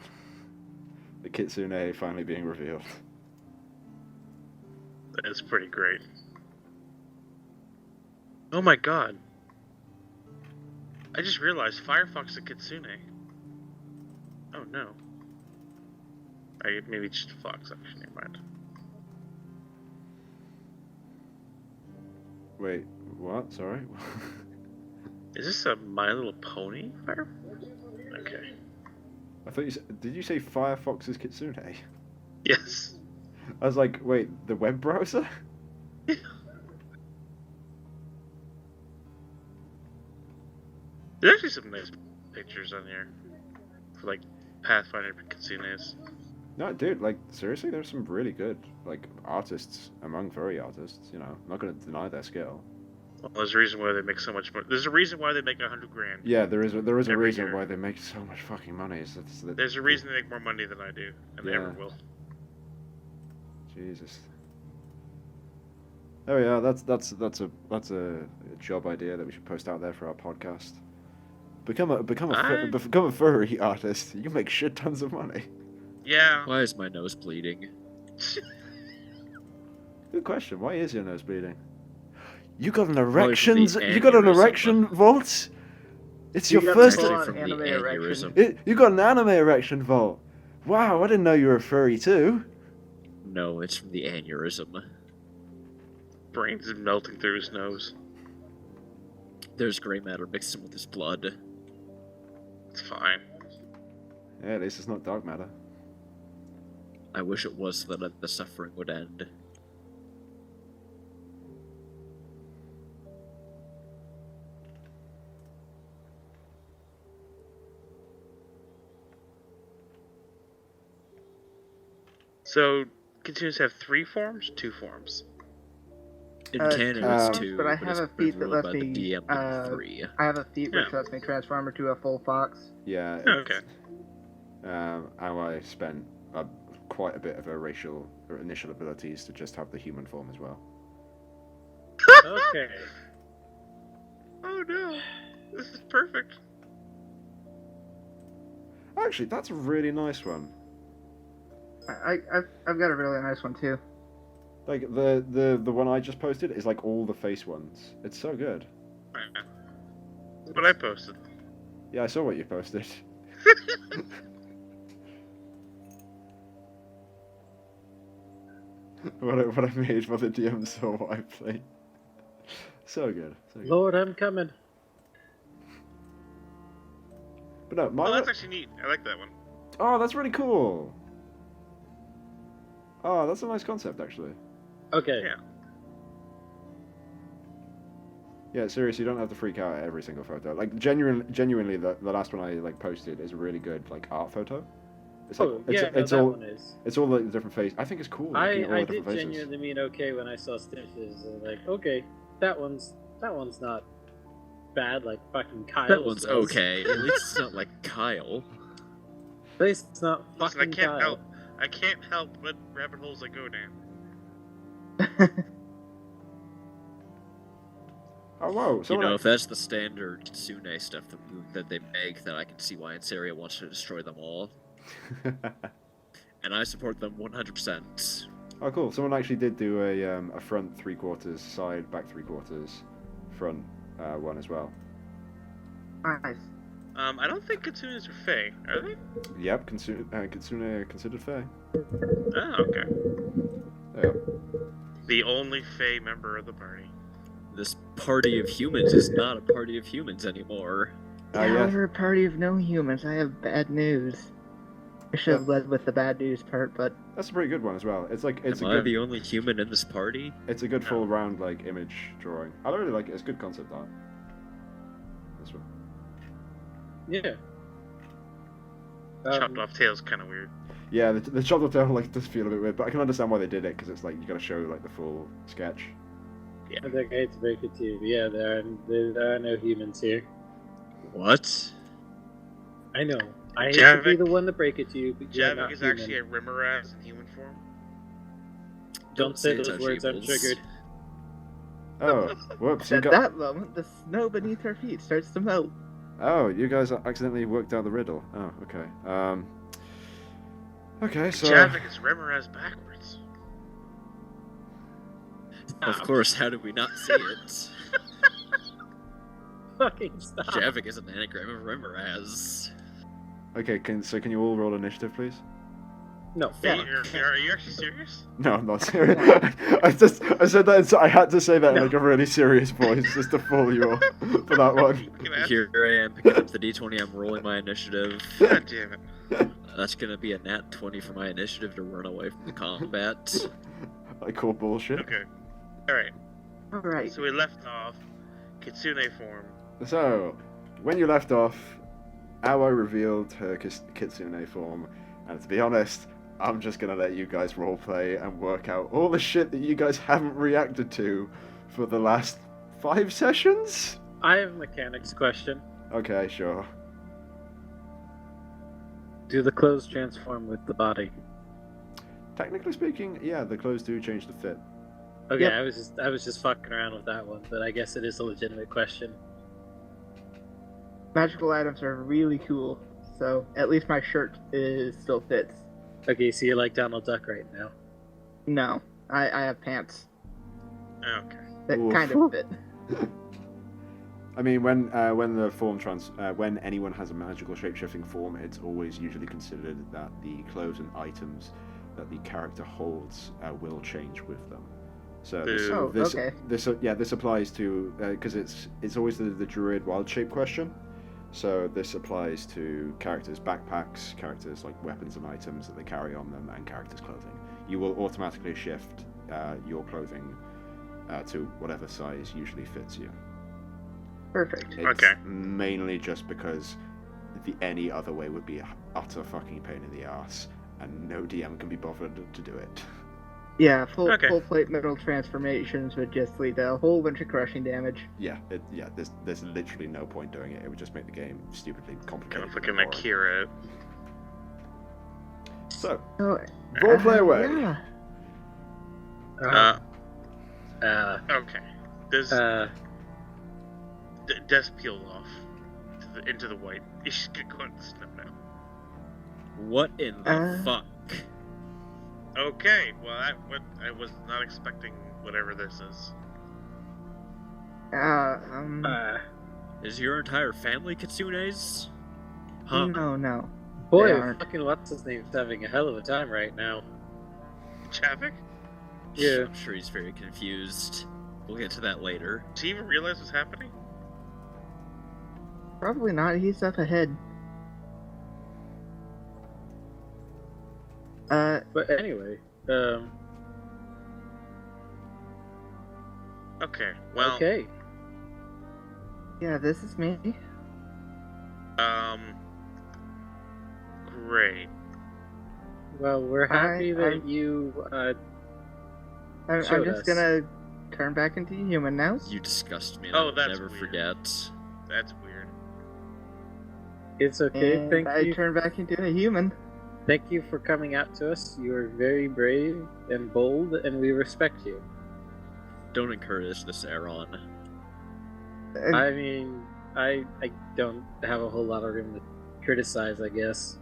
[SPEAKER 2] the Kitsune finally being revealed.
[SPEAKER 1] That's pretty great. Oh my god. I just realized Firefox is a Kitsune. Oh no. Maybe just a fox, actually, never mind.
[SPEAKER 2] Wait, what? Sorry.
[SPEAKER 1] Is this a My Little Pony Fire? Okay.
[SPEAKER 2] I thought you said, did you say Firefox is Kitsune?
[SPEAKER 1] Yes.
[SPEAKER 2] I was like, wait, the web browser?
[SPEAKER 1] There's actually some nice pictures on here for like Pathfinder Kitsunes.
[SPEAKER 2] No, dude, like, seriously, there's some really good, like, artists among furry artists, you know. I'm not going to deny their skill.
[SPEAKER 1] Well, there's a reason why they make so much money. There's a reason why they make $100 grand.
[SPEAKER 2] Yeah, there is a
[SPEAKER 1] Every
[SPEAKER 2] reason
[SPEAKER 1] year.
[SPEAKER 2] why they make so much fucking money.
[SPEAKER 1] There's a reason they make more money than I do, and they
[SPEAKER 2] Yeah.
[SPEAKER 1] ever will.
[SPEAKER 2] Jesus. Oh yeah, that's a job idea that we should post out there for our podcast. Become a furry artist. You can make shit tons of money.
[SPEAKER 1] Yeah.
[SPEAKER 3] Why is my nose bleeding?
[SPEAKER 2] Good question. Why is your nose bleeding? You got an
[SPEAKER 3] from the
[SPEAKER 2] erection. You got an
[SPEAKER 3] aneurysm.
[SPEAKER 2] erection, Volt. It's
[SPEAKER 5] You
[SPEAKER 2] your
[SPEAKER 5] got
[SPEAKER 2] first.
[SPEAKER 5] full
[SPEAKER 3] Actually,
[SPEAKER 5] on
[SPEAKER 3] from the
[SPEAKER 5] anime erection.
[SPEAKER 3] aneurysm.
[SPEAKER 2] You got an anime erection, Volt. Wow, I didn't know you were a furry too.
[SPEAKER 3] No, it's from the aneurysm.
[SPEAKER 1] Brains is melting through his nose.
[SPEAKER 3] There's gray matter mixed in with his blood.
[SPEAKER 1] It's fine.
[SPEAKER 2] Yeah, at least it's not dark matter.
[SPEAKER 3] I wish it was so that the suffering would end.
[SPEAKER 1] So, Kitsunes have 3 forms? 2 forms.
[SPEAKER 3] In
[SPEAKER 5] Uh,
[SPEAKER 3] canon,
[SPEAKER 2] two
[SPEAKER 3] it's
[SPEAKER 2] forms,
[SPEAKER 3] 2,
[SPEAKER 5] but I
[SPEAKER 3] but
[SPEAKER 5] have
[SPEAKER 3] it's
[SPEAKER 5] a feat that
[SPEAKER 3] ruled
[SPEAKER 5] lets
[SPEAKER 3] by the
[SPEAKER 5] me,
[SPEAKER 3] DM to 3.
[SPEAKER 5] I have a feat which
[SPEAKER 1] Yeah.
[SPEAKER 5] lets me transform into a full fox.
[SPEAKER 2] Yeah.
[SPEAKER 1] Oh, okay.
[SPEAKER 2] And I spent quite a bit of her racial or initial abilities to just have the human form as well.
[SPEAKER 4] Okay.
[SPEAKER 1] Oh no. This is perfect.
[SPEAKER 2] Actually, that's a really nice one.
[SPEAKER 5] I've got a really nice one too.
[SPEAKER 2] Like the one I just posted is like all the face ones. It's so good.
[SPEAKER 1] What I posted.
[SPEAKER 2] Yeah, I saw what you posted. what I made while the DM saw what I played. So good. So good.
[SPEAKER 4] Lord, I'm coming.
[SPEAKER 2] But no, my
[SPEAKER 1] Oh, that's actually neat. I like that one.
[SPEAKER 2] oh, that's really cool. Oh, that's a nice concept, actually.
[SPEAKER 4] Okay.
[SPEAKER 1] Yeah.
[SPEAKER 2] Yeah, seriously, you don't have to freak out at every single photo. Like, genuinely, the last one I like posted is a really good like art photo. It's like,
[SPEAKER 4] Oh, yeah, no,
[SPEAKER 2] it's
[SPEAKER 4] that
[SPEAKER 2] all
[SPEAKER 4] one is.
[SPEAKER 2] it's all the different faces. I think it's cool. looking at all
[SPEAKER 4] I
[SPEAKER 2] the
[SPEAKER 4] did
[SPEAKER 2] different faces.
[SPEAKER 4] genuinely mean okay when I saw Stitches. Like, okay, that one's not bad like fucking Kyle.
[SPEAKER 3] That one's okay. At least it's not like Kyle.
[SPEAKER 4] At least it's not
[SPEAKER 1] Listen,
[SPEAKER 4] fucking
[SPEAKER 1] I can't
[SPEAKER 4] Kyle.
[SPEAKER 1] help. I can't help what rabbit holes I go down.
[SPEAKER 2] Oh wow!
[SPEAKER 3] You
[SPEAKER 2] Someone
[SPEAKER 3] know, if that's the standard Kitsune stuff that they make, then I can see why Ansaria wants to destroy them all. And I support them 100%.
[SPEAKER 2] oh cool! Someone actually did do a front 3/4, side back 3/4, front one as well.
[SPEAKER 5] Nice.
[SPEAKER 1] I don't think Kitsunes are Fae, are they?
[SPEAKER 2] Yep, Kitsune considered fair.
[SPEAKER 1] Oh, okay.
[SPEAKER 2] Yeah.
[SPEAKER 1] The only Fey member of the party.
[SPEAKER 3] This party of humans is not a party of humans anymore.
[SPEAKER 5] Yeah, we're a party of no humans. I have bad news. I should have led with the bad news part, but
[SPEAKER 2] That's a pretty good one as well. It's like it's
[SPEAKER 3] Am
[SPEAKER 2] a
[SPEAKER 3] I
[SPEAKER 2] good,
[SPEAKER 3] the only human in this party?
[SPEAKER 2] it's a good full round like image drawing. I don't really like it. It's good concept art. This one.
[SPEAKER 4] Yeah.
[SPEAKER 1] Chopped off tail's kind of weird.
[SPEAKER 2] Yeah, the chopped off tail like does feel a bit weird, but I can understand why they did it because it's like you got to show like the full sketch.
[SPEAKER 4] I think I hate to break it to you, but yeah, there are no humans here.
[SPEAKER 3] What?
[SPEAKER 4] I know. I hate to be
[SPEAKER 1] Javik-
[SPEAKER 4] the one to break it to you, but you're
[SPEAKER 1] Javik
[SPEAKER 4] not
[SPEAKER 1] is
[SPEAKER 4] human.
[SPEAKER 1] actually a Rimmeraz in human form.
[SPEAKER 4] Don't say
[SPEAKER 3] it's
[SPEAKER 4] those words, I'm
[SPEAKER 3] unsheebles.
[SPEAKER 4] triggered.
[SPEAKER 2] Oh, whoops! You
[SPEAKER 5] at
[SPEAKER 2] got...
[SPEAKER 5] that moment, the snow beneath our feet starts to melt.
[SPEAKER 2] Oh, you guys accidentally worked out the riddle. Oh, okay. Okay, so
[SPEAKER 1] Javik is Rimmeraz backwards.
[SPEAKER 3] Of course, how did we not see it?
[SPEAKER 4] Fucking stop.
[SPEAKER 3] Javik is an anagram of Rimmeraz.
[SPEAKER 2] okay, can you all roll initiative, please?
[SPEAKER 4] No,
[SPEAKER 1] Hey,
[SPEAKER 4] fuck.
[SPEAKER 1] are you actually serious?
[SPEAKER 2] No, I'm not serious. I said that. I had to say that in like a really serious voice just to fool you all for that one.
[SPEAKER 1] You can ask-
[SPEAKER 3] Here I am picking up the d20, I'm rolling my initiative.
[SPEAKER 1] God damn it.
[SPEAKER 3] That's gonna be a nat 20 for my initiative to run away from the combat.
[SPEAKER 2] I call bullshit.
[SPEAKER 1] Okay. Alright.
[SPEAKER 5] Alright.
[SPEAKER 1] So we left off Kitsune form.
[SPEAKER 2] So, when you left off, Aoi revealed her Kitsune form, and to be honest, I'm just gonna let you guys roleplay and work out all the shit that you guys haven't reacted to for the last 5 sessions?
[SPEAKER 4] I have a mechanics question.
[SPEAKER 2] Okay, sure.
[SPEAKER 4] Do the clothes transform with the body?
[SPEAKER 2] Technically speaking, yeah, the clothes do change the fit.
[SPEAKER 4] Okay,
[SPEAKER 5] Yep.
[SPEAKER 4] I was just fucking around with that one, but I guess it is a legitimate question.
[SPEAKER 5] Magical items are really cool, so at least my shirt still fits.
[SPEAKER 4] Okay, so you're like Donald Duck right now.
[SPEAKER 5] No, I have pants
[SPEAKER 1] Okay.
[SPEAKER 5] that
[SPEAKER 2] Oof.
[SPEAKER 5] kind of fit.
[SPEAKER 2] I mean, when the form when anyone has a magical shape-shifting form, it's always usually considered that the clothes and items that the character holds will change with them. So
[SPEAKER 1] Boo.
[SPEAKER 2] this applies to because it's always the druid wild shape question. So this applies to characters' backpacks, characters' like weapons and items that they carry on them, and characters' clothing. You will automatically shift your clothing to whatever size usually fits you.
[SPEAKER 5] Perfect.
[SPEAKER 2] It's
[SPEAKER 1] Okay.
[SPEAKER 2] mainly just because any other way would be an utter fucking pain in the ass, and no DM can be bothered to do it.
[SPEAKER 5] Yeah, full plate metal transformations would just lead to a whole bunch of crushing damage.
[SPEAKER 2] Yeah, there's literally no point doing it. It would just make the game stupidly complicated.
[SPEAKER 1] Gonna fucking Akira.
[SPEAKER 2] So,
[SPEAKER 5] Oh,
[SPEAKER 2] roleplay away.
[SPEAKER 5] Yeah.
[SPEAKER 1] Okay. Does desk peeled off into the white. You should get going to the snow now.
[SPEAKER 3] What in the fuck?
[SPEAKER 1] Okay, well, I was not expecting whatever this is.
[SPEAKER 3] Is your entire family Kitsunes? Huh?
[SPEAKER 5] No.
[SPEAKER 4] Boy,
[SPEAKER 5] They aren't.
[SPEAKER 4] fucking what's his name's having a hell of a time right now.
[SPEAKER 1] Javik?
[SPEAKER 4] Yeah.
[SPEAKER 3] I'm sure he's very confused. We'll get to that later.
[SPEAKER 1] Does he even realize what's happening?
[SPEAKER 5] Probably not. He's up ahead.
[SPEAKER 4] But anyway,
[SPEAKER 1] Okay, well,
[SPEAKER 4] okay.
[SPEAKER 5] Yeah, this is me.
[SPEAKER 1] Great.
[SPEAKER 4] Well, we're happy that you
[SPEAKER 5] I'm
[SPEAKER 4] showed
[SPEAKER 5] just
[SPEAKER 4] us.
[SPEAKER 5] gonna turn back into a human now.
[SPEAKER 3] You disgust me, and
[SPEAKER 1] Oh,
[SPEAKER 3] I'll
[SPEAKER 1] that's
[SPEAKER 3] never
[SPEAKER 1] weird.
[SPEAKER 3] forget.
[SPEAKER 1] That's weird.
[SPEAKER 4] It's okay.
[SPEAKER 5] And
[SPEAKER 4] Thank
[SPEAKER 5] I
[SPEAKER 4] you.
[SPEAKER 5] turn back into a human.
[SPEAKER 4] Thank you for coming out to us. You are very brave and bold, and we respect you.
[SPEAKER 3] Don't encourage this, Aaron.
[SPEAKER 4] I mean, I don't have a whole lot of room to criticize, I guess.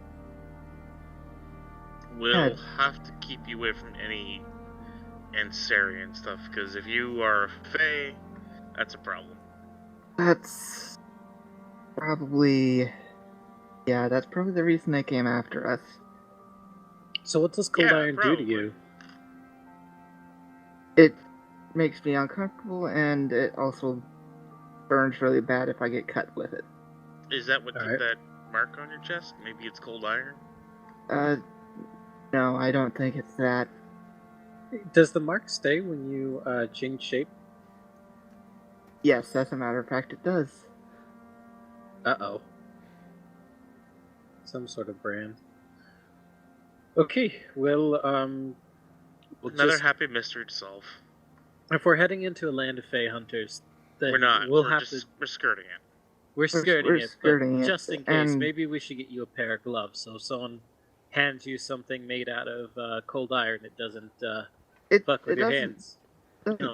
[SPEAKER 1] We'll
[SPEAKER 5] God.
[SPEAKER 1] have to keep you away from any Ansarian stuff, because if you are a Fae, that's a problem.
[SPEAKER 5] That's probably... Yeah, that's probably the reason they came after us.
[SPEAKER 4] So what does Cold
[SPEAKER 1] Yeah,
[SPEAKER 4] Iron do to
[SPEAKER 1] probably.
[SPEAKER 4] you?
[SPEAKER 5] It makes me uncomfortable, and it also burns really bad if I get cut with it.
[SPEAKER 1] Is that what
[SPEAKER 4] All
[SPEAKER 1] did
[SPEAKER 4] right.
[SPEAKER 1] that mark on your chest? Maybe it's cold iron?
[SPEAKER 5] No, I don't think it's that.
[SPEAKER 4] Does the mark stay when you change shape?
[SPEAKER 5] Yes, as a matter of fact, it does.
[SPEAKER 4] Uh-oh. Some sort of brand. Okay, well, we'll
[SPEAKER 1] Another
[SPEAKER 4] just,
[SPEAKER 1] happy mystery to solve.
[SPEAKER 4] if we're heading into a land of Fey hunters, then
[SPEAKER 1] We're not.
[SPEAKER 4] we'll
[SPEAKER 1] we're
[SPEAKER 4] have
[SPEAKER 1] just
[SPEAKER 4] to.
[SPEAKER 1] we're skirting it.
[SPEAKER 4] We're skirting
[SPEAKER 5] we're
[SPEAKER 4] it,
[SPEAKER 5] skirting
[SPEAKER 4] but
[SPEAKER 5] it,
[SPEAKER 4] just in case,
[SPEAKER 5] and-
[SPEAKER 4] maybe we should get you a pair of gloves. So if someone hands you something made out of cold iron, it doesn't fuck with your
[SPEAKER 5] doesn't-
[SPEAKER 4] hands.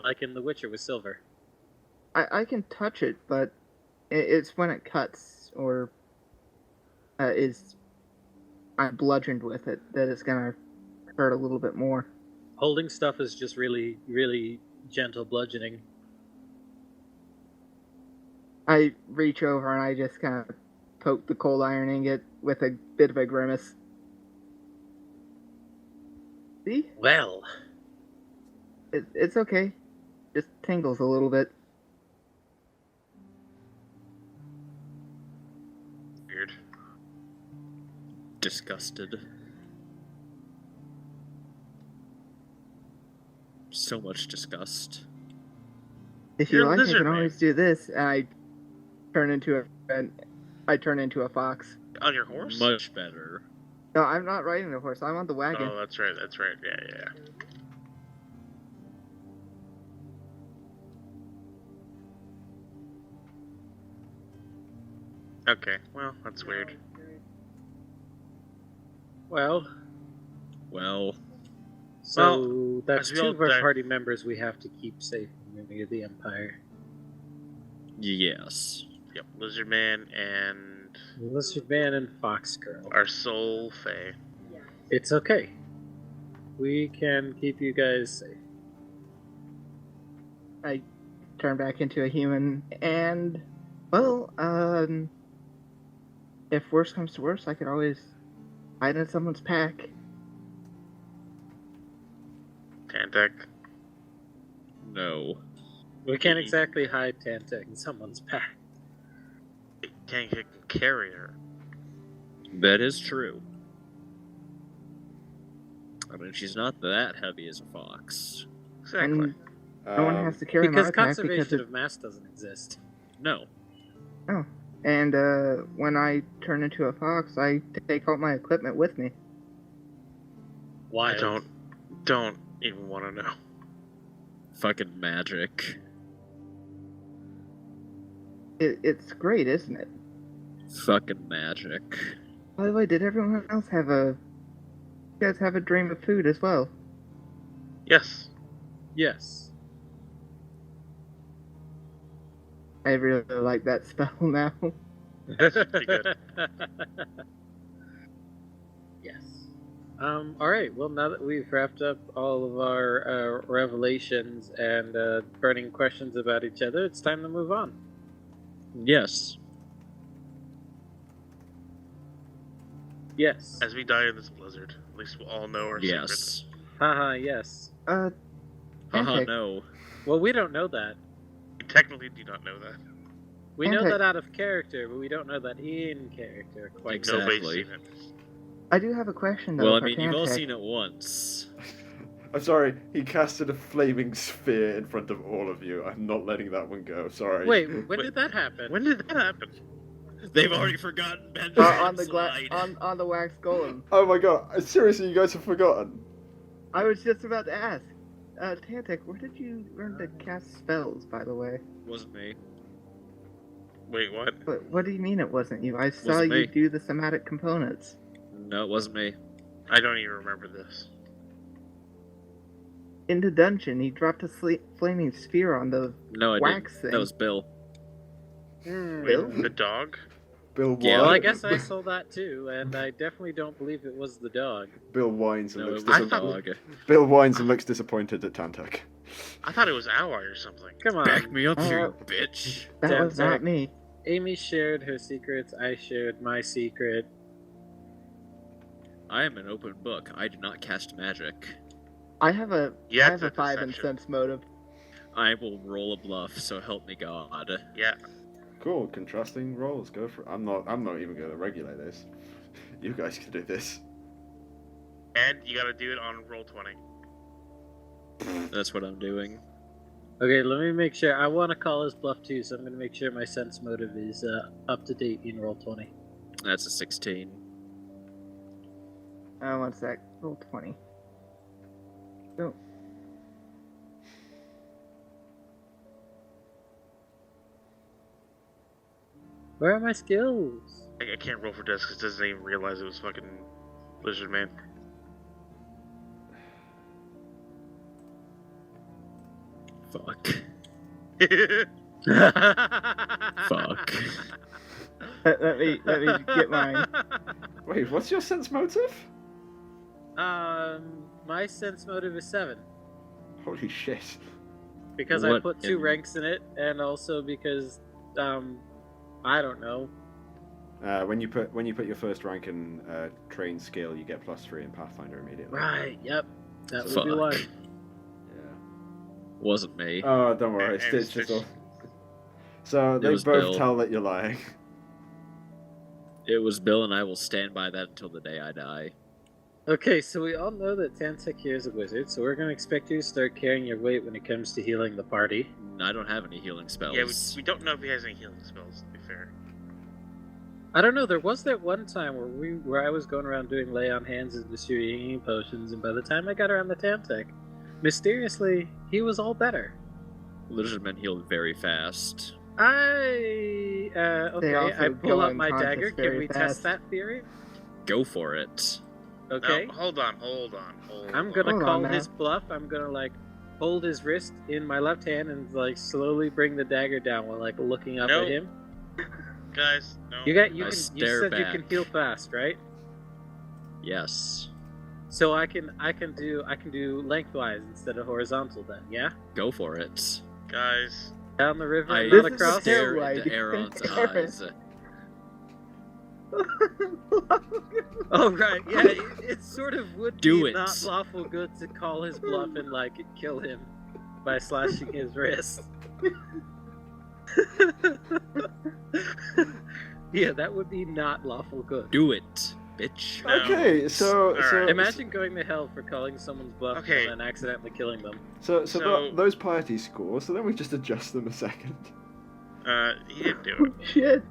[SPEAKER 4] Like in The Witcher with silver.
[SPEAKER 5] I can touch it, but it's when it cuts or I'm bludgeoned with it that it's gonna hurt a little bit more.
[SPEAKER 4] Holding stuff is just really, really gentle bludgeoning.
[SPEAKER 5] I reach over and I just kind of poke the cold iron ingot with a bit of a grimace. See?
[SPEAKER 4] Well,
[SPEAKER 5] It's okay. Just tingles a little bit.
[SPEAKER 1] Weird.
[SPEAKER 3] Disgusted. So much disgust.
[SPEAKER 5] If
[SPEAKER 1] You're
[SPEAKER 5] you
[SPEAKER 1] a
[SPEAKER 5] like, I
[SPEAKER 1] lizard
[SPEAKER 5] can
[SPEAKER 1] man.
[SPEAKER 5] always do this, and I turn into a fox.
[SPEAKER 1] On your horse?
[SPEAKER 3] Much better.
[SPEAKER 5] No, I'm not riding the horse. I'm on the wagon.
[SPEAKER 1] Oh, that's right. That's right. Yeah. Okay, well, that's weird.
[SPEAKER 4] well,
[SPEAKER 3] Well,
[SPEAKER 4] so that's
[SPEAKER 1] as we
[SPEAKER 4] two
[SPEAKER 1] all
[SPEAKER 4] of our
[SPEAKER 1] die-
[SPEAKER 4] party members we have to keep safe from the enemy of the Empire.
[SPEAKER 3] yes.
[SPEAKER 1] Yep, Lizard Man and
[SPEAKER 4] Lizard Man and Fox Girl.
[SPEAKER 1] our soul Fae.
[SPEAKER 4] It's okay. We can keep you guys safe.
[SPEAKER 5] I turn back into a human, and well, if worse comes to worse, I could always hide in someone's pack.
[SPEAKER 1] Tantek.
[SPEAKER 3] No.
[SPEAKER 4] We can't exactly hide Tantek in someone's pack.
[SPEAKER 1] Tantek can carry her.
[SPEAKER 3] That is true. I mean, she's not that heavy as a fox.
[SPEAKER 1] Exactly.
[SPEAKER 5] And no one has to carry
[SPEAKER 4] Because
[SPEAKER 5] my pack
[SPEAKER 4] conservation
[SPEAKER 5] because
[SPEAKER 4] of mass doesn't exist.
[SPEAKER 3] No.
[SPEAKER 5] and when I turn into a fox, I take all my equipment with me.
[SPEAKER 4] Why?
[SPEAKER 1] I don't even want to know.
[SPEAKER 3] Fucking magic.
[SPEAKER 5] It's great, isn't it?
[SPEAKER 3] Fucking magic.
[SPEAKER 5] By the way, did everyone else have you guys have a dream of food as well?
[SPEAKER 1] Yes.
[SPEAKER 4] Yes.
[SPEAKER 5] I really like that spell now.
[SPEAKER 1] That's pretty good.
[SPEAKER 4] Yes. Alright, well, now that we've wrapped up all of our revelations and burning questions about each other, it's time to move on.
[SPEAKER 3] Yes.
[SPEAKER 4] Yes.
[SPEAKER 1] As we die in this blizzard, at least we'll all know our secrets.
[SPEAKER 3] Yes.
[SPEAKER 4] Haha, yes.
[SPEAKER 3] Haha,
[SPEAKER 5] Tantek,
[SPEAKER 3] no.
[SPEAKER 4] Well, we don't know that.
[SPEAKER 1] We technically do not know that.
[SPEAKER 4] We know
[SPEAKER 5] Okay.
[SPEAKER 4] that out of character, but we don't know that in character quite
[SPEAKER 1] Nobody's
[SPEAKER 3] Exactly.
[SPEAKER 1] seen it.
[SPEAKER 5] I do have a question though.
[SPEAKER 3] Well, I
[SPEAKER 5] for
[SPEAKER 3] mean, you've all
[SPEAKER 5] Tantek.
[SPEAKER 3] seen it once.
[SPEAKER 2] I'm sorry, he casted a flaming sphere in front of all of you. I'm not letting that one go, sorry.
[SPEAKER 4] Wait, when did that happen?
[SPEAKER 1] When did that happen?
[SPEAKER 3] They've already forgotten Benjamin.
[SPEAKER 5] on the wax golem.
[SPEAKER 2] Oh my god, seriously, you guys have forgotten?
[SPEAKER 5] I was just about to ask. Tantek, where did you learn to cast spells, by the way?
[SPEAKER 3] Wasn't me.
[SPEAKER 1] Wait, what?
[SPEAKER 5] But what do you mean it wasn't you? I saw
[SPEAKER 3] Wasn't
[SPEAKER 5] you
[SPEAKER 3] me.
[SPEAKER 5] do the somatic components.
[SPEAKER 3] No, it wasn't me.
[SPEAKER 1] I don't even remember this.
[SPEAKER 5] In the dungeon, he dropped a flaming sphere on the
[SPEAKER 3] No, I
[SPEAKER 5] wax
[SPEAKER 3] didn't.
[SPEAKER 5] thing.
[SPEAKER 3] That was Bill.
[SPEAKER 1] Wait,
[SPEAKER 5] Bill?
[SPEAKER 1] the dog?
[SPEAKER 2] Bill
[SPEAKER 3] Yeah,
[SPEAKER 4] Well, I
[SPEAKER 2] whines.
[SPEAKER 4] guess I saw that too, and I definitely don't believe it was the dog.
[SPEAKER 2] Bill whines and
[SPEAKER 3] No,
[SPEAKER 2] looks
[SPEAKER 3] it was a
[SPEAKER 2] disappointed.
[SPEAKER 3] dog.
[SPEAKER 2] Bill whines and looks disappointed at Tantek.
[SPEAKER 1] I thought it was Ally or something.
[SPEAKER 4] Come on.
[SPEAKER 3] Back me up here,
[SPEAKER 5] Uh,
[SPEAKER 3] you bitch.
[SPEAKER 5] That was
[SPEAKER 4] Tantek.
[SPEAKER 5] not me.
[SPEAKER 4] Amy shared her secrets, I shared my secret.
[SPEAKER 3] I am an open book. I do not cast magic.
[SPEAKER 5] I have a
[SPEAKER 1] Yeah,
[SPEAKER 5] I have a
[SPEAKER 1] it's a
[SPEAKER 5] 5 in
[SPEAKER 1] deception.
[SPEAKER 5] sense motive.
[SPEAKER 3] I will roll a bluff, so help me God.
[SPEAKER 1] Yeah.
[SPEAKER 2] Cool, contrasting rolls. Go for it. I'm not even going to regulate this. You guys can do this.
[SPEAKER 1] And you gotta do it on roll 20.
[SPEAKER 3] That's what I'm doing.
[SPEAKER 4] Okay, let me make sure. I want to call his bluff too, so I'm going to make sure my sense motive is up to date in roll 20.
[SPEAKER 3] That's a 16.
[SPEAKER 5] 1 sec. Roll 20. Oh.
[SPEAKER 4] Where are my skills?
[SPEAKER 1] I can't roll for death because it doesn't even realize it was fucking Lizard Man.
[SPEAKER 3] Fuck. Fuck.
[SPEAKER 5] Let me get mine.
[SPEAKER 2] Wait, what's your sense motive?
[SPEAKER 4] My sense motive is 7
[SPEAKER 2] Holy shit.
[SPEAKER 4] because I
[SPEAKER 3] What
[SPEAKER 4] put 2
[SPEAKER 3] in-
[SPEAKER 4] ranks in it, and also because I don't know.
[SPEAKER 2] When you put your first rank in train skill, you get +3 in Pathfinder immediately.
[SPEAKER 4] Right? Yep. That would
[SPEAKER 3] Fuck.
[SPEAKER 4] be why.
[SPEAKER 2] Yeah.
[SPEAKER 3] Wasn't me.
[SPEAKER 2] Oh, don't worry,
[SPEAKER 1] And
[SPEAKER 2] Stitch
[SPEAKER 1] Stitch.
[SPEAKER 2] just all. So they
[SPEAKER 3] was
[SPEAKER 2] both
[SPEAKER 3] Bill.
[SPEAKER 2] tell that you're lying.
[SPEAKER 3] It was Bill, and I will stand by that until the day I die.
[SPEAKER 4] Okay, so we all know that Tantek here is a wizard, so we're gonna expect you to start carrying your weight when it comes to healing the party.
[SPEAKER 3] I don't have any healing spells.
[SPEAKER 1] Yeah, we don't know if he has any healing spells, to be fair.
[SPEAKER 4] I don't know. There was that one time where I was going around doing lay on hands and distributing healing potions, and by the time I got around the Tantek, mysteriously he was all better.
[SPEAKER 3] Lizardmen healed very fast.
[SPEAKER 5] They
[SPEAKER 4] Okay.
[SPEAKER 5] also
[SPEAKER 4] I pull
[SPEAKER 5] go
[SPEAKER 4] out my
[SPEAKER 5] unconscious
[SPEAKER 4] dagger. Can
[SPEAKER 5] very
[SPEAKER 4] we
[SPEAKER 5] fast.
[SPEAKER 4] test that theory?
[SPEAKER 3] Go for it.
[SPEAKER 4] Okay.
[SPEAKER 1] No, hold on.
[SPEAKER 4] I'm gonna
[SPEAKER 5] Hold on
[SPEAKER 4] call
[SPEAKER 5] now.
[SPEAKER 4] his bluff. I'm gonna hold his wrist in my left hand and slowly bring the dagger down while looking up
[SPEAKER 1] Nope.
[SPEAKER 4] at him.
[SPEAKER 1] Guys, no.
[SPEAKER 4] You
[SPEAKER 3] I
[SPEAKER 4] said
[SPEAKER 3] stare
[SPEAKER 4] you can
[SPEAKER 3] back.
[SPEAKER 4] heal fast, right?
[SPEAKER 3] Yes.
[SPEAKER 4] So I can do lengthwise instead of horizontal then, yeah?
[SPEAKER 3] Go for it.
[SPEAKER 1] Guys,
[SPEAKER 4] Down the river,
[SPEAKER 3] I
[SPEAKER 4] and
[SPEAKER 5] This
[SPEAKER 4] not
[SPEAKER 5] is
[SPEAKER 4] across.
[SPEAKER 3] stare
[SPEAKER 5] Aaron.
[SPEAKER 3] into Aaron's
[SPEAKER 5] Aaron.
[SPEAKER 3] eyes.
[SPEAKER 4] Oh right, yeah. It sort of would
[SPEAKER 3] Do
[SPEAKER 4] be
[SPEAKER 3] it.
[SPEAKER 4] not lawful good to call his bluff and kill him by slashing his wrist. Yeah, that would be not lawful good.
[SPEAKER 3] Do it, bitch.
[SPEAKER 1] No.
[SPEAKER 2] Okay, so
[SPEAKER 1] Alright.
[SPEAKER 4] Imagine going to hell for calling someone's bluff
[SPEAKER 1] Okay.
[SPEAKER 4] and then accidentally killing them.
[SPEAKER 1] So-
[SPEAKER 2] those piety scores. So then we just adjust them a second.
[SPEAKER 1] he didn't do it.
[SPEAKER 5] Shit.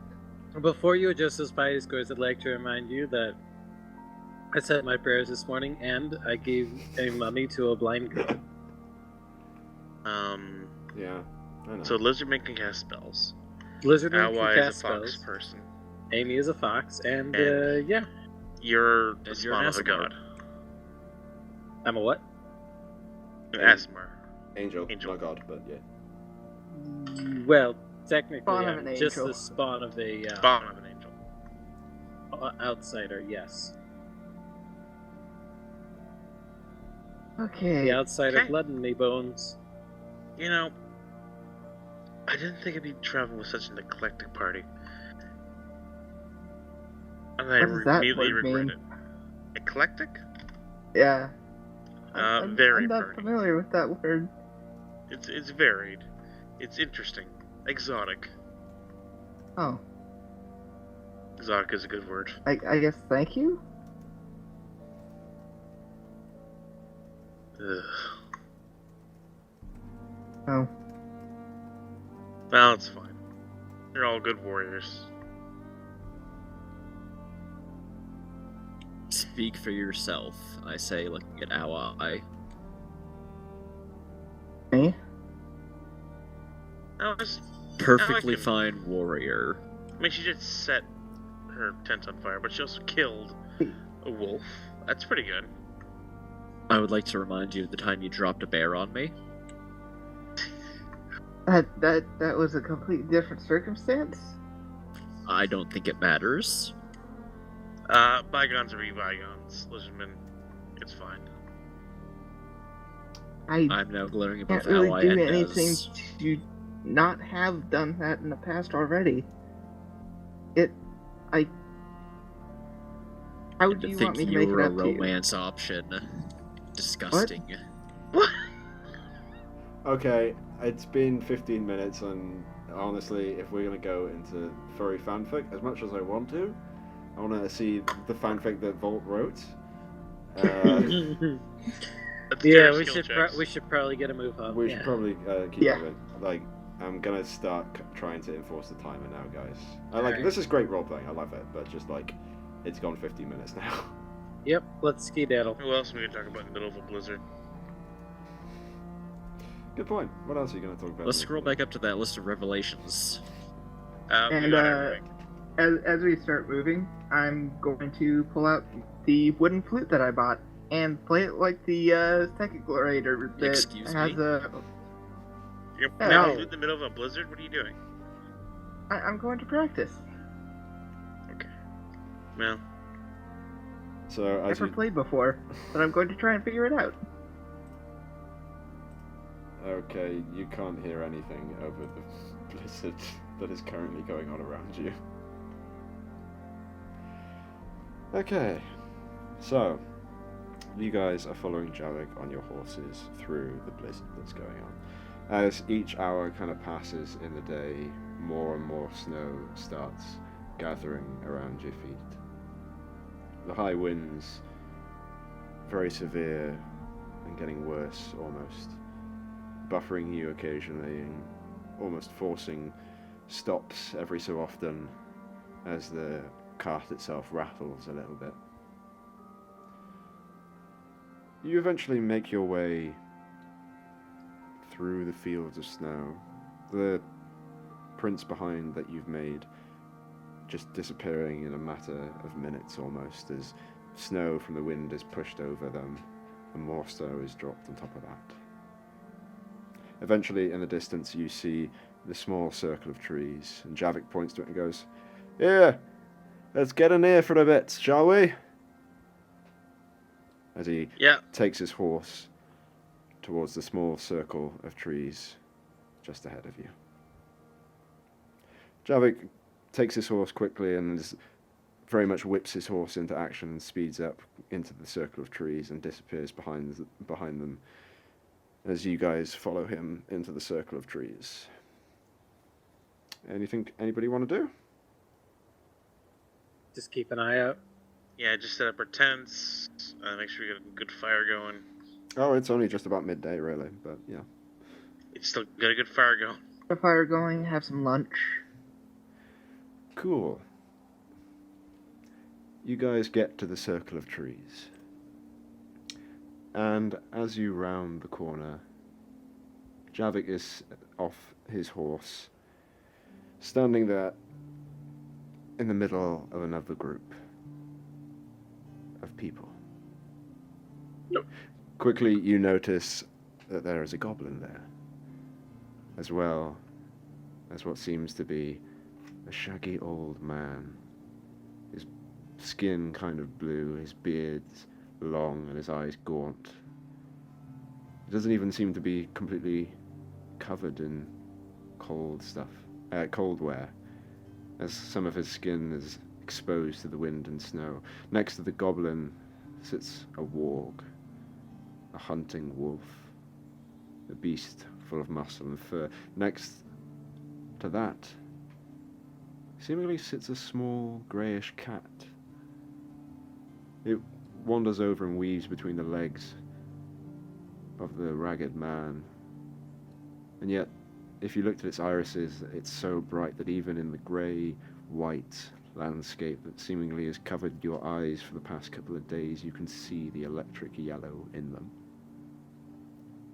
[SPEAKER 4] Before you adjust those piety scores, I'd like to remind you that I said my prayers this morning and I gave a mummy to a blind girl.
[SPEAKER 2] Yeah, I know.
[SPEAKER 1] So Lizardman can cast spells.
[SPEAKER 4] Lizardman can
[SPEAKER 1] Alwa is
[SPEAKER 4] cast
[SPEAKER 1] a fox
[SPEAKER 4] spells.
[SPEAKER 1] person.
[SPEAKER 4] Amy is a fox, and
[SPEAKER 1] And-
[SPEAKER 4] yeah.
[SPEAKER 1] You're the
[SPEAKER 3] And you're
[SPEAKER 1] spawn
[SPEAKER 3] an
[SPEAKER 1] of a
[SPEAKER 3] Aasimar.
[SPEAKER 1] god.
[SPEAKER 4] I'm a what?
[SPEAKER 1] An Aasimar.
[SPEAKER 2] Angel,
[SPEAKER 1] Angel.
[SPEAKER 2] not God, but yeah.
[SPEAKER 4] Well, technically,
[SPEAKER 5] Spawn of
[SPEAKER 4] I'm
[SPEAKER 5] an
[SPEAKER 4] just
[SPEAKER 5] angel.
[SPEAKER 4] the spawn of a
[SPEAKER 1] Spawn of an angel.
[SPEAKER 4] outsider, yes.
[SPEAKER 5] Okay.
[SPEAKER 4] The outsider
[SPEAKER 1] Okay.
[SPEAKER 4] blood in me bones.
[SPEAKER 1] You know, I didn't think I'd be traveling with such an eclectic party. And I
[SPEAKER 5] What does that
[SPEAKER 1] immediately
[SPEAKER 5] word
[SPEAKER 1] regret
[SPEAKER 5] mean?
[SPEAKER 1] it. Eclectic?
[SPEAKER 5] Yeah. I'm
[SPEAKER 1] Very
[SPEAKER 5] not
[SPEAKER 1] pretty.
[SPEAKER 5] familiar with that word.
[SPEAKER 1] It's varied. It's interesting. Exotic.
[SPEAKER 5] Oh,
[SPEAKER 1] Exotic is a good word.
[SPEAKER 5] I guess thank you?
[SPEAKER 1] Ugh.
[SPEAKER 5] Oh.
[SPEAKER 1] Well, it's fine. You're all good warriors.
[SPEAKER 3] Speak for yourself, I say, looking at Ally.
[SPEAKER 5] Me?
[SPEAKER 1] No, just,
[SPEAKER 3] Perfectly
[SPEAKER 1] can-
[SPEAKER 3] fine warrior.
[SPEAKER 1] I mean, she did set her tent on fire, but she also killed a wolf. That's pretty good.
[SPEAKER 3] I would like to remind you of the time you dropped a bear on me.
[SPEAKER 5] That was a completely different circumstance?
[SPEAKER 3] I don't think it matters.
[SPEAKER 1] Bygones are bygones. Lizardman, it's fine.
[SPEAKER 3] I'm now glaring above
[SPEAKER 5] can't really
[SPEAKER 3] Ally
[SPEAKER 5] do
[SPEAKER 3] and
[SPEAKER 5] anything
[SPEAKER 3] does.
[SPEAKER 5] to not have done that in the past already. How
[SPEAKER 3] And
[SPEAKER 5] would
[SPEAKER 3] to
[SPEAKER 5] you
[SPEAKER 3] think
[SPEAKER 5] want me to
[SPEAKER 3] you
[SPEAKER 5] make it
[SPEAKER 3] were a
[SPEAKER 5] up to you?
[SPEAKER 3] romance option. Disgusting.
[SPEAKER 1] What?
[SPEAKER 2] Okay, it's been 15 minutes, and honestly, if we're going to go into furry fanfic, as much as I want to, I want to see the fanfic that Volt wrote.
[SPEAKER 1] Let's
[SPEAKER 4] Yeah,
[SPEAKER 1] do
[SPEAKER 4] we
[SPEAKER 1] skill
[SPEAKER 4] should
[SPEAKER 1] checks.
[SPEAKER 4] we should probably get a move up.
[SPEAKER 2] We
[SPEAKER 4] yeah.
[SPEAKER 2] should probably keep
[SPEAKER 5] Yeah.
[SPEAKER 2] moving. Like, I'm going to start trying to enforce the timer now, guys.
[SPEAKER 4] Alright.
[SPEAKER 2] This is great role-playing, I love it, but just, like, it's gone 15 minutes now.
[SPEAKER 4] Yep, let's skedaddle.
[SPEAKER 1] Who else are we gonna talk about in the middle of a blizzard?
[SPEAKER 2] Good point. What else are you going to talk about?
[SPEAKER 3] Let's scroll back up to that list of revelations.
[SPEAKER 1] We
[SPEAKER 5] And
[SPEAKER 1] got everything.
[SPEAKER 5] as we start moving, I'm going to pull out the wooden flute that I bought and play it like the second gloriator that
[SPEAKER 3] Excuse
[SPEAKER 5] has
[SPEAKER 3] me?
[SPEAKER 5] a.
[SPEAKER 1] You're
[SPEAKER 5] No.
[SPEAKER 1] in the middle of a blizzard? What are you doing?
[SPEAKER 5] I'm going to practice.
[SPEAKER 1] Well,
[SPEAKER 2] So, as
[SPEAKER 5] Never
[SPEAKER 2] you...
[SPEAKER 5] played before, but I'm going to try and figure it out.
[SPEAKER 2] Okay, you can't hear anything over the blizzard that is currently going on around you. Okay, so you guys are following Javik on your horses through the blizzard that's going on. As each hour kind of passes in the day, more and more snow starts gathering around your feet. The high winds, very severe and getting worse almost, buffering you occasionally and almost forcing stops every so often as the cart itself rattles a little bit. You eventually make your way through the fields of snow, the prints behind that you've made just disappearing in a matter of minutes almost, as snow from the wind is pushed over them and more snow is dropped on top of that. Eventually, in the distance, you see the small circle of trees, and Javik points to it and goes, "Here, let's get in here for a bit, shall we?" As he takes his horse towards the small circle of trees just ahead of you. Javik takes his horse quickly and very much whips his horse into action and speeds up into the circle of trees and disappears behind them as you guys follow him into the circle of trees. Anything anybody want to do?
[SPEAKER 4] Just keep an eye out.
[SPEAKER 1] yeah, just set up our tents, make sure we get a good fire going.
[SPEAKER 2] Oh, it's only just about midday, really, but yeah.
[SPEAKER 1] It's still got a good fire going.
[SPEAKER 5] A fire going, have some lunch.
[SPEAKER 2] Cool. You guys get to the circle of trees. And as you round the corner, Javik is off his horse, standing there in the middle of another group of people.
[SPEAKER 1] Yep.
[SPEAKER 2] Quickly, you notice that there is a goblin there, as well as what seems to be a shaggy old man. His skin kind of blue, his beard long, and his eyes gaunt. He doesn't even seem to be completely covered in cold wear, as some of his skin is exposed to the wind and snow. Next to the goblin sits a warg, a hunting wolf, a beast full of muscle and fur. Next to that seemingly sits a small greyish cat. It wanders over and weaves between the legs of the ragged man. And yet, if you looked at its irises, it's so bright that even in the grey, white landscape that seemingly has covered your eyes for the past couple of days, you can see the electric yellow in them.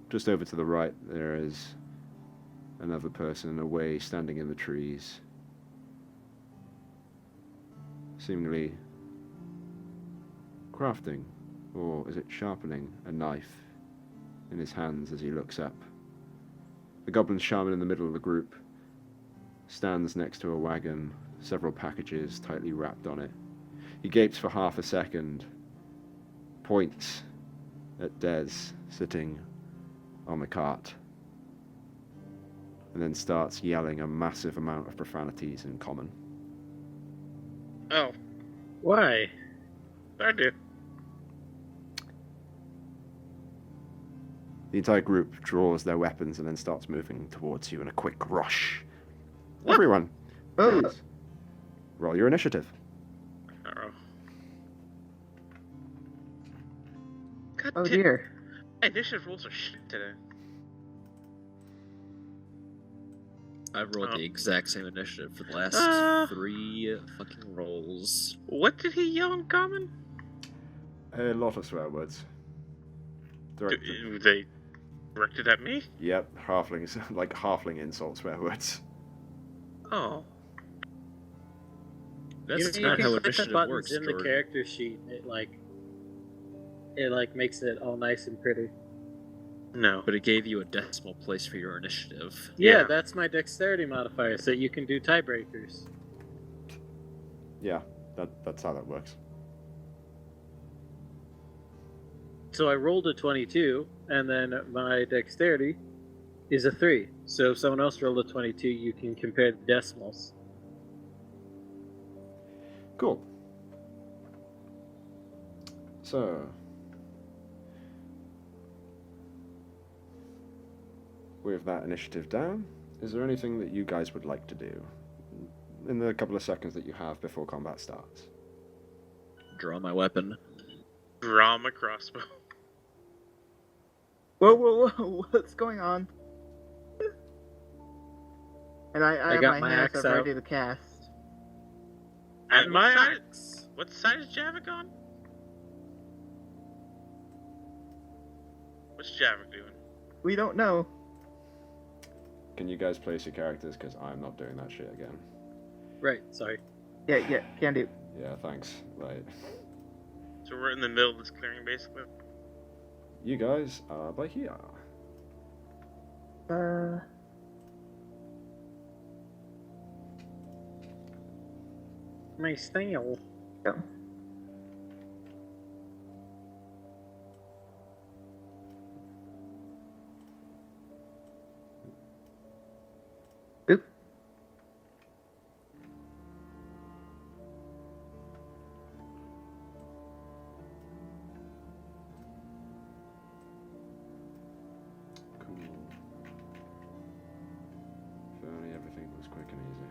[SPEAKER 2] Just over to the right, there is another person away, standing in the trees, seemingly crafting, or is it sharpening, a knife in his hands as he looks up. The goblin shaman in the middle of the group stands next to a wagon, several packages tightly wrapped on it. He gapes for half a second, points at Des sitting on the cart, and then starts yelling a massive amount of profanities in common.
[SPEAKER 1] Oh,
[SPEAKER 4] Why?
[SPEAKER 1] I do.
[SPEAKER 2] The entire group draws their weapons and then starts moving towards you in a quick rush.
[SPEAKER 1] What?
[SPEAKER 2] Everyone,
[SPEAKER 5] Oh,
[SPEAKER 2] please, roll your initiative.
[SPEAKER 1] Uh-oh. God
[SPEAKER 5] oh
[SPEAKER 1] damn.
[SPEAKER 5] dear.
[SPEAKER 1] My initiative rolls are shit today.
[SPEAKER 3] I've rolled
[SPEAKER 1] Oh.
[SPEAKER 3] the exact same initiative for the last 3 fucking rolls.
[SPEAKER 1] What did he yell in common?
[SPEAKER 2] A lot of swear words. Directed.
[SPEAKER 1] They directed at me?
[SPEAKER 2] Yep, halflings, like halfling insult swear words.
[SPEAKER 1] Oh.
[SPEAKER 3] That's
[SPEAKER 4] you
[SPEAKER 3] not
[SPEAKER 4] can
[SPEAKER 3] how
[SPEAKER 4] click the
[SPEAKER 3] initiative
[SPEAKER 4] buttons
[SPEAKER 3] works,
[SPEAKER 4] in the
[SPEAKER 3] Jordan.
[SPEAKER 4] character sheet. It makes it all nice and pretty.
[SPEAKER 1] No.
[SPEAKER 3] But it gave you a decimal place for your initiative.
[SPEAKER 4] Yeah,
[SPEAKER 1] Yeah.
[SPEAKER 4] that's my dexterity modifier, so you can do tiebreakers.
[SPEAKER 2] Yeah, that's how that works.
[SPEAKER 4] So I rolled a 22, and then my dexterity is a 3. So if someone else rolled a 22, you can compare the decimals.
[SPEAKER 2] Cool. So, with that initiative down, is there anything that you guys would like to do in the couple of seconds that you have before combat starts?
[SPEAKER 3] Draw my weapon.
[SPEAKER 1] Draw my crossbow.
[SPEAKER 5] Whoa, what's going on? And I have
[SPEAKER 4] got
[SPEAKER 5] my
[SPEAKER 4] my
[SPEAKER 5] hands
[SPEAKER 4] axe
[SPEAKER 5] up
[SPEAKER 4] out.
[SPEAKER 5] ready to cast.
[SPEAKER 1] And
[SPEAKER 4] my
[SPEAKER 1] what side?
[SPEAKER 4] axe.
[SPEAKER 1] What side is Javik on? What's Javik doing?
[SPEAKER 5] We don't know.
[SPEAKER 2] Can you guys place your characters? Because I'm not doing that shit again.
[SPEAKER 4] Right, sorry.
[SPEAKER 5] Yeah, can do.
[SPEAKER 2] Yeah, thanks. Right.
[SPEAKER 1] So we're in the middle of this clearing, basically.
[SPEAKER 2] You guys are by here.
[SPEAKER 4] My style.
[SPEAKER 5] Yeah. Oop.
[SPEAKER 2] Cool. If only everything was quick and easy.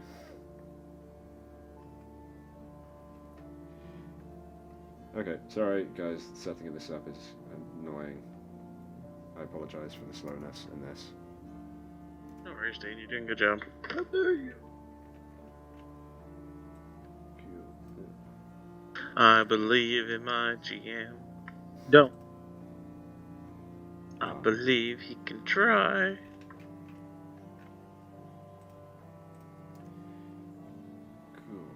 [SPEAKER 2] Okay, sorry guys, setting this up is annoying. I apologize for the slowness in this.
[SPEAKER 1] No worries, Dane. You're doing a good job.
[SPEAKER 4] How dare you?
[SPEAKER 2] Cool.
[SPEAKER 1] I believe in my GM.
[SPEAKER 4] Don't.
[SPEAKER 1] I believe he can try.
[SPEAKER 2] Cool.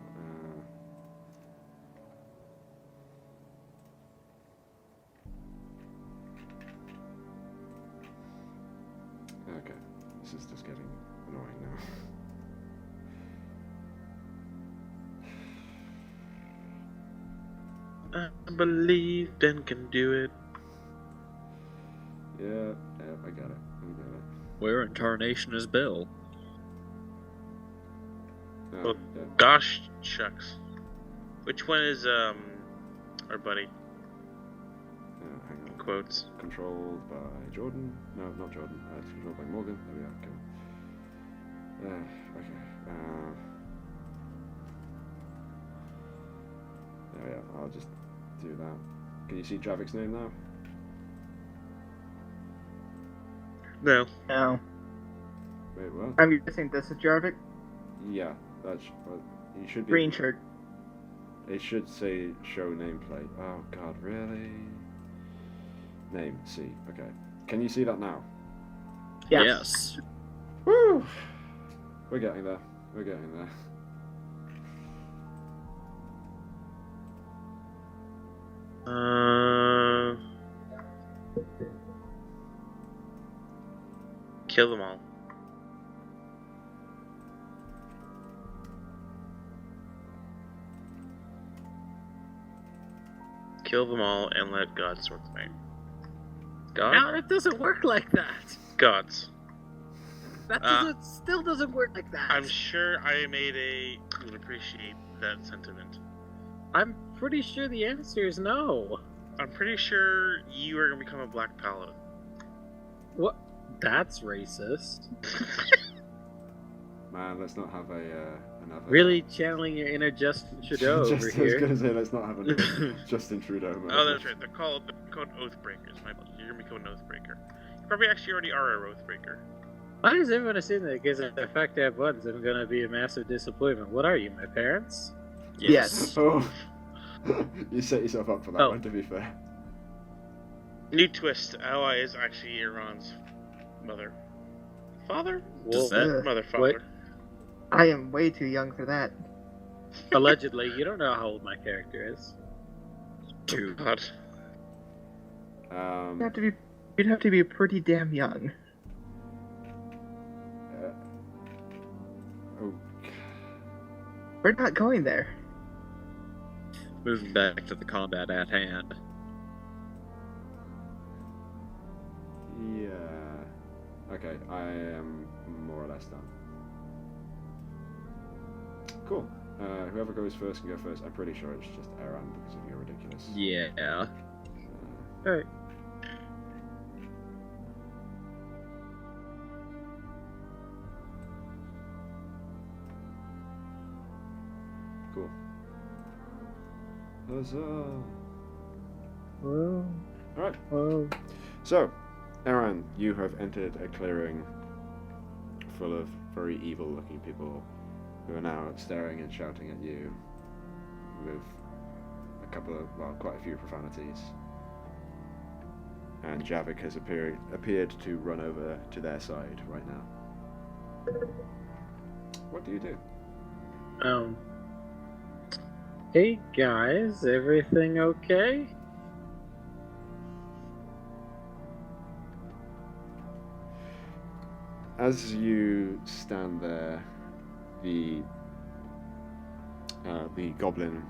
[SPEAKER 2] Okay, this is just getting annoying now.
[SPEAKER 1] I believe Ben can do it.
[SPEAKER 2] Yeah, I got it.
[SPEAKER 3] Where in tarnation is Bill?
[SPEAKER 2] Oh,
[SPEAKER 1] Well,
[SPEAKER 2] yeah.
[SPEAKER 1] Gosh shucks. Which one is our buddy?
[SPEAKER 2] Hang on.
[SPEAKER 1] Quotes.
[SPEAKER 2] Controlled by Jordan? No, not Jordan. It's controlled by Morgan. There we are. Cool. Okay. There we are. I'll just do that. Can you see Javik's name now?
[SPEAKER 1] No.
[SPEAKER 5] No.
[SPEAKER 2] Wait, what?
[SPEAKER 5] I'm guessing this is Javik.
[SPEAKER 2] Yeah, that's. Well, you should be.
[SPEAKER 5] Green shirt.
[SPEAKER 2] It should say show nameplate. Oh God, really? Name. See. Okay. Can you see that now?
[SPEAKER 4] Yes.
[SPEAKER 2] Woo! We're getting there. We're getting there.
[SPEAKER 1] Kill them all. Kill them all and let God sort them out. God?
[SPEAKER 4] No, it doesn't work like that.
[SPEAKER 1] Gods.
[SPEAKER 4] That still doesn't work like that.
[SPEAKER 1] I'm sure I made a... would appreciate that sentiment.
[SPEAKER 4] I'm pretty sure the answer is no.
[SPEAKER 1] I'm pretty sure you are going to become a Black Paladin.
[SPEAKER 4] What? That's racist.
[SPEAKER 2] Man, let's not have another.
[SPEAKER 4] Really channeling your inner Justin Trudeau over
[SPEAKER 2] I was
[SPEAKER 4] here.
[SPEAKER 2] gonna say, let's not have another Justin Trudeau moment.
[SPEAKER 1] Oh, that's right. They're called Oathbreakers. My apologies. You're gonna become an Oathbreaker. You probably actually already are a Oathbreaker.
[SPEAKER 4] Why does everyone assume that because I fact have ones, I'm gonna be a massive disappointment? What are you, my parents?
[SPEAKER 5] Yes.
[SPEAKER 2] Oh, you set yourself up for that
[SPEAKER 4] Oh.
[SPEAKER 2] one. To be fair.
[SPEAKER 1] New twist. Ally is actually Iran's mother. Father?
[SPEAKER 3] Does that?
[SPEAKER 1] Mother, father.
[SPEAKER 5] I am way too young for that.
[SPEAKER 4] Allegedly, you don't know how old my character is.
[SPEAKER 1] Oh, God.
[SPEAKER 5] You'd have to be pretty damn young.
[SPEAKER 2] Oh,
[SPEAKER 5] We're not going there.
[SPEAKER 3] Moving back to the combat at hand.
[SPEAKER 2] yeah. Okay, I am more or less done. Cool. Whoever goes first can go first. I'm pretty sure it's just Aaron because of your ridiculous.
[SPEAKER 3] Yeah.
[SPEAKER 4] Alright.
[SPEAKER 2] Cool. Huzzah!
[SPEAKER 4] Well,
[SPEAKER 2] Alright,
[SPEAKER 4] well.
[SPEAKER 2] so, Aaron, you have entered a clearing full of very evil looking people who are now staring and shouting at you with quite a few profanities. And Javik has appeared to run over to their side right now. What do you do?
[SPEAKER 4] Hey guys, everything okay?
[SPEAKER 2] As you stand there, the goblin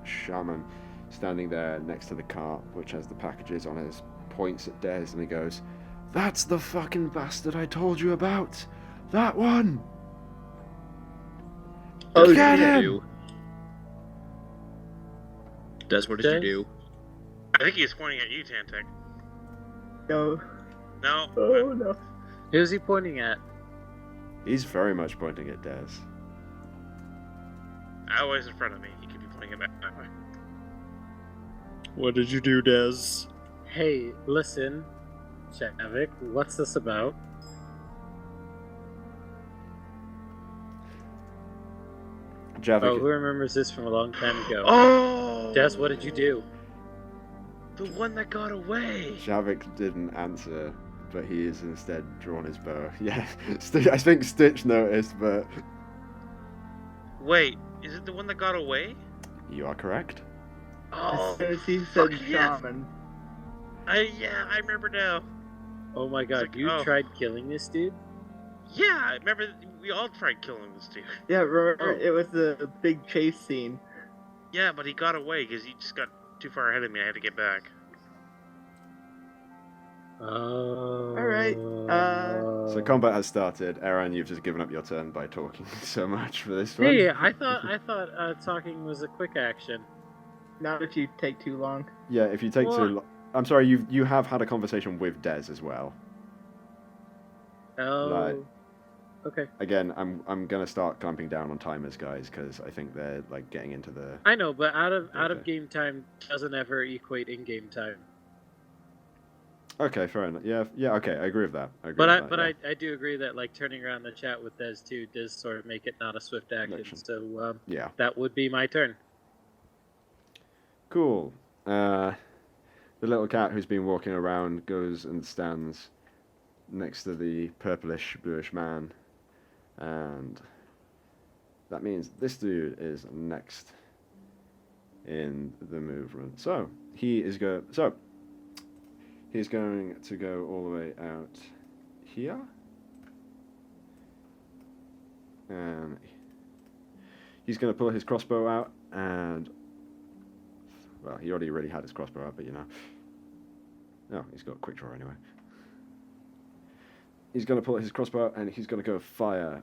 [SPEAKER 2] shaman standing there next to the cart, which has the packages on his, points at Des and he goes, "That's the fucking bastard I told you about! That one!"
[SPEAKER 5] Oh,
[SPEAKER 2] Get
[SPEAKER 5] shit.
[SPEAKER 2] him!
[SPEAKER 3] Des, what did you do?
[SPEAKER 1] I think he's pointing at you, Tantek.
[SPEAKER 5] No.
[SPEAKER 1] No?
[SPEAKER 5] Oh no.
[SPEAKER 4] Who's he pointing at?
[SPEAKER 2] He's very much pointing at Des.
[SPEAKER 1] Always in front of me. He could be pointing it that way.
[SPEAKER 3] What did you do, Des?
[SPEAKER 4] Hey, listen, Javik, what's this about?
[SPEAKER 2] Javik,
[SPEAKER 4] Oh, who remembers this from a long time ago?
[SPEAKER 1] Oh!
[SPEAKER 4] Des, what did you do?
[SPEAKER 1] The one that got away!
[SPEAKER 2] Javik didn't answer, but he has instead drawn his bow. Yeah, I think Stitch noticed, but
[SPEAKER 1] Wait, is it the one that got away?
[SPEAKER 2] you are correct.
[SPEAKER 1] Oh,
[SPEAKER 5] As soon as he said
[SPEAKER 1] fuck yes.
[SPEAKER 5] shaman.
[SPEAKER 1] Yeah, I remember now.
[SPEAKER 4] Oh my god,
[SPEAKER 1] like,
[SPEAKER 4] you
[SPEAKER 1] oh.
[SPEAKER 4] tried killing this dude?
[SPEAKER 1] Yeah, I remember we all tried killing this dude.
[SPEAKER 5] Yeah, remember,
[SPEAKER 4] Oh.
[SPEAKER 5] it was the big chase scene.
[SPEAKER 1] Yeah, but he got away because he just got too far ahead of me. I had to get back.
[SPEAKER 4] Oh.
[SPEAKER 5] Alright,
[SPEAKER 2] So combat has started. Aaron, you've just given up your turn by talking so much for this one.
[SPEAKER 4] Hey, I thought talking was a quick action.
[SPEAKER 5] Not if you take too long.
[SPEAKER 2] Yeah, if you take
[SPEAKER 4] What?
[SPEAKER 2] too long. I'm sorry, you have had a conversation with Des as well.
[SPEAKER 4] Oh.
[SPEAKER 2] Right.
[SPEAKER 4] Okay.
[SPEAKER 2] Again, I'm gonna start clamping down on timers, guys, because I think they're like getting into the.
[SPEAKER 4] I know, but out of
[SPEAKER 2] Okay.
[SPEAKER 4] game time doesn't ever equate in game time.
[SPEAKER 2] Okay, fair enough. Yeah, okay, I agree with that.
[SPEAKER 4] I do agree that like turning around the chat with Des too does sort of make it not a swift action.
[SPEAKER 2] Action.
[SPEAKER 4] So
[SPEAKER 2] Yeah.
[SPEAKER 4] that would be my turn.
[SPEAKER 2] Cool. The little cat who's been walking around goes and stands next to the purplish, bluish man, and that means this dude is next in the movement. So he's going to go all the way out here, and he's going to pull his crossbow out and. Well, he already really had his crossbow out, but you know. No, he's got a quick draw anyway. He's going to pull his crossbow out and he's going to go fire.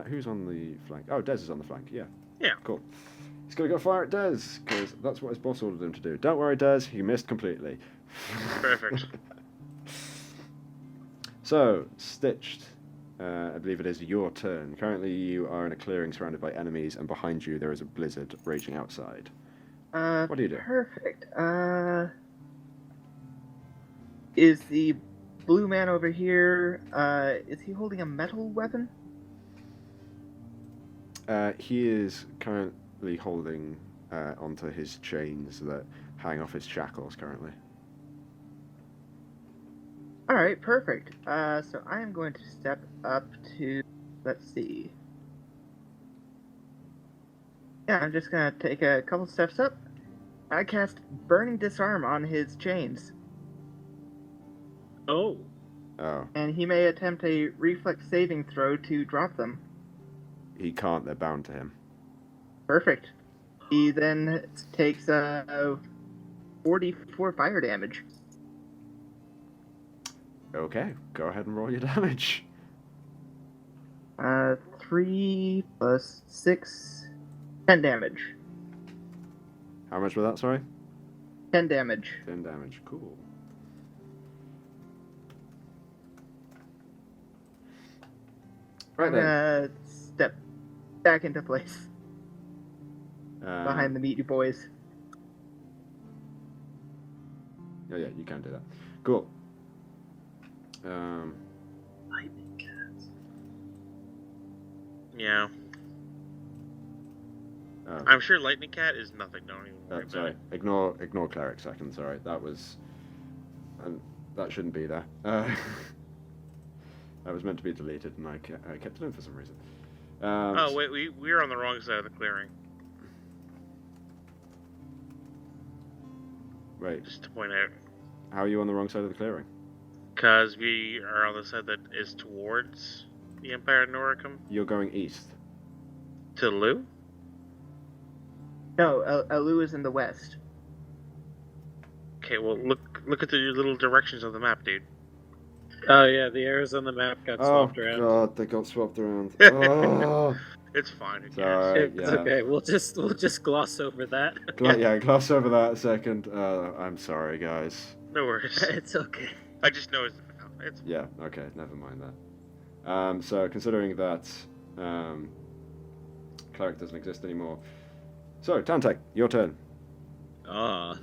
[SPEAKER 2] Who's on the flank? Oh, Des is on the flank, yeah.
[SPEAKER 1] Yeah.
[SPEAKER 2] Cool. He's going to go fire at Des, because that's what his boss ordered him to do. Don't worry, Des, he missed completely.
[SPEAKER 1] Perfect.
[SPEAKER 2] So, Stitched, I believe it is your turn. Currently, you are in a clearing surrounded by enemies, and behind you there is a blizzard raging outside. What do you do?
[SPEAKER 5] Perfect. Is the blue man over here, is he holding a metal weapon?
[SPEAKER 2] He is currently holding onto his chains that hang off his shackles currently.
[SPEAKER 5] Alright, perfect. So I am going to step up to, let's see. Yeah, I'm just gonna take a couple steps up. I cast Burning Disarm on his chains,
[SPEAKER 4] Oh.
[SPEAKER 2] Oh,
[SPEAKER 5] and he may attempt a reflex saving throw to drop them.
[SPEAKER 2] he can't, they're bound to him.
[SPEAKER 5] Perfect. He then takes 44 fire damage.
[SPEAKER 2] Okay, go ahead and roll your damage.
[SPEAKER 5] 3 plus 6, 10 damage.
[SPEAKER 2] How much was that, sorry?
[SPEAKER 5] 10 damage.
[SPEAKER 2] 10 damage, cool. Right
[SPEAKER 5] I'm
[SPEAKER 2] then.
[SPEAKER 5] gonna step back into place behind the meaty boys.
[SPEAKER 2] Oh yeah, you can do that. Cool.
[SPEAKER 4] Lightning cats.
[SPEAKER 1] Yeah.
[SPEAKER 2] Oh,
[SPEAKER 1] I'm sure Lightning Cat is nothing. Don't even worry about
[SPEAKER 2] sorry.
[SPEAKER 1] it.
[SPEAKER 2] Ignore cleric second. Sorry, that was, and that shouldn't be there. That was meant to be deleted, and I kept it in for some reason.
[SPEAKER 1] Oh wait, we're on the wrong side of the clearing.
[SPEAKER 2] Wait,
[SPEAKER 1] Just to point out,
[SPEAKER 2] how are you on the wrong side of the clearing?
[SPEAKER 1] because we are on the side that is towards the Empire of Noricum.
[SPEAKER 2] You're going east.
[SPEAKER 1] To Lu?
[SPEAKER 5] No, Alu is in the west.
[SPEAKER 1] Okay, well look at the little directions of the map, dude.
[SPEAKER 4] Oh yeah, the arrows on the map got swapped around.
[SPEAKER 2] God, they got swapped around. Oh,
[SPEAKER 1] It's fine. Who
[SPEAKER 2] it's
[SPEAKER 1] cares?
[SPEAKER 2] alright.
[SPEAKER 4] It's
[SPEAKER 2] Yeah.
[SPEAKER 4] okay. We'll just gloss over that.
[SPEAKER 2] Gloss over that a second. I'm sorry, guys.
[SPEAKER 1] No worries.
[SPEAKER 4] It's okay.
[SPEAKER 1] I just noticed it now. It's
[SPEAKER 2] Yeah, okay, never mind that. So considering that cleric doesn't exist anymore. So, Tantek, your turn.
[SPEAKER 3] Ah.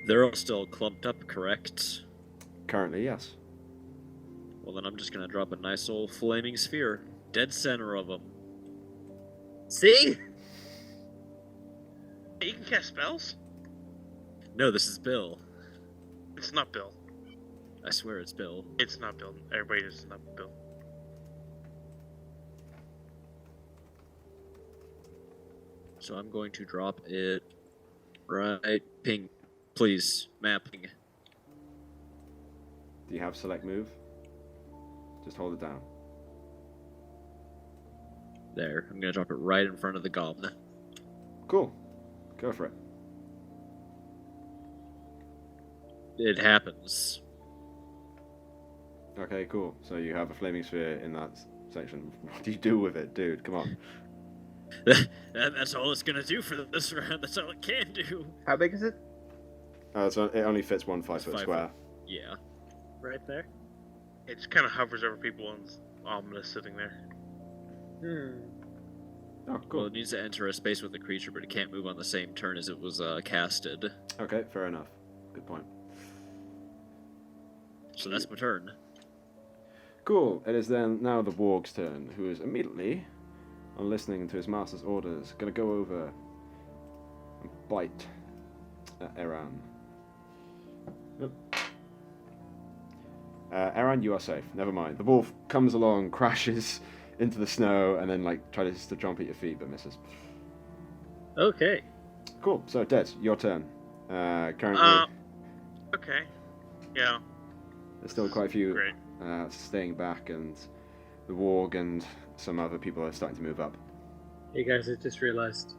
[SPEAKER 3] They're all still clumped up, correct?
[SPEAKER 2] Currently, yes.
[SPEAKER 3] Well, then I'm just gonna drop a nice old flaming sphere. Dead center of them.
[SPEAKER 4] See?
[SPEAKER 1] Hey, you can cast spells?
[SPEAKER 3] No, this is Bill.
[SPEAKER 1] It's not Bill.
[SPEAKER 3] I swear it's Bill.
[SPEAKER 1] It's not Bill. Everybody knows it's not Bill.
[SPEAKER 3] So I'm going to drop it right ping. Please, mapping.
[SPEAKER 2] Do you have select move? Just hold it down.
[SPEAKER 3] There. I'm gonna drop it right in front of the goblin.
[SPEAKER 2] Cool. Go for it.
[SPEAKER 3] It happens.
[SPEAKER 2] Okay, cool. So you have a flaming sphere in that section. What do you do with it, dude? Come on.
[SPEAKER 3] That's all it's gonna do for this round. That's all it can do.
[SPEAKER 5] How big is it?
[SPEAKER 2] So it only fits one 5-foot
[SPEAKER 3] 5
[SPEAKER 2] square.
[SPEAKER 3] Yeah.
[SPEAKER 4] Right there.
[SPEAKER 1] It just kind of hovers over people and is ominous sitting there.
[SPEAKER 2] Oh,
[SPEAKER 3] Well,
[SPEAKER 2] cool.
[SPEAKER 3] it needs to enter a space with the creature, but it can't move on the same turn as it was casted.
[SPEAKER 2] Okay, fair enough. Good point.
[SPEAKER 3] So that's my turn.
[SPEAKER 2] Cool. It is then now the warg's turn, who is immediately, on listening to his master's orders, going to go over and bite at Eran. Yep. Eran, you are safe. Never mind. The wolf comes along, crashes into the snow, and then tries to jump at your feet, but misses.
[SPEAKER 4] Okay.
[SPEAKER 2] Cool. So, Des, your turn. Currently,
[SPEAKER 1] Okay. Yeah.
[SPEAKER 2] there's still quite a few
[SPEAKER 1] Great.
[SPEAKER 2] staying back, and the warg and some other people are starting to move up.
[SPEAKER 4] Hey guys, I just realized.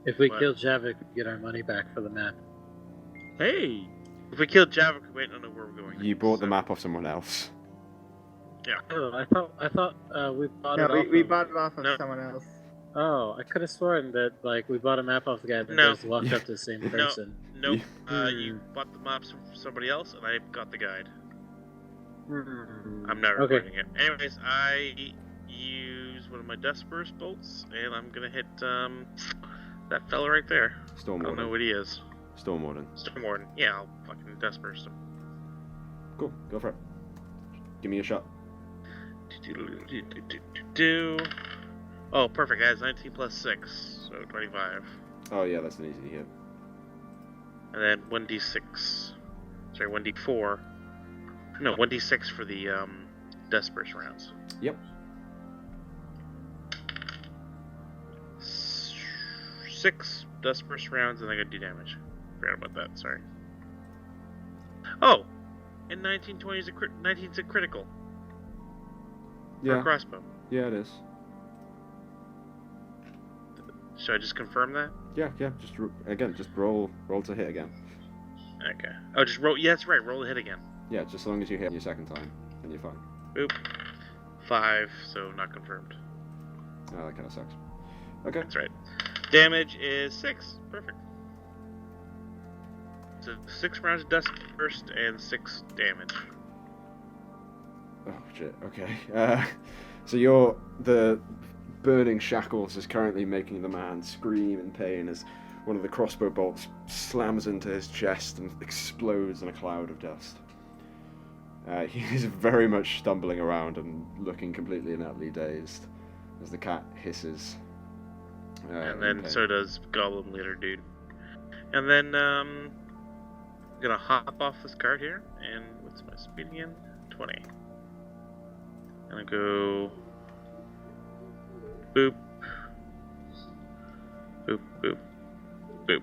[SPEAKER 4] If we
[SPEAKER 1] What?
[SPEAKER 4] kill Javik, we get our money back for the map.
[SPEAKER 3] Hey!
[SPEAKER 1] If we killed Javik, we might not know where we're going.
[SPEAKER 2] You bought the
[SPEAKER 1] So-
[SPEAKER 2] map off someone else.
[SPEAKER 4] Oh, I thought we bought it
[SPEAKER 5] No,
[SPEAKER 4] off
[SPEAKER 5] we
[SPEAKER 4] of-
[SPEAKER 5] bought it off of
[SPEAKER 1] No.
[SPEAKER 5] someone else.
[SPEAKER 4] Oh, I could have sworn that we bought a map off the guy that
[SPEAKER 1] No.
[SPEAKER 4] just walked up to the same person.
[SPEAKER 1] Nope.
[SPEAKER 2] Yeah.
[SPEAKER 1] You bought the maps from somebody else, and I got the guide. I'm not
[SPEAKER 4] Okay.
[SPEAKER 1] recording it. Anyways, I use one of my Dust Burst bolts, and I'm gonna hit that fella right there.
[SPEAKER 2] Storm
[SPEAKER 1] I don't know
[SPEAKER 2] Warden.
[SPEAKER 1] what he is.
[SPEAKER 2] Storm Warden.
[SPEAKER 1] Storm Warden. Yeah, I'll fucking Dust Burst him.
[SPEAKER 2] Cool. Go for it. Give me a shot.
[SPEAKER 1] Oh, perfect. That is 19 plus 6, so 25.
[SPEAKER 2] Oh yeah, that's an easy hit.
[SPEAKER 1] And then 1d6. Sorry, 1d4. No, 1d6 for the Dust Burst rounds.
[SPEAKER 2] Yep.
[SPEAKER 1] 6 Dust Burst rounds, and I gotta do damage. Forgot about that, sorry. Oh! And 1920 is 19's a critical. For
[SPEAKER 2] Yeah.
[SPEAKER 1] a crossbow.
[SPEAKER 2] Yeah, it is.
[SPEAKER 1] Should I just confirm that?
[SPEAKER 2] Yeah. Just roll to hit again.
[SPEAKER 1] Okay. Oh, just roll. Yeah, that's right. Roll the hit again.
[SPEAKER 2] Yeah, just as long as you hit your second time, then you're fine.
[SPEAKER 1] Boop. 5, so not confirmed.
[SPEAKER 2] Oh, that kind of sucks. Okay.
[SPEAKER 1] That's right. Damage is 6. Perfect. So 6 rounds of Dust Burst and 6 damage.
[SPEAKER 2] Oh shit. Okay. So the burning shackles is currently making the man scream in pain as one of the crossbow bolts slams into his chest and explodes in a cloud of dust. He is very much stumbling around and looking completely and utterly dazed as the cat hisses.
[SPEAKER 1] And
[SPEAKER 2] in
[SPEAKER 1] then
[SPEAKER 2] pain.
[SPEAKER 1] so does Goblin Leader Dude. And then, I'm gonna hop off this card here, and what's my speed again? 20. And I go... Boop. Boop, boop, boop.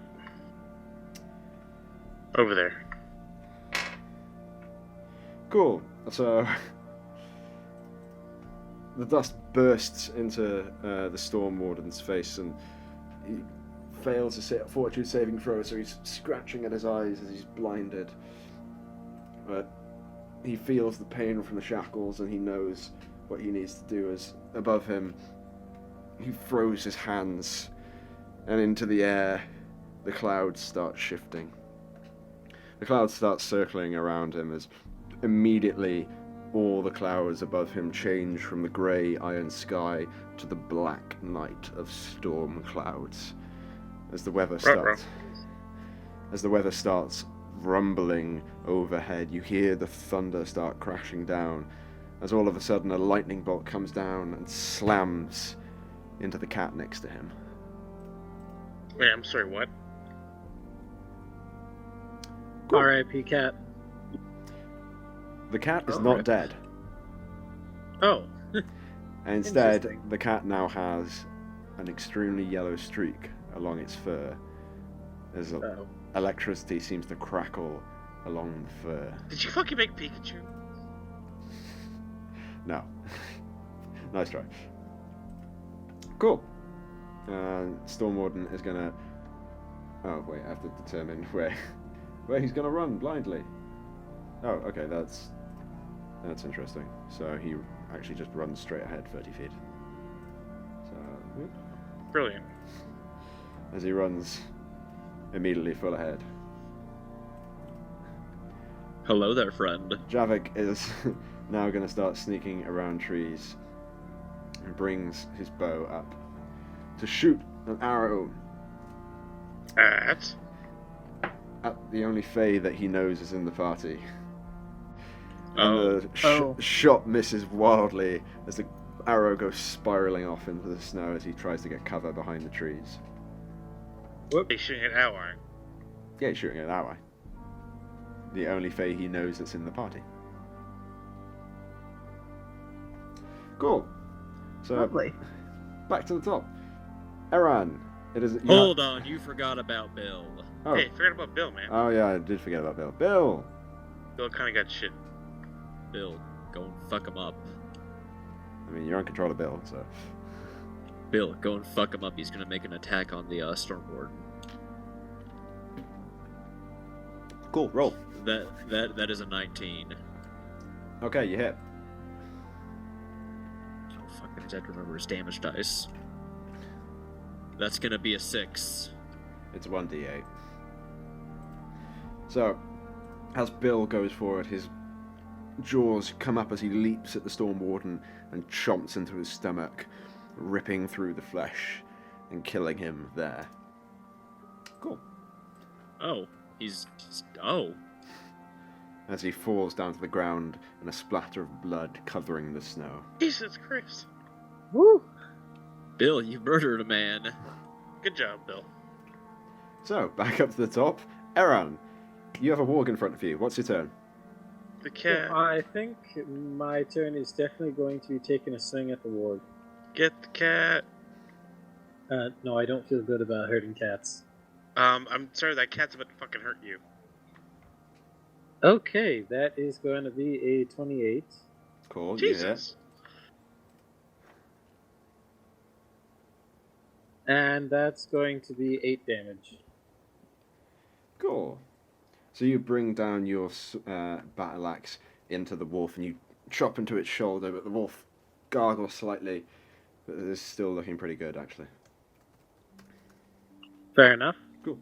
[SPEAKER 1] Over there.
[SPEAKER 2] Cool. So the dust bursts into the Storm Warden's face, and he fails to sit a fortune saving throw, so he's scratching at his eyes as he's blinded. But he feels the pain from the shackles, and he knows what he needs to do. As above him, he throws his hands, and into the air, the clouds start shifting. The clouds start circling around him as immediately all the clouds above him change from the grey iron sky to the black night of storm clouds. As the weather starts rumbling overhead, you hear the thunder start crashing down as all of a sudden a lightning bolt comes down and slams into the cat next to him.
[SPEAKER 1] Wait, I'm sorry, what?
[SPEAKER 2] Cool.
[SPEAKER 4] R.I.P. cat.
[SPEAKER 2] The cat is
[SPEAKER 4] Oh,
[SPEAKER 2] not
[SPEAKER 4] right.
[SPEAKER 2] dead.
[SPEAKER 4] Oh.
[SPEAKER 2] And instead,
[SPEAKER 4] Interesting.
[SPEAKER 2] the cat now has an extremely yellow streak along its fur as
[SPEAKER 4] Uh-oh.
[SPEAKER 2] electricity seems to crackle along the fur.
[SPEAKER 1] Did you fucking make Pikachu?
[SPEAKER 2] No. Nice try. Cool. Storm Warden is gonna... Oh, wait, I have to determine where he's gonna run blindly. Oh, okay, that's interesting. So he actually just runs straight ahead 30 feet. So, whoop.
[SPEAKER 1] Brilliant.
[SPEAKER 2] As he runs immediately full ahead.
[SPEAKER 3] Hello there, friend.
[SPEAKER 2] Javik is now going to start sneaking around trees and brings his bow up to shoot an arrow
[SPEAKER 1] At?
[SPEAKER 2] at the only Fae that he knows is in the party.
[SPEAKER 3] Oh.
[SPEAKER 2] And the shot misses wildly as the arrow goes spiraling off into the snow as he tries to get cover behind the trees.
[SPEAKER 1] They shooting at Ally.
[SPEAKER 2] Yeah, he's shooting at that way. The only Fae he knows that's in the party. Cool. So,
[SPEAKER 5] Lovely.
[SPEAKER 2] back to the top. Eran, it is...
[SPEAKER 3] Hold on, you forgot about Bill.
[SPEAKER 2] Oh.
[SPEAKER 1] Hey, forgot about Bill, man.
[SPEAKER 2] Oh yeah, I did forget about Bill. Bill!
[SPEAKER 1] Bill kind of got shit.
[SPEAKER 3] Bill, go and fuck him up.
[SPEAKER 2] I mean, you're in control of Bill, so...
[SPEAKER 3] Bill, go and fuck him up. He's gonna make an attack on the Storm Warden.
[SPEAKER 2] Cool, roll.
[SPEAKER 3] That is a 19.
[SPEAKER 2] Okay, you hit.
[SPEAKER 3] Oh fuck, I just have to remember his damage dice. That's gonna be a 6.
[SPEAKER 2] It's 1d8. So, as Bill goes forward, his jaws come up as he leaps at the Storm Warden and chomps into his stomach, ripping through the flesh and killing him there. Cool.
[SPEAKER 3] Oh, oh.
[SPEAKER 2] As he falls down to the ground and a splatter of blood covering the snow.
[SPEAKER 1] Jesus Christ.
[SPEAKER 4] Woo!
[SPEAKER 3] Bill, you murdered a man.
[SPEAKER 1] Good job, Bill.
[SPEAKER 2] So, back up to the top. Eran, you have a warg in front of you. What's your turn?
[SPEAKER 1] The cat.
[SPEAKER 4] I think my turn is definitely going to be taking a swing at the ward.
[SPEAKER 1] Get the cat.
[SPEAKER 4] No, I don't feel good about hurting cats.
[SPEAKER 1] I'm sorry, that cat's about to fucking hurt you.
[SPEAKER 4] Okay, that is going to be a 28.
[SPEAKER 2] Cool,
[SPEAKER 1] Jesus.
[SPEAKER 4] And that's going to be 8 damage.
[SPEAKER 2] Cool. So you bring down your battle axe into the wolf and you chop into its shoulder, but the wolf gargles slightly, but it is still looking pretty good, actually.
[SPEAKER 4] Fair enough.
[SPEAKER 2] Cool.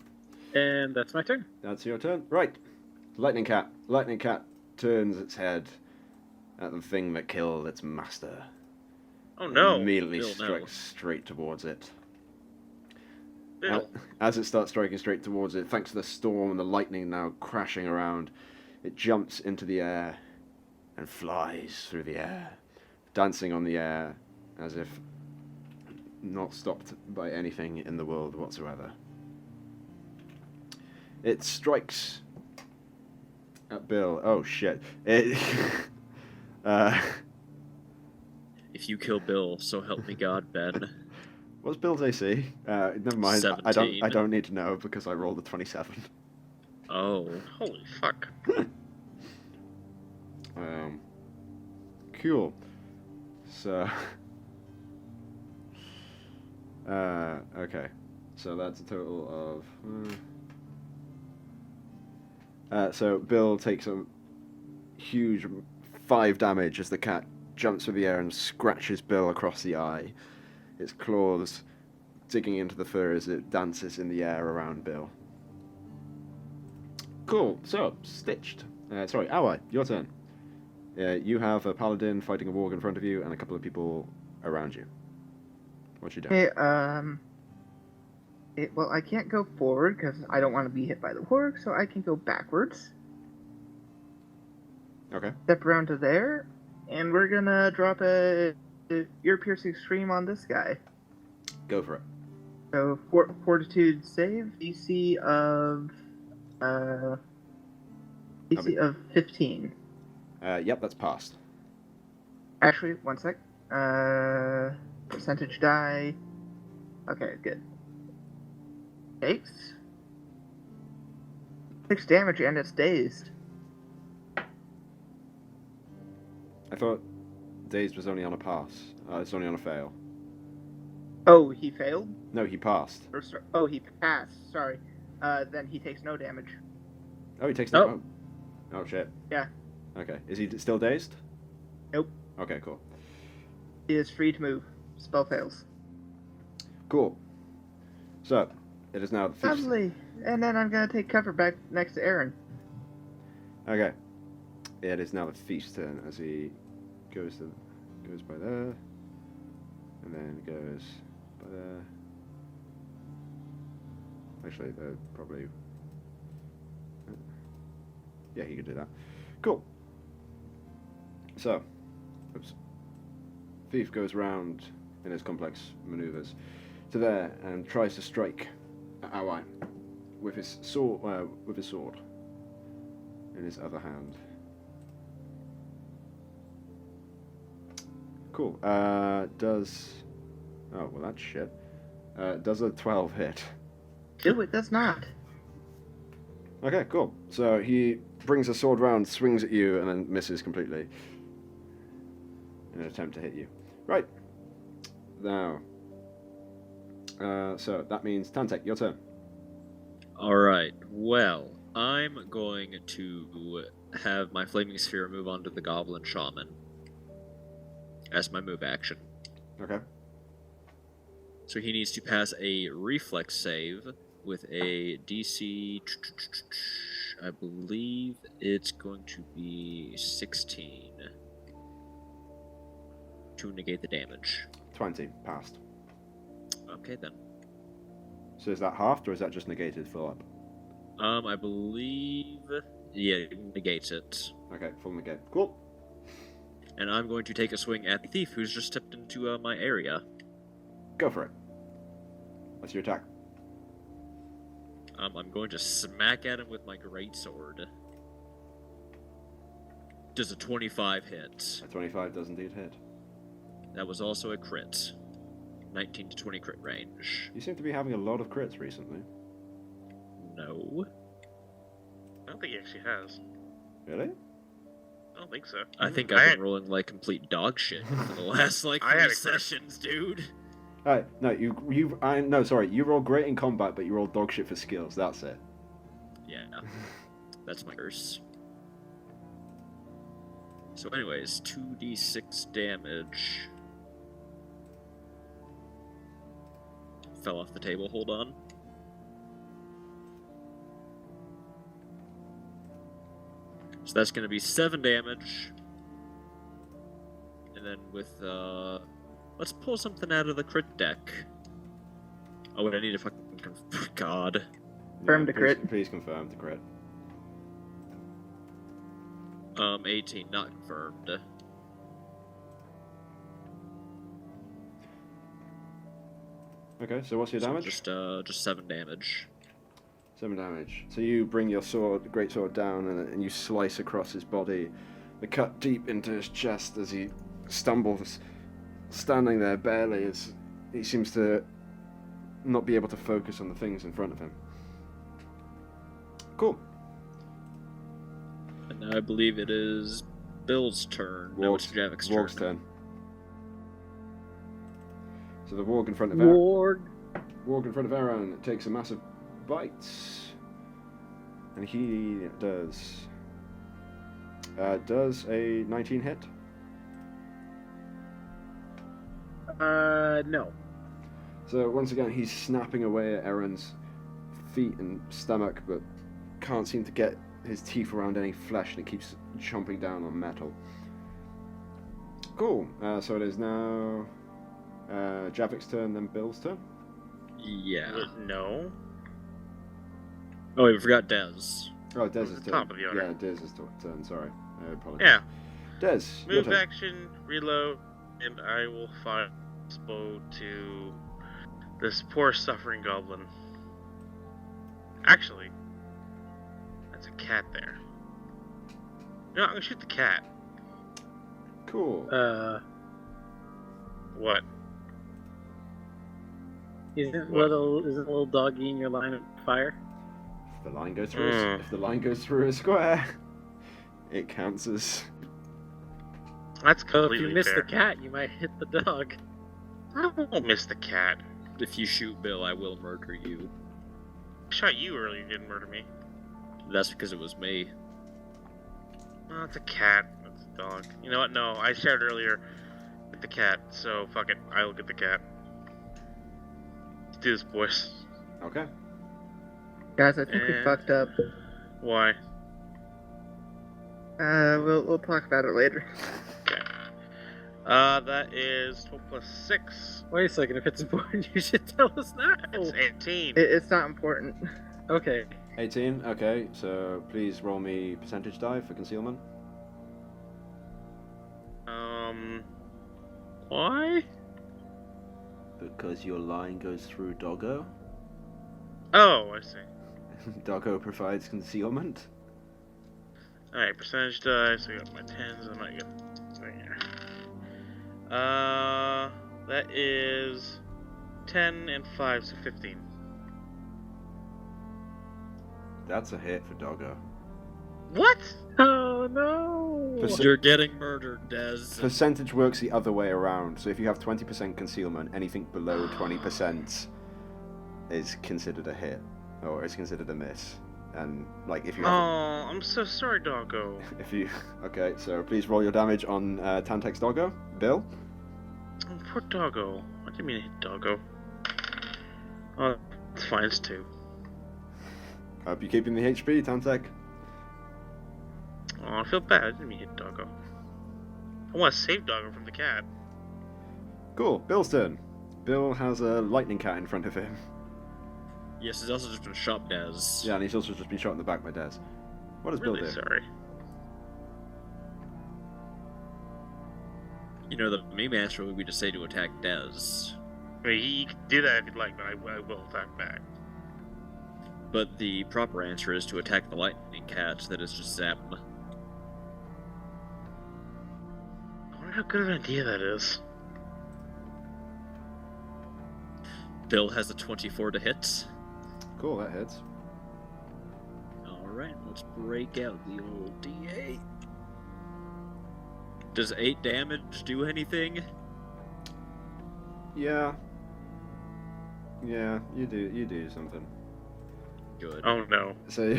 [SPEAKER 4] And that's my turn.
[SPEAKER 2] That's your turn. Right. Lightning Cat. Lightning Cat turns its head at the thing that killed its master.
[SPEAKER 1] Oh no.
[SPEAKER 2] And immediately
[SPEAKER 3] Bill, no.
[SPEAKER 2] strikes straight towards it.
[SPEAKER 1] Bill.
[SPEAKER 2] As it starts striking straight towards it, thanks to the storm and the lightning now crashing around, it jumps into the air and flies through the air, dancing on the air as if not stopped by anything in the world whatsoever. It strikes at Bill. Oh shit. It
[SPEAKER 3] If you kill Bill, so help me God, Ben.
[SPEAKER 2] what's Bill's AC? Never mind.
[SPEAKER 3] 17.
[SPEAKER 2] I don't need to know because I rolled a 27.
[SPEAKER 3] Oh.
[SPEAKER 1] Holy fuck.
[SPEAKER 2] Cool. So okay. So that's a total of so Bill takes a huge 5 damage as the cat jumps through the air and scratches Bill across the eye. Its claws digging into the fur as it dances in the air around Bill. Cool. So, Stitched. Sorry, Ally, your turn. You have a paladin fighting a warg in front of you and a couple of people around you. What you doing?
[SPEAKER 5] Okay, well, I can't go forward because I don't want to be hit by the warg, so I can go backwards.
[SPEAKER 2] Okay.
[SPEAKER 5] Step around to there, and we're gonna drop a ear-piercing scream on this guy.
[SPEAKER 2] Go for it.
[SPEAKER 5] So, fortitude save, DC of 15.
[SPEAKER 2] Yep, that's passed.
[SPEAKER 5] Actually, one sec. Percentage die. Okay, good. Takes 6 damage and it's dazed.
[SPEAKER 2] I thought Dazed was only on a pass. It's only on a fail.
[SPEAKER 5] Oh, he failed?
[SPEAKER 2] No, he passed.
[SPEAKER 5] Oh, he passed. Sorry. Then he takes no damage.
[SPEAKER 2] Oh, he takes no...
[SPEAKER 5] Oh.
[SPEAKER 2] Oh, shit.
[SPEAKER 5] Yeah.
[SPEAKER 2] Okay. Is he still dazed?
[SPEAKER 5] Nope.
[SPEAKER 2] Okay, cool.
[SPEAKER 5] He is free to move. Spell fails.
[SPEAKER 2] Cool. So, it is now the thief's...
[SPEAKER 5] Lovely. And then I'm gonna take cover back next to Aaron.
[SPEAKER 2] Okay. It is now the thief's turn as he goes by there, and then goes by there. Actually, they're probably... Yeah, he could do that. Cool. So, oops. Thief goes round in his complex maneuvers to there and tries to strike at Ally with his sword. In his other hand. Cool. Does... Oh, well, that's shit. Does a 12 hit?
[SPEAKER 5] No, it does not.
[SPEAKER 2] Okay, cool. So he brings a sword round, swings at you, and then misses completely in an attempt to hit you. Right. Now. So that means Tantek, your turn.
[SPEAKER 3] Alright, well, I'm going to have my Flaming Sphere move on to the Goblin Shaman as my move action.
[SPEAKER 2] Okay.
[SPEAKER 3] So he needs to pass a reflex save with a DC I believe it's going to be 16 to negate the damage.
[SPEAKER 2] 20, passed.
[SPEAKER 3] Okay then.
[SPEAKER 2] So is that halved, or is that just negated, Philip?
[SPEAKER 3] I believe... Yeah, it negates it.
[SPEAKER 2] Okay, full negate. Cool.
[SPEAKER 3] And I'm going to take a swing at the thief who's just stepped into my area.
[SPEAKER 2] Go for it. What's your attack?
[SPEAKER 3] I'm going to smack at him with my greatsword. Does a 25 hit?
[SPEAKER 2] A 25 does indeed hit.
[SPEAKER 3] That was also a crit. 19 to 20 crit range.
[SPEAKER 2] You seem to be having a lot of crits recently.
[SPEAKER 3] No.
[SPEAKER 1] I don't think he actually has.
[SPEAKER 2] Really?
[SPEAKER 1] I don't think so.
[SPEAKER 3] I think
[SPEAKER 1] I
[SPEAKER 3] I've
[SPEAKER 1] had-
[SPEAKER 3] been rolling like complete dog shit for the last like
[SPEAKER 1] I had
[SPEAKER 3] 3
[SPEAKER 1] a crit.
[SPEAKER 3] sessions, dude.
[SPEAKER 2] Alright, no, you roll great in combat, but you roll dog shit for skills, that's it.
[SPEAKER 3] Yeah. That's my curse. So anyways, 2d6 damage. Fell off the table, hold on. So that's going to be 7 damage. And then with, let's pull something out of the crit deck. Oh wait, I need a fucking... God.
[SPEAKER 5] Confirm the
[SPEAKER 2] please-
[SPEAKER 5] crit.
[SPEAKER 2] Please confirm the crit.
[SPEAKER 3] 18, not confirmed.
[SPEAKER 2] Okay, so what's your
[SPEAKER 3] So
[SPEAKER 2] damage?
[SPEAKER 3] just 7 damage.
[SPEAKER 2] 7 damage. So you bring your sword, great sword down, and you slice across his body, the cut deep into his chest as he stumbles, standing there barely as he seems to not be able to focus on the things in front of him. Cool.
[SPEAKER 3] And now I believe it is Bill's turn. No, it's Javik's turn.
[SPEAKER 2] Warg's turn. So the warg in front of Aaron.
[SPEAKER 4] Warg.
[SPEAKER 2] Warg in front of Aaron takes a massive bite, and he does a 19 hit.
[SPEAKER 4] No.
[SPEAKER 2] So once again, he's snapping away at Aaron's feet and stomach, but can't seem to get his teeth around any flesh, and it keeps chomping down on metal. Cool. So it is now Javik's turn, then Bill's turn.
[SPEAKER 3] Yeah.
[SPEAKER 1] No.
[SPEAKER 3] Oh, we forgot Dez.
[SPEAKER 2] Oh, Dez's
[SPEAKER 1] the
[SPEAKER 2] turn.
[SPEAKER 1] top of the order.
[SPEAKER 2] Yeah, Dez's turn. Sorry, I apologize.
[SPEAKER 1] Yeah.
[SPEAKER 2] Dez, your
[SPEAKER 1] Move
[SPEAKER 2] turn.
[SPEAKER 1] action, reload, and I will fire this bow to this poor suffering goblin. Actually, that's a cat there. No, I'm gonna shoot the cat.
[SPEAKER 2] Cool.
[SPEAKER 1] What?
[SPEAKER 4] Isn't
[SPEAKER 1] What?
[SPEAKER 4] little doggy in your line of fire?
[SPEAKER 2] If the line goes through, if the line goes through a square, it counts as.
[SPEAKER 1] That's
[SPEAKER 4] So if
[SPEAKER 1] completely
[SPEAKER 4] you miss
[SPEAKER 1] fair.
[SPEAKER 4] the cat, you might hit the dog.
[SPEAKER 1] I won't miss the cat.
[SPEAKER 3] If you shoot Bill, I will murder you.
[SPEAKER 1] I shot you earlier, you didn't murder me.
[SPEAKER 3] That's because it was me.
[SPEAKER 1] Oh, it's a cat. It's a dog. You know what? No, I shot earlier with the cat, so fuck it. I'll get the cat. Let's do this, boys.
[SPEAKER 2] Okay.
[SPEAKER 5] Guys, I think we fucked up.
[SPEAKER 1] Why?
[SPEAKER 5] We'll talk about it later.
[SPEAKER 1] Okay. That is 12 plus 6.
[SPEAKER 4] Wait a second, if it's important, you should tell us now.
[SPEAKER 1] It's 18.
[SPEAKER 5] It's not important.
[SPEAKER 4] Okay.
[SPEAKER 2] 18. Okay, so please roll me percentage die for concealment.
[SPEAKER 1] Why?
[SPEAKER 2] Because your line goes through Doggo.
[SPEAKER 1] Oh, I see.
[SPEAKER 2] Doggo provides concealment.
[SPEAKER 1] Alright, percentage die, so I got my 10s, I might get something here. That is 10 and 5, so 15.
[SPEAKER 2] That's a hit for Doggo.
[SPEAKER 1] What?
[SPEAKER 4] Oh no!
[SPEAKER 3] You're getting murdered, Dez.
[SPEAKER 2] Percentage works the other way around. So if you have 20% concealment, anything below 20% is considered a hit, or is considered a miss. And like if you
[SPEAKER 1] Oh,
[SPEAKER 2] have,
[SPEAKER 1] I'm so sorry, doggo.
[SPEAKER 2] if you okay, so please roll your damage on Tantex Doggo. Bill.
[SPEAKER 1] Oh, poor doggo. I didn't mean to hit doggo. Oh, it's fine, it's 2.
[SPEAKER 2] Hope you're keeping the HP, Tantec.
[SPEAKER 1] Oh, I feel bad. I didn't mean to hit Doggo. I want to save Doggo from the cat.
[SPEAKER 2] Cool. Bill's turn. Bill has a lightning cat in front of him.
[SPEAKER 3] Yes, he's also just been shot, Des.
[SPEAKER 2] Yeah, and he's also just been shot in the back by Des. What does Bill
[SPEAKER 1] Really
[SPEAKER 2] do?
[SPEAKER 1] sorry.
[SPEAKER 3] You know, the meme answer would be to say to attack Des.
[SPEAKER 1] I mean, you can do that if you'd like, but I will attack back.
[SPEAKER 3] But the proper answer is to attack the lightning cat that is just zap him.
[SPEAKER 1] I wonder how good of an idea that is.
[SPEAKER 3] Bill has a 24 to hit.
[SPEAKER 2] Cool, that hits.
[SPEAKER 3] Alright, let's break out the old D8. Does 8 damage do anything?
[SPEAKER 2] Yeah. Yeah, you do something.
[SPEAKER 3] Good.
[SPEAKER 1] Oh no.
[SPEAKER 2] So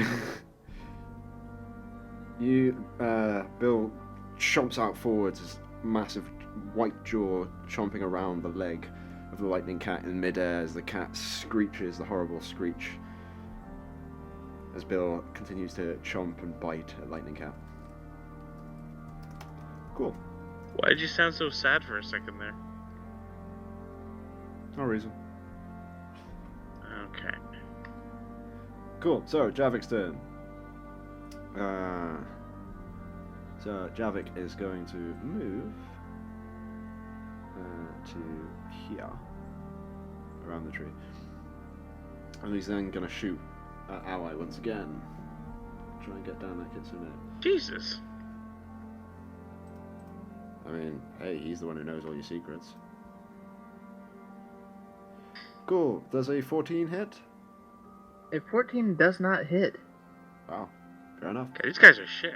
[SPEAKER 2] Bill chomps out forwards, his massive white jaw chomping around the leg of the lightning cat in midair as the cat screeches the horrible screech as Bill continues to chomp and bite at lightning cat. Cool.
[SPEAKER 1] Why did you sound so sad for a second there?
[SPEAKER 2] No reason.
[SPEAKER 1] Okay.
[SPEAKER 2] Cool. So Javik's turn. So Javik is going to move to here, around the tree, and he's then going to shoot at ally once again. Try and get down that kitsune.
[SPEAKER 1] Jesus.
[SPEAKER 2] I mean, hey, he's the one who knows all your secrets. Cool. Does a 14 hit?
[SPEAKER 5] A 14 does not hit.
[SPEAKER 2] Wow. Fair enough.
[SPEAKER 1] Okay, these guys are shit.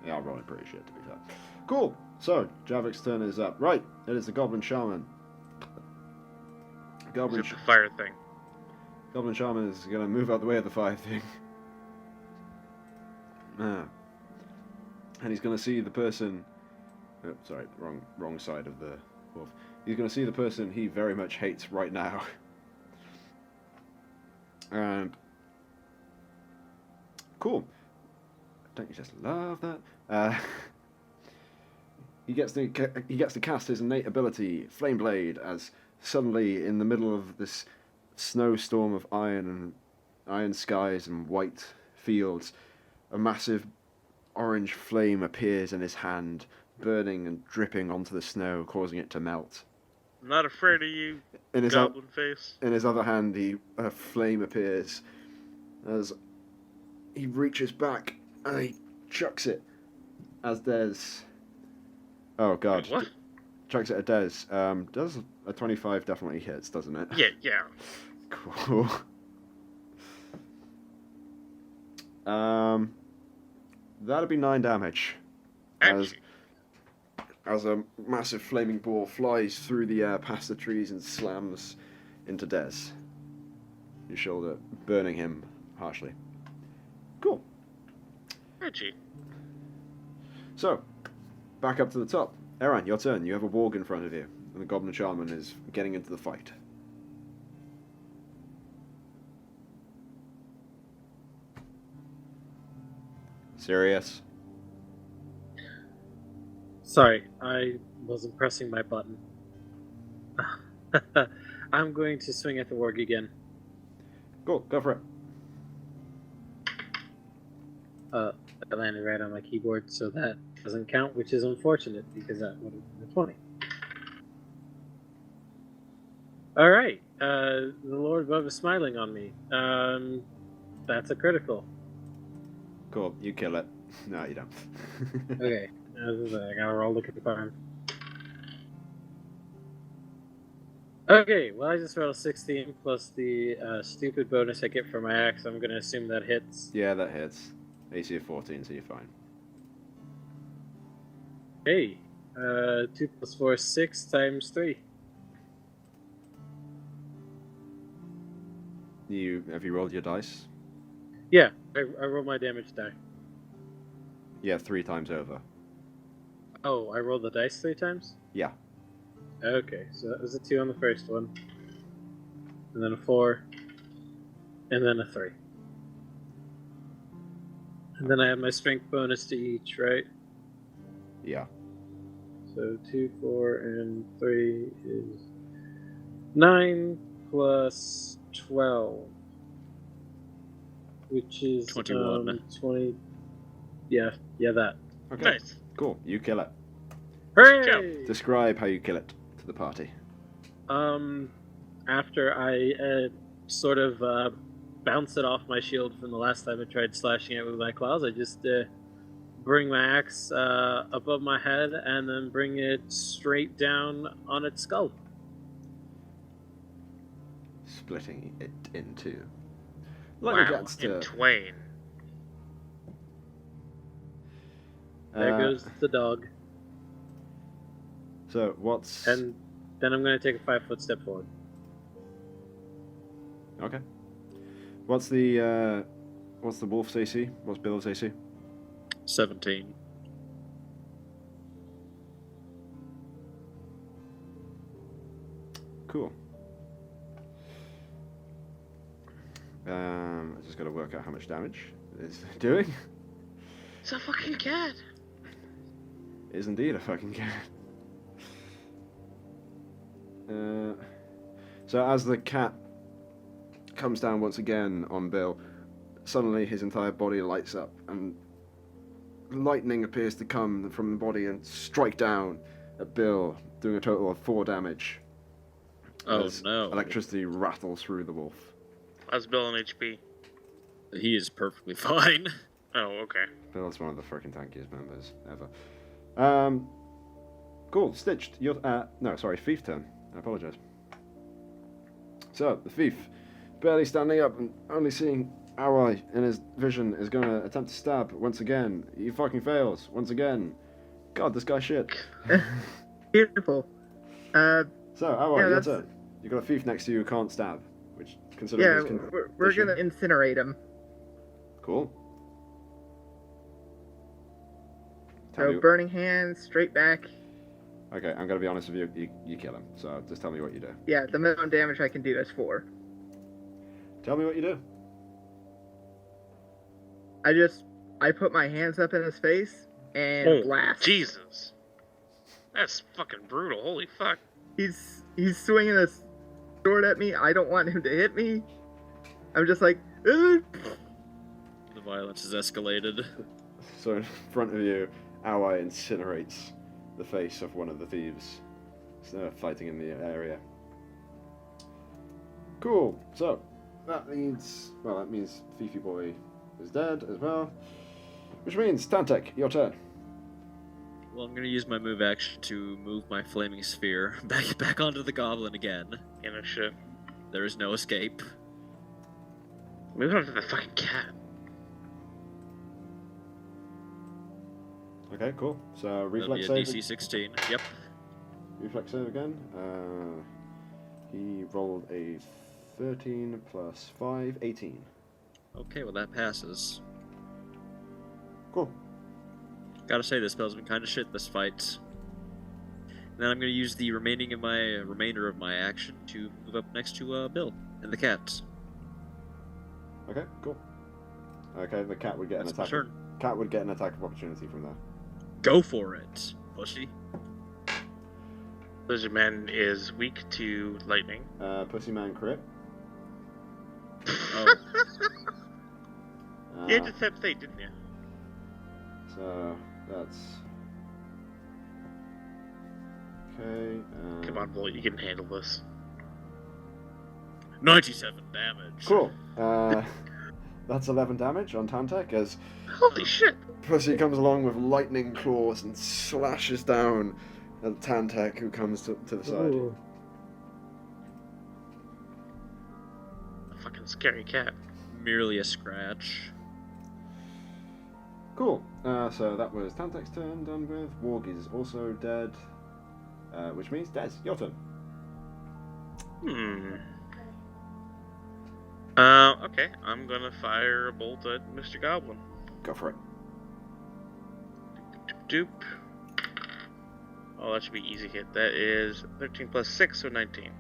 [SPEAKER 2] Yeah, I'll roll it pretty shit, to be fair. Cool. So, Javik's turn is up. Right. It is the Goblin Shaman. Goblin
[SPEAKER 1] Except the fire thing.
[SPEAKER 2] Goblin Shaman is going to move out the way of the fire thing. And he's going to see the person... Oh, sorry, wrong side of the wolf. He's going to see the person he very much hates right now. And... Cool. Don't you just love that? He gets to cast his innate ability, Flame Blade, as suddenly in the middle of this snowstorm of iron skies and white fields, a massive orange flame appears in his hand, burning and dripping onto the snow, causing it to melt.
[SPEAKER 1] I'm not afraid of you,
[SPEAKER 2] In his
[SPEAKER 1] goblin face.
[SPEAKER 2] In his other hand, a flame appears as he reaches back and he chucks it as there's... Oh god.
[SPEAKER 1] Wait, what?
[SPEAKER 2] Chucks it at Des. Does a 25 definitely hits, doesn't it?
[SPEAKER 1] Yeah.
[SPEAKER 2] Cool. That'd be 9 damage.
[SPEAKER 1] Actually,
[SPEAKER 2] As a massive flaming ball flies through the air past the trees and slams into Des. Your shoulder, burning him harshly. Cool.
[SPEAKER 1] Reggie.
[SPEAKER 2] So, back up to the top. Eran, your turn. You have a warg in front of you, and the Goblin Shaman is getting into the fight. Serious?
[SPEAKER 4] Sorry, I wasn't pressing my button. I'm going to swing at the warg again.
[SPEAKER 2] Cool, go for it.
[SPEAKER 4] I landed right on my keyboard, so that doesn't count, which is unfortunate because that would have been a 20. Alright, the Lord above is smiling on me. That's a critical.
[SPEAKER 2] Cool, you kill it. No, you don't.
[SPEAKER 4] Okay, I gotta roll to confirm. Okay, well I just rolled a 16 plus the stupid bonus I get for my axe. I'm gonna assume that hits.
[SPEAKER 2] Yeah, that hits. AC of 14, so you're fine.
[SPEAKER 4] Hey, 2 plus 4 is 6 times 3.
[SPEAKER 2] Have you rolled your dice?
[SPEAKER 4] Yeah, I rolled my damage die.
[SPEAKER 2] Yeah, 3 times over.
[SPEAKER 4] Oh, I rolled the dice 3 times?
[SPEAKER 2] Yeah.
[SPEAKER 4] Okay, so that was a 2 on the first one. And then a 4. And then a 3. And then I have my strength bonus to each, right?
[SPEAKER 2] Yeah.
[SPEAKER 4] So 2, 4, and 3 is 9 plus 12, which is
[SPEAKER 3] 21.
[SPEAKER 4] 20. Yeah, that.
[SPEAKER 2] Okay.
[SPEAKER 1] Nice.
[SPEAKER 2] Cool. You kill it.
[SPEAKER 4] Hooray!
[SPEAKER 2] Describe how you kill it to the party.
[SPEAKER 4] After I sort of bounce it off my shield from the last time I tried slashing it with my claws, I just bring my axe above my head and then bring it straight down on its skull.
[SPEAKER 2] Splitting it in two.
[SPEAKER 1] Wow,
[SPEAKER 2] Gets to,
[SPEAKER 1] in twain.
[SPEAKER 4] There goes the dog.
[SPEAKER 2] So what's...
[SPEAKER 4] And then I'm going to take a 5-foot step forward.
[SPEAKER 2] Okay. What's the wolf's AC? What's Bill's AC?
[SPEAKER 3] 17.
[SPEAKER 2] Cool. I just got to work out how much damage it's doing.
[SPEAKER 1] It's a fucking cat.
[SPEAKER 2] It is indeed a fucking cat. So as the cat comes down once again on Bill, suddenly his entire body lights up and lightning appears to come from the body and strike down at Bill, doing a total of 4 damage.
[SPEAKER 3] Oh
[SPEAKER 2] as
[SPEAKER 3] no.
[SPEAKER 2] Electricity rattles through the wolf.
[SPEAKER 1] How's Bill on HP?
[SPEAKER 3] He is perfectly fine.
[SPEAKER 1] Oh, okay.
[SPEAKER 2] Bill's one of the freaking tankiest members ever. Cool. Stitched. Thief's turn. I apologize. So, the thief, barely standing up and only seeing our eye in his vision, is going to attempt to stab once again. He fucking fails once again. God, this guy's shit.
[SPEAKER 5] Beautiful.
[SPEAKER 2] So, Our
[SPEAKER 5] Yeah,
[SPEAKER 2] your turn. You've got a thief next to you who can't stab, which,
[SPEAKER 5] Yeah,
[SPEAKER 2] considering his
[SPEAKER 5] we're going to incinerate him.
[SPEAKER 2] Cool. Tell
[SPEAKER 5] So
[SPEAKER 2] me-
[SPEAKER 5] burning hands, straight back.
[SPEAKER 2] Okay, I'm going to be honest with you. You kill him. So, just tell me what you do.
[SPEAKER 5] Yeah, the minimum damage I can do is 4.
[SPEAKER 2] Tell me what you do.
[SPEAKER 5] I put my hands up in his face and blast.
[SPEAKER 1] Jesus. That's fucking brutal. Holy fuck.
[SPEAKER 5] He's swinging a sword at me. I don't want him to hit me. I'm just like, "Ugh."
[SPEAKER 3] The violence has escalated.
[SPEAKER 2] So, in front of you, Our Eye incinerates the face of one of the thieves. So they're fighting in the area. Cool. So that means Fifi Boy is dead as well. Which means Tantek, your turn.
[SPEAKER 3] Well, I'm going to use my move action to move my flaming sphere back onto the goblin again.
[SPEAKER 1] You know, shit.
[SPEAKER 3] There is no escape.
[SPEAKER 1] Move on to the fucking cat.
[SPEAKER 2] Okay, cool. So
[SPEAKER 3] That'll be
[SPEAKER 2] reflex
[SPEAKER 3] a
[SPEAKER 2] save.
[SPEAKER 3] DC 16. Yep.
[SPEAKER 2] Reflex save again. He rolled a 13 plus 5, 18.
[SPEAKER 3] Okay, well that passes.
[SPEAKER 2] Cool.
[SPEAKER 3] Gotta say, this spell's been kind of shit this fight. And then I'm gonna use the remainder of my action to move up next to Bill and the cat.
[SPEAKER 2] Okay, cool. Okay, the cat would get an
[SPEAKER 3] That's my
[SPEAKER 2] attack.
[SPEAKER 3] turn.
[SPEAKER 2] Cat would get an attack of opportunity from there.
[SPEAKER 3] Go for it, pussy.
[SPEAKER 1] Lizard Man is weak to lightning.
[SPEAKER 2] Pussy Man crit.
[SPEAKER 3] Oh,
[SPEAKER 1] You had to attempt fate, didn't you?
[SPEAKER 2] So that's okay.
[SPEAKER 1] Come on, Bolt, you can handle this.
[SPEAKER 3] 97 damage.
[SPEAKER 2] Cool. That's 11 damage on Tantek as
[SPEAKER 1] Holy shit!
[SPEAKER 2] Pussy comes along with lightning claws and slashes down at Tantek, who comes to the side.
[SPEAKER 4] Ooh.
[SPEAKER 1] A fucking scary cat.
[SPEAKER 3] Merely a scratch.
[SPEAKER 2] Cool. So that was Tantek's turn done with. Warg is also dead, which means Des, your turn.
[SPEAKER 1] Okay, I'm gonna fire a bolt at Mr. Goblin.
[SPEAKER 2] Go for it.
[SPEAKER 1] Doop. Oh, that should be easy hit. That is 13 plus 6, so 19.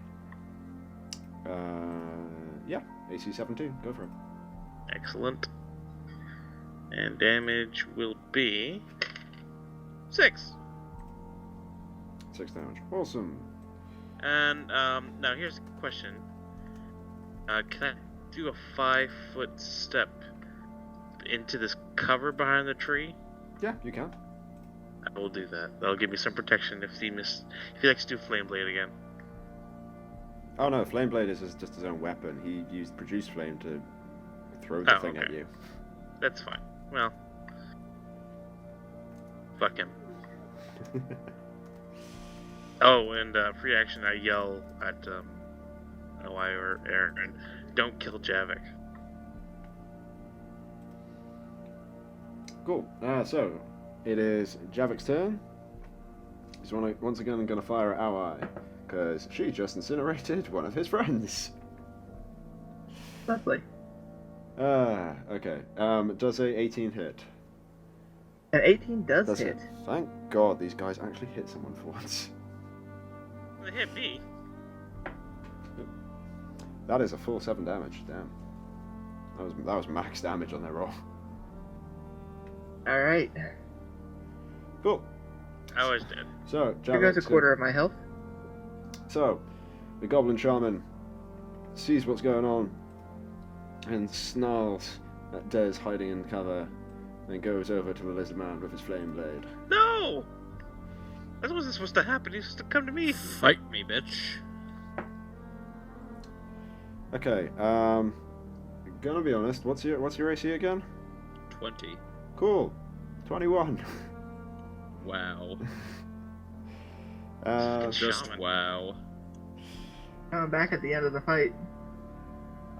[SPEAKER 2] Yeah, AC 17. Go for it.
[SPEAKER 1] Excellent. And damage will be 6.
[SPEAKER 2] 6 damage. Awesome.
[SPEAKER 1] And now here's a question. Can I do a 5-foot step into this cover behind the tree?
[SPEAKER 2] Yeah, you can.
[SPEAKER 1] I will do that. That'll give me some protection if he likes to do Flame Blade again.
[SPEAKER 2] Oh no, Flame Blade is just his own weapon. He used Produce Flame to throw the thing at you.
[SPEAKER 1] That's fine. Well, fuck him. Oh, and free action, I yell at Eli or Aaron, don't kill Javik.
[SPEAKER 2] Cool. So, it is Javik's turn. He's once again going to fire at Ally, because she just incinerated one of his friends.
[SPEAKER 5] Lovely.
[SPEAKER 2] Okay. Does a 18 hit?
[SPEAKER 5] An 18 does
[SPEAKER 2] Does
[SPEAKER 5] hit.
[SPEAKER 2] it? Thank God these guys actually hit someone for once.
[SPEAKER 1] They hit me.
[SPEAKER 2] That is a full 7 damage. Damn. That was max damage on their roll.
[SPEAKER 5] All right.
[SPEAKER 2] Cool.
[SPEAKER 1] I was dead.
[SPEAKER 2] So,
[SPEAKER 5] Here goes a
[SPEAKER 2] Javik,
[SPEAKER 5] quarter of my health.
[SPEAKER 2] So, the Goblin Shaman sees what's going on and snarls at Dez hiding in cover, then goes over to the Lizard Man with his flame blade.
[SPEAKER 1] No! That wasn't supposed to happen. He's supposed to come to me.
[SPEAKER 3] Fight me, bitch.
[SPEAKER 2] Okay, gonna be honest, what's your AC again?
[SPEAKER 3] 20.
[SPEAKER 2] Cool. 21.
[SPEAKER 3] Wow.
[SPEAKER 2] Just
[SPEAKER 3] Just wow.
[SPEAKER 5] I'm back at the end of the fight.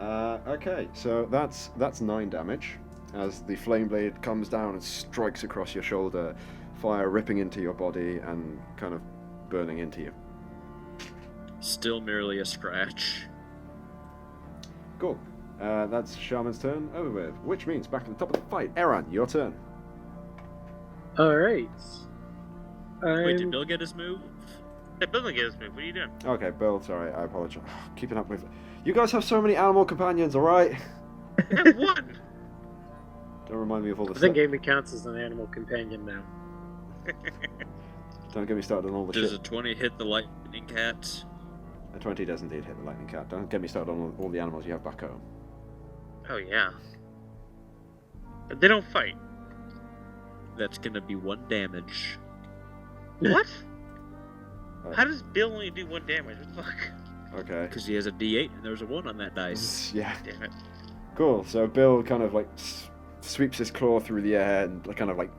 [SPEAKER 2] okay, so that's 9 damage as the flame blade comes down and strikes across your shoulder, fire ripping into your body and kind of burning into you.
[SPEAKER 3] Still merely a scratch.
[SPEAKER 2] Cool. That's Shaman's turn over with, which means back at the top of the fight. Eran, your turn.
[SPEAKER 4] All right.
[SPEAKER 3] Wait, did Bill get his move?
[SPEAKER 1] Hey, Bill didn't get his move. What are you doing?
[SPEAKER 2] Okay, Bill, sorry, I apologize. Keeping up with... You guys have so many animal companions, alright?
[SPEAKER 1] I have one.
[SPEAKER 2] Don't remind me of all the
[SPEAKER 4] I think
[SPEAKER 2] stuff.
[SPEAKER 4] Amy counts as an animal companion now.
[SPEAKER 2] Don't get me started on all the
[SPEAKER 3] Does
[SPEAKER 2] shit.
[SPEAKER 3] a 20 hit the lightning cat?
[SPEAKER 2] A 20 does indeed hit the lightning cat. Don't get me started on all the animals you have back home.
[SPEAKER 1] Oh yeah. But they don't fight.
[SPEAKER 3] That's gonna be 1 damage.
[SPEAKER 1] What?
[SPEAKER 2] Uh,
[SPEAKER 1] How does Bill only do 1 damage? What the fuck?
[SPEAKER 2] Okay.
[SPEAKER 3] Because he has a D8 and there's a 1 on that dice.
[SPEAKER 2] Yeah.
[SPEAKER 1] Damn it.
[SPEAKER 2] Cool. So Bill kind of like sweeps his claw through the air and kind of like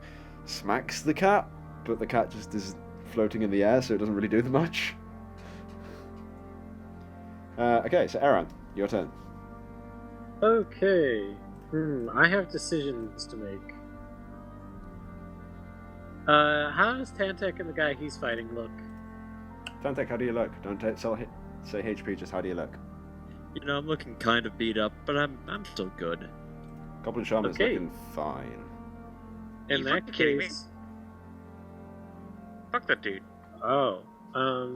[SPEAKER 2] smacks the cat, but the cat just is floating in the air, so it doesn't really do that much. Okay, so Aaron, your turn.
[SPEAKER 4] Okay. I have decisions to make. How does Tantek and the guy he's fighting look?
[SPEAKER 2] Tantek, how do you look? Don't say HP, just how do you look?
[SPEAKER 3] You know, I'm looking kind of beat up, but I'm still good.
[SPEAKER 2] Goblin Shaman's
[SPEAKER 4] Okay.
[SPEAKER 2] looking fine.
[SPEAKER 4] In
[SPEAKER 1] You
[SPEAKER 4] that
[SPEAKER 1] fucking kidding me?
[SPEAKER 4] case,
[SPEAKER 1] Fuck that dude.
[SPEAKER 4] oh,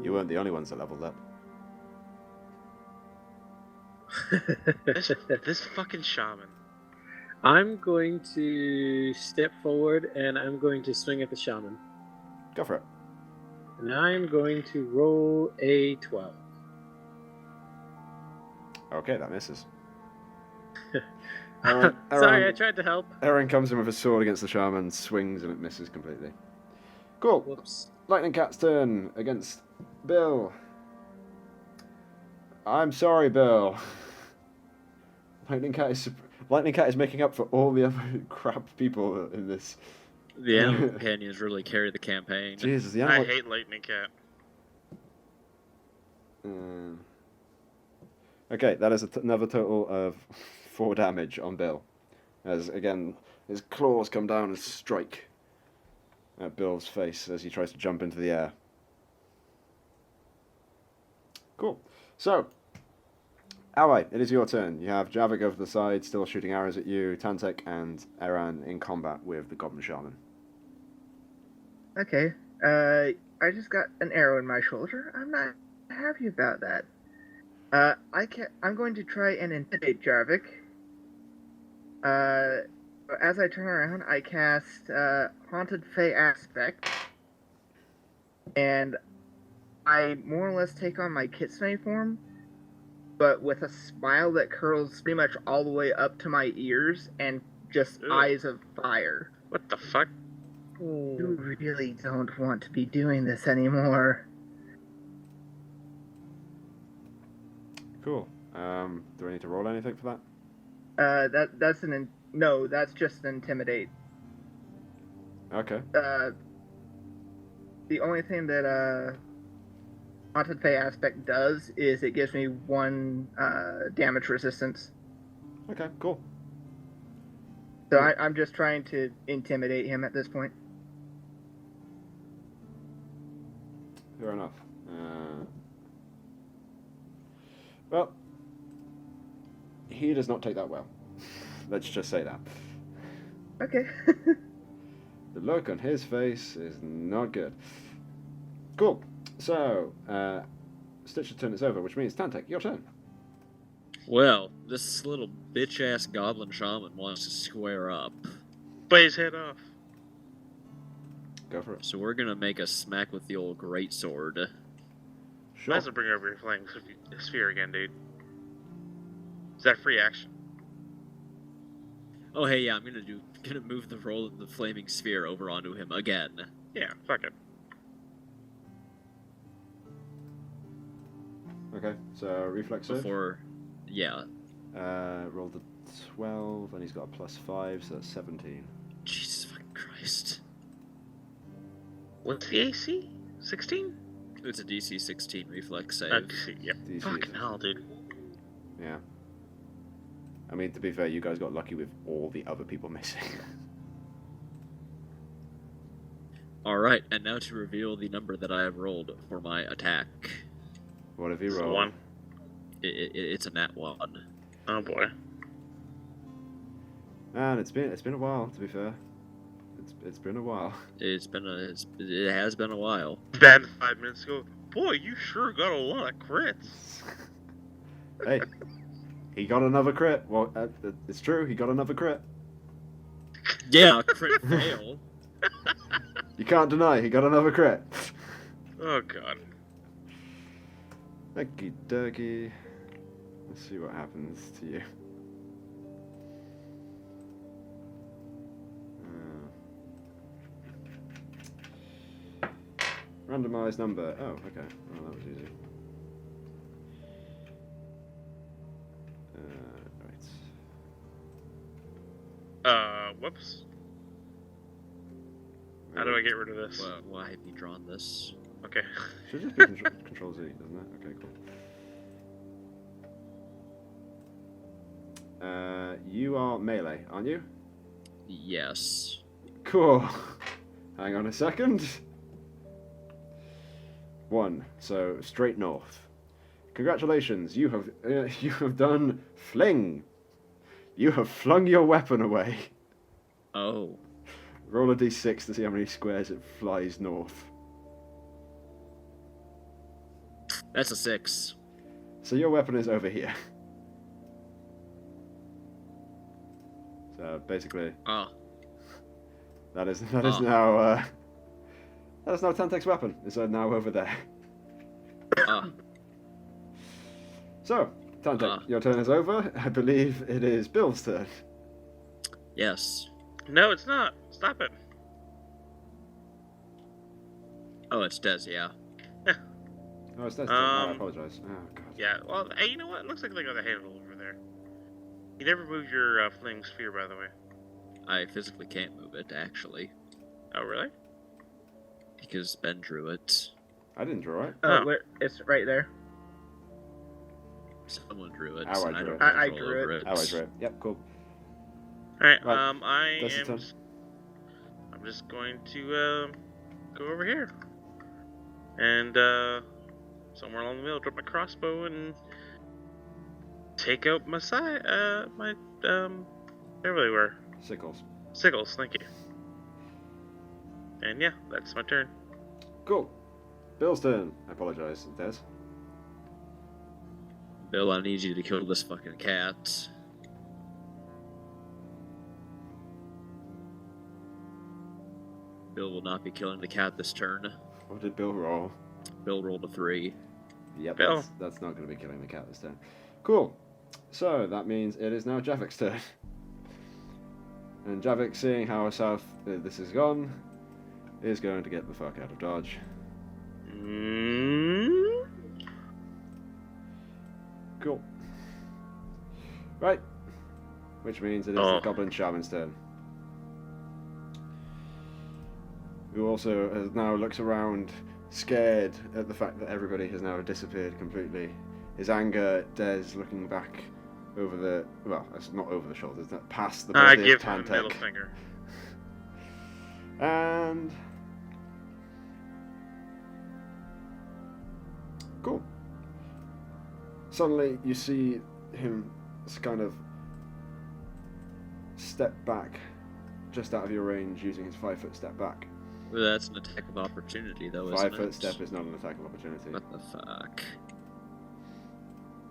[SPEAKER 2] You weren't the only ones that leveled up.
[SPEAKER 1] This fucking shaman.
[SPEAKER 4] I'm going to step forward and I'm going to swing at the shaman.
[SPEAKER 2] Go for it.
[SPEAKER 4] And I'm going to roll a 12.
[SPEAKER 2] Okay, that misses.
[SPEAKER 4] Sorry, I tried to help.
[SPEAKER 2] Aaron comes in with a sword against the shaman, swings, and it misses completely. Cool.
[SPEAKER 4] Whoops.
[SPEAKER 2] Lightning Cat's turn against Bill. I'm sorry, Bill. Lightning Cat is making up for all the other crap people in this.
[SPEAKER 3] The animal companions really carry the campaign.
[SPEAKER 2] Jesus, the
[SPEAKER 1] I
[SPEAKER 2] animal.
[SPEAKER 1] hate Lightning Cat.
[SPEAKER 2] Okay, that is another total of 4 damage on Bill. As again, his claws come down and strike at Bill's face as he tries to jump into the air. Cool. So, Ally, it is your turn. You have Javik over the side, still shooting arrows at you, Tantek and Eran in combat with the Goblin Shaman.
[SPEAKER 5] Okay. I just got an arrow in my shoulder. I'm not happy about that. I'm going to try and intimidate Javik. as I turn around, I cast Haunted Fey Aspect, and I more or less take on my Kitsune form, but with a smile that curls pretty much all the way up to my ears and just
[SPEAKER 1] Ew.
[SPEAKER 5] eyes of fire.
[SPEAKER 1] What the fuck?
[SPEAKER 5] You really don't want to be doing this anymore.
[SPEAKER 2] Cool. Do I need to roll anything for that?
[SPEAKER 5] That's just an intimidate.
[SPEAKER 2] Okay.
[SPEAKER 5] The only thing that Haunted Fey Aspect does is it gives me 1 damage resistance.
[SPEAKER 2] Okay, cool.
[SPEAKER 5] So I'm just trying to intimidate him at this point.
[SPEAKER 2] Fair enough. Well, he does not take that well. Let's just say that.
[SPEAKER 5] Okay.
[SPEAKER 2] The look on his face is not good. Cool. So, Stitch's turn is over, which means Tantek, your turn.
[SPEAKER 3] Well, this little bitch-ass goblin shaman wants to square up.
[SPEAKER 1] Bite his head off.
[SPEAKER 2] Go for it.
[SPEAKER 3] So we're gonna make a smack with the old greatsword.
[SPEAKER 2] Sure.
[SPEAKER 1] Might as well bring over your flying sphere again, dude. Is that free action?
[SPEAKER 3] Oh hey, yeah, I'm gonna move the roll of the flaming sphere over onto him again.
[SPEAKER 1] Yeah, fuck it.
[SPEAKER 2] Okay, so reflex save.
[SPEAKER 3] Yeah.
[SPEAKER 2] Rolled a 12, and he's got a +5, so that's 17.
[SPEAKER 3] Jesus fucking Christ.
[SPEAKER 1] What's the AC? 16?
[SPEAKER 3] It's a DC 16 reflex save.
[SPEAKER 1] Yeah.
[SPEAKER 2] DC
[SPEAKER 1] Fucking hell, dude.
[SPEAKER 2] Yeah. I mean, to be fair, you guys got lucky with all the other people missing.
[SPEAKER 3] Alright, and now to reveal the number that I have rolled for my attack.
[SPEAKER 2] What have you
[SPEAKER 1] It's a
[SPEAKER 2] rolled?
[SPEAKER 1] 1.
[SPEAKER 3] It's a nat 1.
[SPEAKER 1] Oh boy.
[SPEAKER 2] Man, it's been a while. To be fair, it's been a while.
[SPEAKER 3] It has been a while.
[SPEAKER 1] Ben 5 minutes ago. Boy, you sure got a lot of crits.
[SPEAKER 2] Hey, he got another crit. Well, it's true. He got another crit.
[SPEAKER 3] Yeah, crit fail.
[SPEAKER 2] You can't deny he got another crit.
[SPEAKER 1] Oh god.
[SPEAKER 2] Okie dokie. Let's see what happens to you. Randomized number. Oh, okay. Oh, that was easy. Right.
[SPEAKER 1] Whoops. How do I get rid of this?
[SPEAKER 3] Well, why have you drawn this?
[SPEAKER 1] Okay.
[SPEAKER 2] Should just be Control Z, doesn't it? Okay, cool. You are melee, aren't you?
[SPEAKER 3] Yes.
[SPEAKER 2] Cool. Hang on a second. 1. So straight north. Congratulations, you have done fling. You have flung your weapon away.
[SPEAKER 3] Oh.
[SPEAKER 2] Roll a d6 to see how many squares it flies north.
[SPEAKER 3] That's a 6.
[SPEAKER 2] So your weapon is over here. So basically,
[SPEAKER 3] Ah.
[SPEAKER 2] that is now Tantek's weapon. It's now over there.
[SPEAKER 3] Ah.
[SPEAKER 2] So, Tantek, your turn is over. I believe it is Bill's turn.
[SPEAKER 3] Yes.
[SPEAKER 1] No, it's not. Stop it.
[SPEAKER 3] Oh, it's Des, yeah.
[SPEAKER 2] Oh, it's Des' turn. I apologize. Oh, God.
[SPEAKER 1] Yeah, well, hey, you know what? It looks like they got a handle over there. You never moved your flaming sphere, by the way.
[SPEAKER 3] I physically can't move it, actually.
[SPEAKER 1] Oh, really?
[SPEAKER 3] Because Ben drew it.
[SPEAKER 2] I didn't draw it.
[SPEAKER 1] Oh.
[SPEAKER 5] It's right there.
[SPEAKER 3] Someone drew it.
[SPEAKER 2] Oh, I
[SPEAKER 3] and
[SPEAKER 2] drew
[SPEAKER 3] don't
[SPEAKER 2] it.
[SPEAKER 3] have
[SPEAKER 5] I
[SPEAKER 3] control
[SPEAKER 5] drew
[SPEAKER 3] over
[SPEAKER 5] it.
[SPEAKER 2] Oh, I drew it. Yep, cool.
[SPEAKER 1] Alright,
[SPEAKER 2] Right.
[SPEAKER 1] I
[SPEAKER 2] That's the
[SPEAKER 1] am...
[SPEAKER 2] turn.
[SPEAKER 1] I'm just going to, go over here. And, somewhere along the middle, drop my crossbow and take out my whatever they were.
[SPEAKER 2] Sickles.
[SPEAKER 1] Sickles, thank you. And yeah, that's my turn.
[SPEAKER 2] Cool. Bill's turn. I apologize, Des.
[SPEAKER 3] Bill, I need you to kill this fucking cat. Bill will not be killing the cat this turn.
[SPEAKER 2] What did Bill roll?
[SPEAKER 3] Bill rolled a 3.
[SPEAKER 2] Yep,
[SPEAKER 1] Bill.
[SPEAKER 2] that's not going to be killing the cat this turn. Cool. So that means it is now Javik's turn. And Javik, seeing how south this has gone, is going to get the fuck out of Dodge. Cool. Right. Which means it is the Goblin Shaman's turn. Who also now looks around, scared at the fact that everybody has now disappeared completely. His anger at Des looking back over the... well, it's not over the shoulders, past the
[SPEAKER 1] I
[SPEAKER 2] body of
[SPEAKER 1] give him a
[SPEAKER 2] Tantek.
[SPEAKER 1] middle finger.
[SPEAKER 2] And... cool. Suddenly, you see him kind of step back, just out of your range, using his 5-foot step back.
[SPEAKER 3] Well, that's an attack of opportunity, though, isn't it?
[SPEAKER 2] 5-foot step is not an attack of opportunity.
[SPEAKER 3] What the fuck?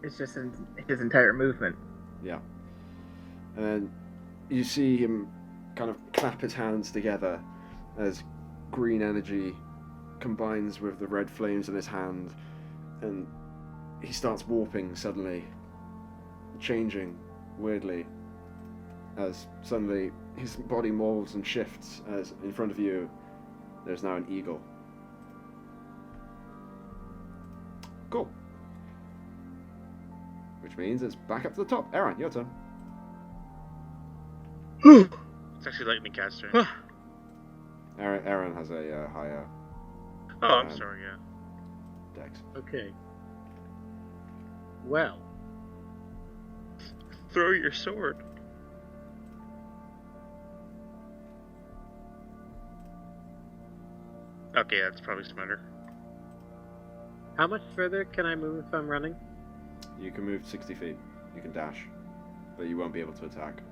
[SPEAKER 5] It's just his entire movement.
[SPEAKER 2] Yeah. And then you see him kind of clap his hands together as green energy combines with the red flames in his hand, and he starts warping suddenly, changing weirdly, as suddenly his body molds and shifts as in front of you there's now an eagle. Cool. Which means it's back up to the top. Aaron, your turn.
[SPEAKER 1] It's actually Lightning Cat's turn.
[SPEAKER 2] Aaron has a higher
[SPEAKER 1] Oh, I'm sorry, yeah.
[SPEAKER 2] dex.
[SPEAKER 4] Okay. Well,
[SPEAKER 1] Throw your sword. Okay, that's probably smarter.
[SPEAKER 4] how much further can I move if I'm running?
[SPEAKER 2] You can move 60 feet. You can dash, but you won't be able to attack.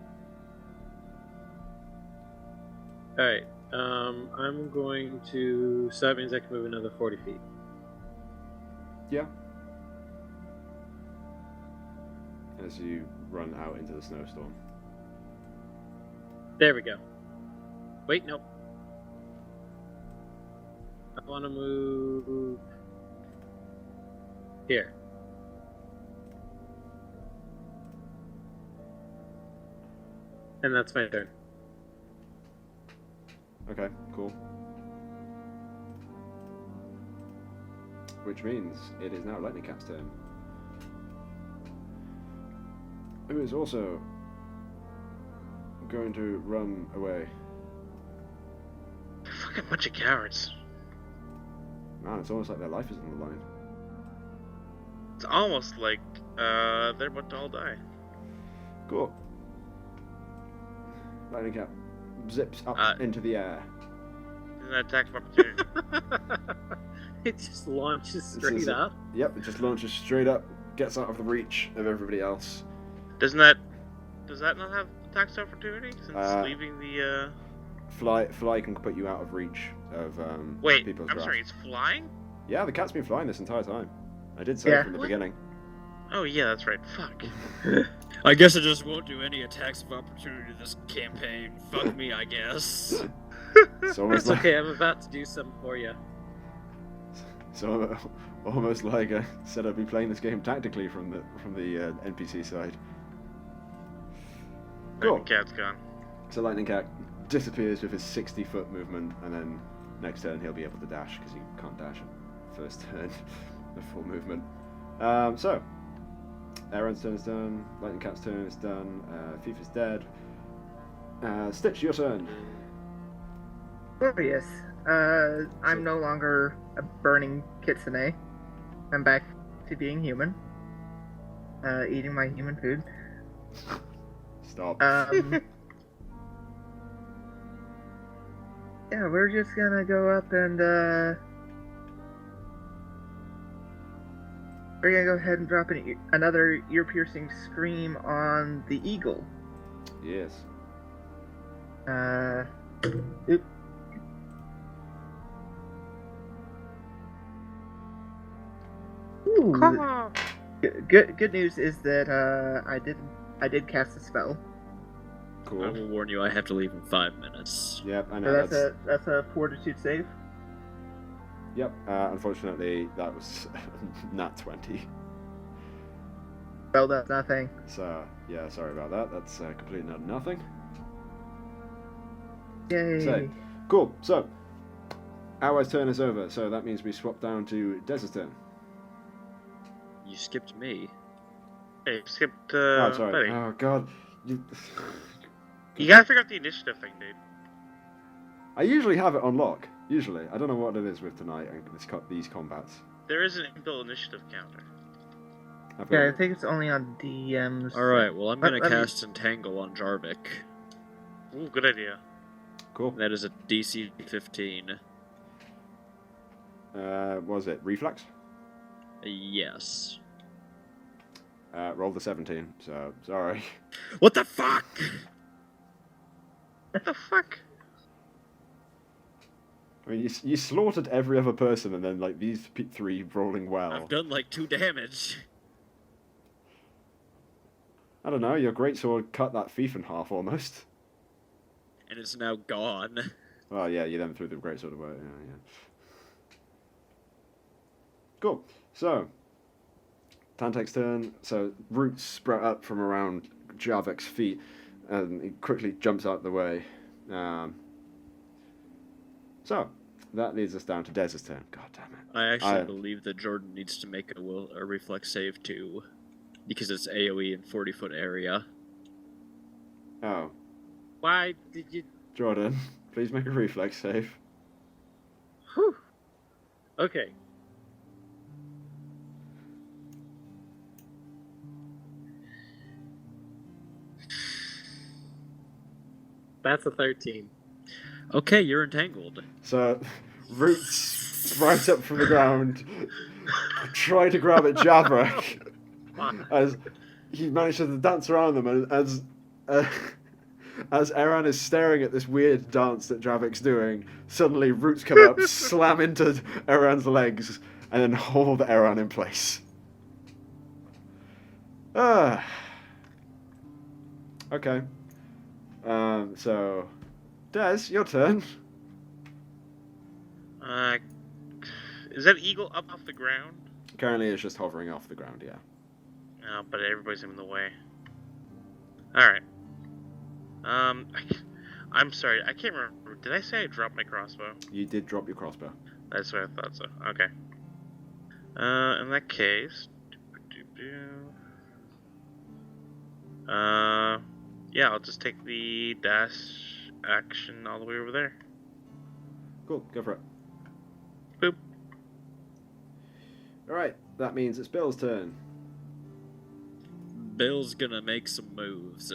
[SPEAKER 4] Alright, I'm going to... so that means I can move another 40 feet.
[SPEAKER 2] Yeah. As you run out into the snowstorm.
[SPEAKER 4] There we go. Wait, nope. I want to move... here. And that's my turn.
[SPEAKER 2] Okay, cool. Which means it is now Lightning Cat's turn. Who is also going to run away.
[SPEAKER 1] Fucking bunch of cowards.
[SPEAKER 2] Man, it's almost like their life is on the line.
[SPEAKER 1] It's almost like they're about to all die.
[SPEAKER 2] Cool. Lightning Cat zips up into the air.
[SPEAKER 1] Isn't that attack of opportunity?
[SPEAKER 4] It just launches
[SPEAKER 2] This
[SPEAKER 4] straight
[SPEAKER 2] is
[SPEAKER 4] up.
[SPEAKER 2] Yep, it just launches straight up, gets out of the reach of everybody else.
[SPEAKER 1] Does that not have attacks of opportunity since leaving the
[SPEAKER 2] Fly can put you out of reach of
[SPEAKER 1] Wait,
[SPEAKER 2] people's
[SPEAKER 1] I'm
[SPEAKER 2] wrath.
[SPEAKER 1] sorry, it's flying?
[SPEAKER 2] Yeah, the cat's been flying this entire time. I did say
[SPEAKER 5] Yeah.
[SPEAKER 2] from the
[SPEAKER 1] What?
[SPEAKER 2] beginning.
[SPEAKER 1] Oh yeah, that's right. Fuck.
[SPEAKER 3] I guess I just won't do any attacks of opportunity this campaign. Fuck me, I guess.
[SPEAKER 2] It's almost
[SPEAKER 4] It's
[SPEAKER 2] like
[SPEAKER 4] okay, I'm about to do something for you.
[SPEAKER 2] so almost like I said I'd be playing this game tactically from the NPC side. Cool.
[SPEAKER 1] Lightning Cat's gone.
[SPEAKER 2] So Lightning Cat disappears with his 60-foot movement, and then next turn he'll be able to dash because he can't dash at first turn, the full movement. So Aaron's turn is done. Lightning Cat's turn is done. Thief is dead. Stitch, your turn.
[SPEAKER 5] Oh yes. I'm no longer a burning kitsune. I'm back to being human. Eating my human food.
[SPEAKER 2] Stop.
[SPEAKER 5] Yeah, we're just gonna go up and we're gonna go ahead and drop another ear-piercing scream on the eagle.
[SPEAKER 2] Yes.
[SPEAKER 5] Oop. Ooh. Good news is that I did cast a spell.
[SPEAKER 2] Cool.
[SPEAKER 3] I will warn you, I have to leave in 5 minutes.
[SPEAKER 2] Yep, I
[SPEAKER 5] So
[SPEAKER 2] know.
[SPEAKER 5] that's a fortitude save.
[SPEAKER 2] Yep. Unfortunately, that was nat 20.
[SPEAKER 5] Well, that's nothing.
[SPEAKER 2] So yeah, sorry about that. That's completely nothing.
[SPEAKER 5] Yay.
[SPEAKER 2] So, cool. So, our turn is over. So that means we swap down to Des's turn.
[SPEAKER 3] You skipped me.
[SPEAKER 1] Hey, skipped,
[SPEAKER 2] Oh, sorry.
[SPEAKER 1] Betty.
[SPEAKER 2] Oh god.
[SPEAKER 1] You gotta figure out the initiative thing, dude.
[SPEAKER 2] I usually have it on lock. Usually, I don't know what it is with tonight and these combats.
[SPEAKER 1] There is an inbuilt initiative counter.
[SPEAKER 2] I've
[SPEAKER 5] Yeah, I
[SPEAKER 2] got-
[SPEAKER 5] think it's only on DMs.
[SPEAKER 3] Alright, well, I'm gonna
[SPEAKER 5] Let me-
[SPEAKER 3] cast Entangle on Javik.
[SPEAKER 1] Ooh, good idea.
[SPEAKER 2] Cool.
[SPEAKER 3] That is a DC 15.
[SPEAKER 2] What was it? Reflex?
[SPEAKER 3] Yes.
[SPEAKER 2] Roll the 17. So sorry.
[SPEAKER 3] What the fuck?
[SPEAKER 1] What the fuck?
[SPEAKER 2] I mean, you slaughtered every other person, and then like these three rolling well.
[SPEAKER 3] I've done like 2 damage.
[SPEAKER 2] I don't know. Your greatsword cut that thief in half almost.
[SPEAKER 3] And it's now gone.
[SPEAKER 2] Well, yeah, you then threw the greatsword away. Yeah. Cool. So, Tantek's turn. So, roots sprout up from around Javik's feet, and he quickly jumps out the way. So, that leads us down to Dez's turn. God damn it.
[SPEAKER 3] I actually believe that Jordan needs to make a reflex save too. Because it's AoE in 40-foot area.
[SPEAKER 2] Oh,
[SPEAKER 4] Why did you?
[SPEAKER 2] Jordan, please make a reflex save.
[SPEAKER 4] Whew. Okay. That's a 13.
[SPEAKER 3] Okay, you're entangled.
[SPEAKER 2] So, roots right up from the ground, try to grab at Javik as he manages to dance around them, and as Eran is staring at this weird dance that Javik's doing, suddenly roots come up, slam into Eran's legs, and then hold Eran in place. Okay. So, Des, your turn.
[SPEAKER 1] Is that eagle up off the ground?
[SPEAKER 2] Currently, it's just hovering off the ground. Yeah.
[SPEAKER 1] No, but everybody's in the way. Alright. I'm sorry, I can't remember. Did I say I dropped my crossbow?
[SPEAKER 2] You did drop your crossbow.
[SPEAKER 1] That's what I thought so. Okay. In that case... yeah, I'll just take the dash action all the way over there.
[SPEAKER 2] Cool, go for it.
[SPEAKER 1] Boop.
[SPEAKER 2] Alright, that means it's Bill's turn.
[SPEAKER 3] Bill's gonna make some moves.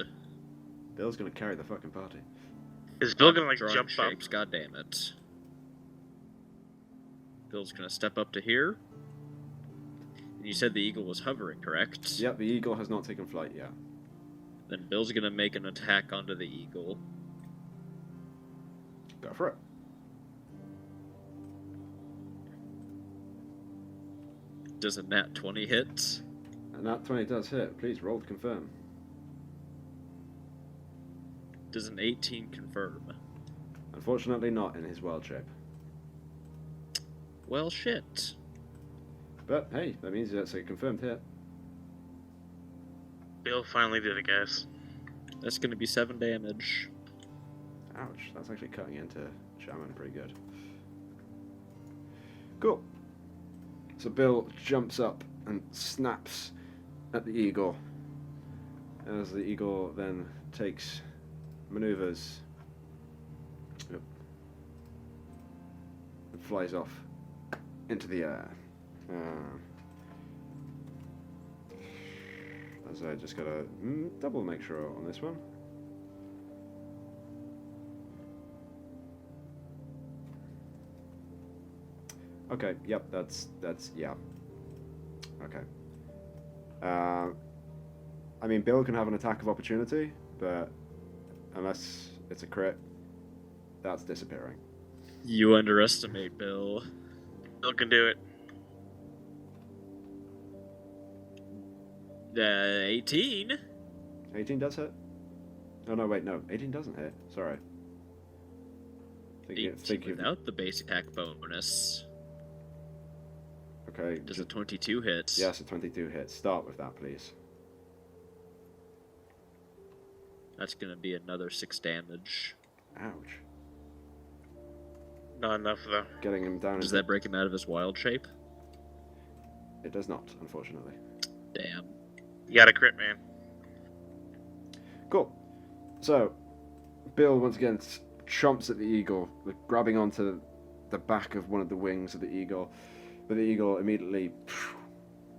[SPEAKER 2] Bill's gonna carry the fucking party.
[SPEAKER 1] Is Bill gonna, like,
[SPEAKER 3] Drawing
[SPEAKER 1] jump
[SPEAKER 3] shapes, god damn it. Bill's gonna step up to here. And you said the eagle was hovering, correct?
[SPEAKER 2] Yep, the eagle has not taken flight yet.
[SPEAKER 3] Then Bill's gonna make an attack onto the eagle.
[SPEAKER 2] Go for it.
[SPEAKER 3] Does a nat 20 hit?
[SPEAKER 2] And that 20 does hit. Please roll to confirm.
[SPEAKER 3] Does an 18 confirm?
[SPEAKER 2] Unfortunately, not in his wild shape.
[SPEAKER 3] Well, shit.
[SPEAKER 2] But hey, that means that's a confirmed hit.
[SPEAKER 1] Bill finally did it, guys.
[SPEAKER 3] That's gonna be 7 damage.
[SPEAKER 2] Ouch, that's actually cutting into Shaman pretty good. Cool. So Bill jumps up and snaps at the eagle. As the eagle then takes maneuvers. Yep. And flies off into the air. As I just gotta double make sure on this one. Okay, yep, that's yeah. Okay. I mean, Bill can have an attack of opportunity, but unless it's a crit, that's disappearing.
[SPEAKER 3] You underestimate Bill.
[SPEAKER 1] Bill can do it.
[SPEAKER 3] 18?
[SPEAKER 2] 18 does hit. Oh no, wait, no. 18 doesn't hit. Sorry.
[SPEAKER 3] 18 without the base attack bonus.
[SPEAKER 2] Okay.
[SPEAKER 3] Does a 22 hit?
[SPEAKER 2] Yes, a 22 hits. Start with that, please.
[SPEAKER 3] That's gonna be another 6 damage.
[SPEAKER 2] Ouch.
[SPEAKER 1] Not enough though.
[SPEAKER 2] Getting him down.
[SPEAKER 3] Does that break him out of his wild shape?
[SPEAKER 2] It does not, unfortunately.
[SPEAKER 3] Damn.
[SPEAKER 1] You got a crit, man.
[SPEAKER 2] Cool. So, Bill once again chomps at the eagle, grabbing onto the back of one of the wings of the eagle, but the eagle immediately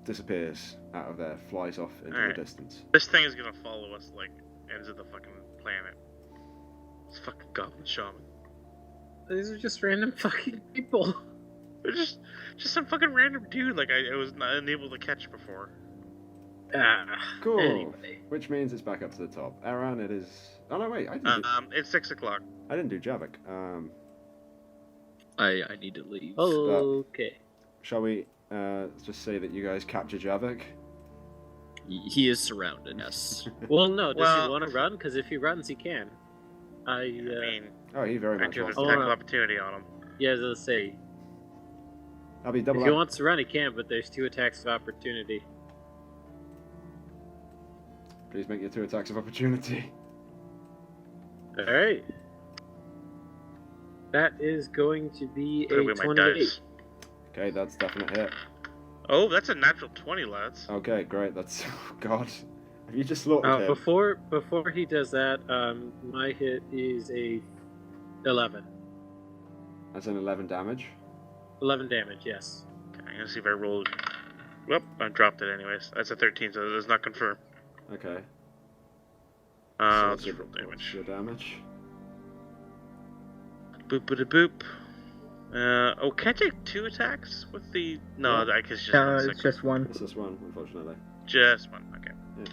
[SPEAKER 2] disappears out of there, flies off into the distance.
[SPEAKER 1] This thing is gonna follow us like ends of the fucking planet. It's fucking goblin shaman.
[SPEAKER 4] These are just random fucking people.
[SPEAKER 1] They're just some fucking random dude like I was not unable to catch before.
[SPEAKER 2] Cool.
[SPEAKER 4] Anyway.
[SPEAKER 2] Which means it's back up to the top. Aaron, it is. Oh no, wait. I didn't.
[SPEAKER 1] It's 6 o'clock.
[SPEAKER 2] I didn't do Javik.
[SPEAKER 3] I need to leave.
[SPEAKER 4] Okay.
[SPEAKER 2] Shall we just say that you guys capture Javik?
[SPEAKER 3] He is surrounded, yes.
[SPEAKER 4] Well, no. Does
[SPEAKER 1] Well-
[SPEAKER 4] he want to run? Because if he runs, he can.
[SPEAKER 1] I mean,
[SPEAKER 2] Oh, he very
[SPEAKER 1] I
[SPEAKER 2] much
[SPEAKER 1] do
[SPEAKER 2] wants
[SPEAKER 1] have
[SPEAKER 2] to.
[SPEAKER 1] attack of opportunity on him.
[SPEAKER 4] Yeah, as I say,
[SPEAKER 2] I'll be
[SPEAKER 4] if
[SPEAKER 2] double.
[SPEAKER 4] he wants to run, he can. But there's 2 attacks of opportunity.
[SPEAKER 2] Please make your 2 attacks of opportunity.
[SPEAKER 4] All right. That is going to be
[SPEAKER 1] Put
[SPEAKER 4] a
[SPEAKER 1] away my
[SPEAKER 4] 28.
[SPEAKER 1] dice.
[SPEAKER 2] Okay, that's definite hit.
[SPEAKER 1] Oh, that's a natural 20, lads.
[SPEAKER 2] Okay, great. That's oh god. Have you just slaughtered him?
[SPEAKER 4] Before he does that, my hit is a 11.
[SPEAKER 2] That's an 11 damage.
[SPEAKER 4] 11 damage. Yes.
[SPEAKER 1] Okay, I'm gonna see if I rolled. Well, I dropped it anyways. That's a 13, so it does not confirm.
[SPEAKER 2] Okay.
[SPEAKER 1] Let's
[SPEAKER 2] So
[SPEAKER 1] roll
[SPEAKER 2] what's
[SPEAKER 1] damage.
[SPEAKER 2] your damage?
[SPEAKER 1] Boop boop boop. Oh, can I take 2 attacks with the? No,
[SPEAKER 2] Yeah.
[SPEAKER 1] I guess just
[SPEAKER 5] No,
[SPEAKER 1] one
[SPEAKER 5] it's
[SPEAKER 1] second.
[SPEAKER 5] just one.
[SPEAKER 2] It's just one, unfortunately.
[SPEAKER 1] Just one. Okay.
[SPEAKER 2] Yeah.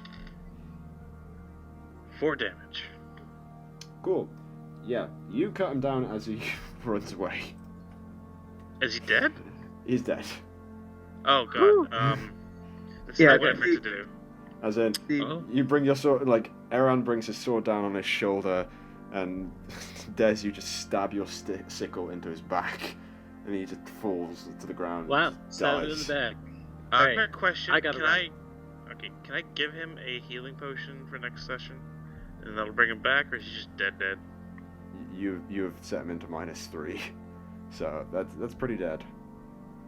[SPEAKER 1] 4 damage.
[SPEAKER 2] Cool. Yeah, you cut him down as he runs away.
[SPEAKER 1] Is he dead?
[SPEAKER 2] He's dead.
[SPEAKER 1] Oh
[SPEAKER 5] Woo.
[SPEAKER 1] god. That's
[SPEAKER 5] Yeah,
[SPEAKER 1] not what I
[SPEAKER 5] the-
[SPEAKER 1] meant to do.
[SPEAKER 2] As in,
[SPEAKER 5] The,
[SPEAKER 3] Oh.
[SPEAKER 2] you bring your sword, like, Aaron brings his sword down on his shoulder, and Des, you just stab your sickle into his back, and he just falls to the ground.
[SPEAKER 4] Wow.
[SPEAKER 2] and
[SPEAKER 4] Stab it in
[SPEAKER 2] dies.
[SPEAKER 4] the back.
[SPEAKER 1] I've
[SPEAKER 4] Alright,
[SPEAKER 1] got a question.
[SPEAKER 4] I gotta
[SPEAKER 1] Can
[SPEAKER 4] run.
[SPEAKER 1] Okay, can I give him a healing potion for next session? And that'll bring him back, or is he just dead?
[SPEAKER 2] You have set him into -3, so that's pretty dead.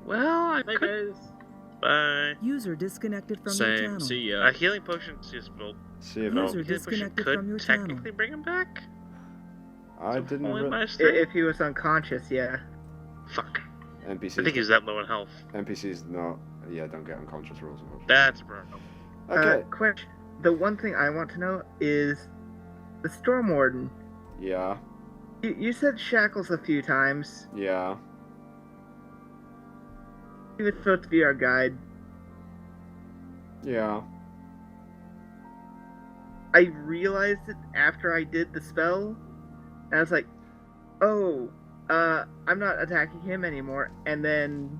[SPEAKER 1] Well, I
[SPEAKER 4] Bye,
[SPEAKER 1] could.
[SPEAKER 4] guys.
[SPEAKER 1] Bye.
[SPEAKER 6] User disconnected from your
[SPEAKER 3] Same.
[SPEAKER 6] channel.
[SPEAKER 3] See ya.
[SPEAKER 1] A healing potion is built.
[SPEAKER 2] See if
[SPEAKER 6] User
[SPEAKER 2] I'll-
[SPEAKER 1] Healing potion
[SPEAKER 6] disconnected
[SPEAKER 1] could
[SPEAKER 6] from your channel.
[SPEAKER 1] technically bring him back.
[SPEAKER 2] I didn't.
[SPEAKER 1] Only minus
[SPEAKER 5] i-
[SPEAKER 1] 3.
[SPEAKER 5] if he was unconscious, yeah.
[SPEAKER 1] Fuck.
[SPEAKER 2] NPCs.
[SPEAKER 1] I think he's that low in health.
[SPEAKER 2] NPCs not. Yeah, don't get unconscious rules. Unfortunately.
[SPEAKER 1] That's a problem.
[SPEAKER 2] Okay.
[SPEAKER 5] Question. The one thing I want to know is the Storm Warden.
[SPEAKER 2] Yeah.
[SPEAKER 5] You said shackles a few times.
[SPEAKER 2] Yeah.
[SPEAKER 5] He was supposed to be our guide.
[SPEAKER 2] Yeah.
[SPEAKER 5] I realized it after I did the spell, and I was like, "Oh, I'm not attacking him anymore." And then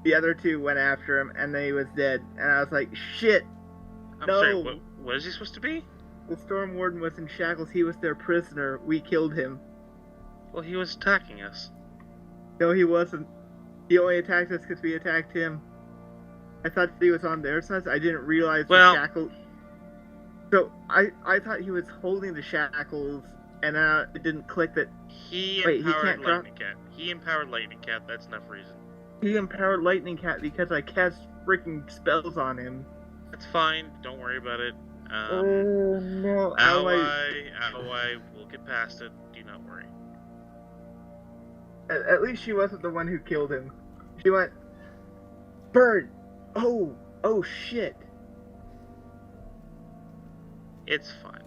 [SPEAKER 5] the other 2 went after him, and then he was dead. And I was like, "Shit!"
[SPEAKER 1] I'm
[SPEAKER 5] No.
[SPEAKER 1] sorry. What is he supposed to be?
[SPEAKER 5] The Storm Warden was in shackles. He was their prisoner. We killed him.
[SPEAKER 1] Well, he was attacking us.
[SPEAKER 5] No, he wasn't. He only attacked us because we attacked him. I thought he was on their side. I didn't realize
[SPEAKER 1] Well-
[SPEAKER 5] the shackle. So I thought he was holding the shackles, and it didn't click that
[SPEAKER 1] He
[SPEAKER 5] Wait, he
[SPEAKER 1] empowered
[SPEAKER 5] can't drop-
[SPEAKER 1] Lightning Cat. He empowered Lightning Cat. That's enough reason.
[SPEAKER 5] he empowered Lightning Cat because I cast freaking spells on him.
[SPEAKER 1] That's fine. Don't worry about it.
[SPEAKER 5] Oh no!
[SPEAKER 1] Ally, we'll get past it. Do not worry.
[SPEAKER 5] At least she wasn't the one who killed him. She went, "Bird! Oh shit!"
[SPEAKER 1] It's fine.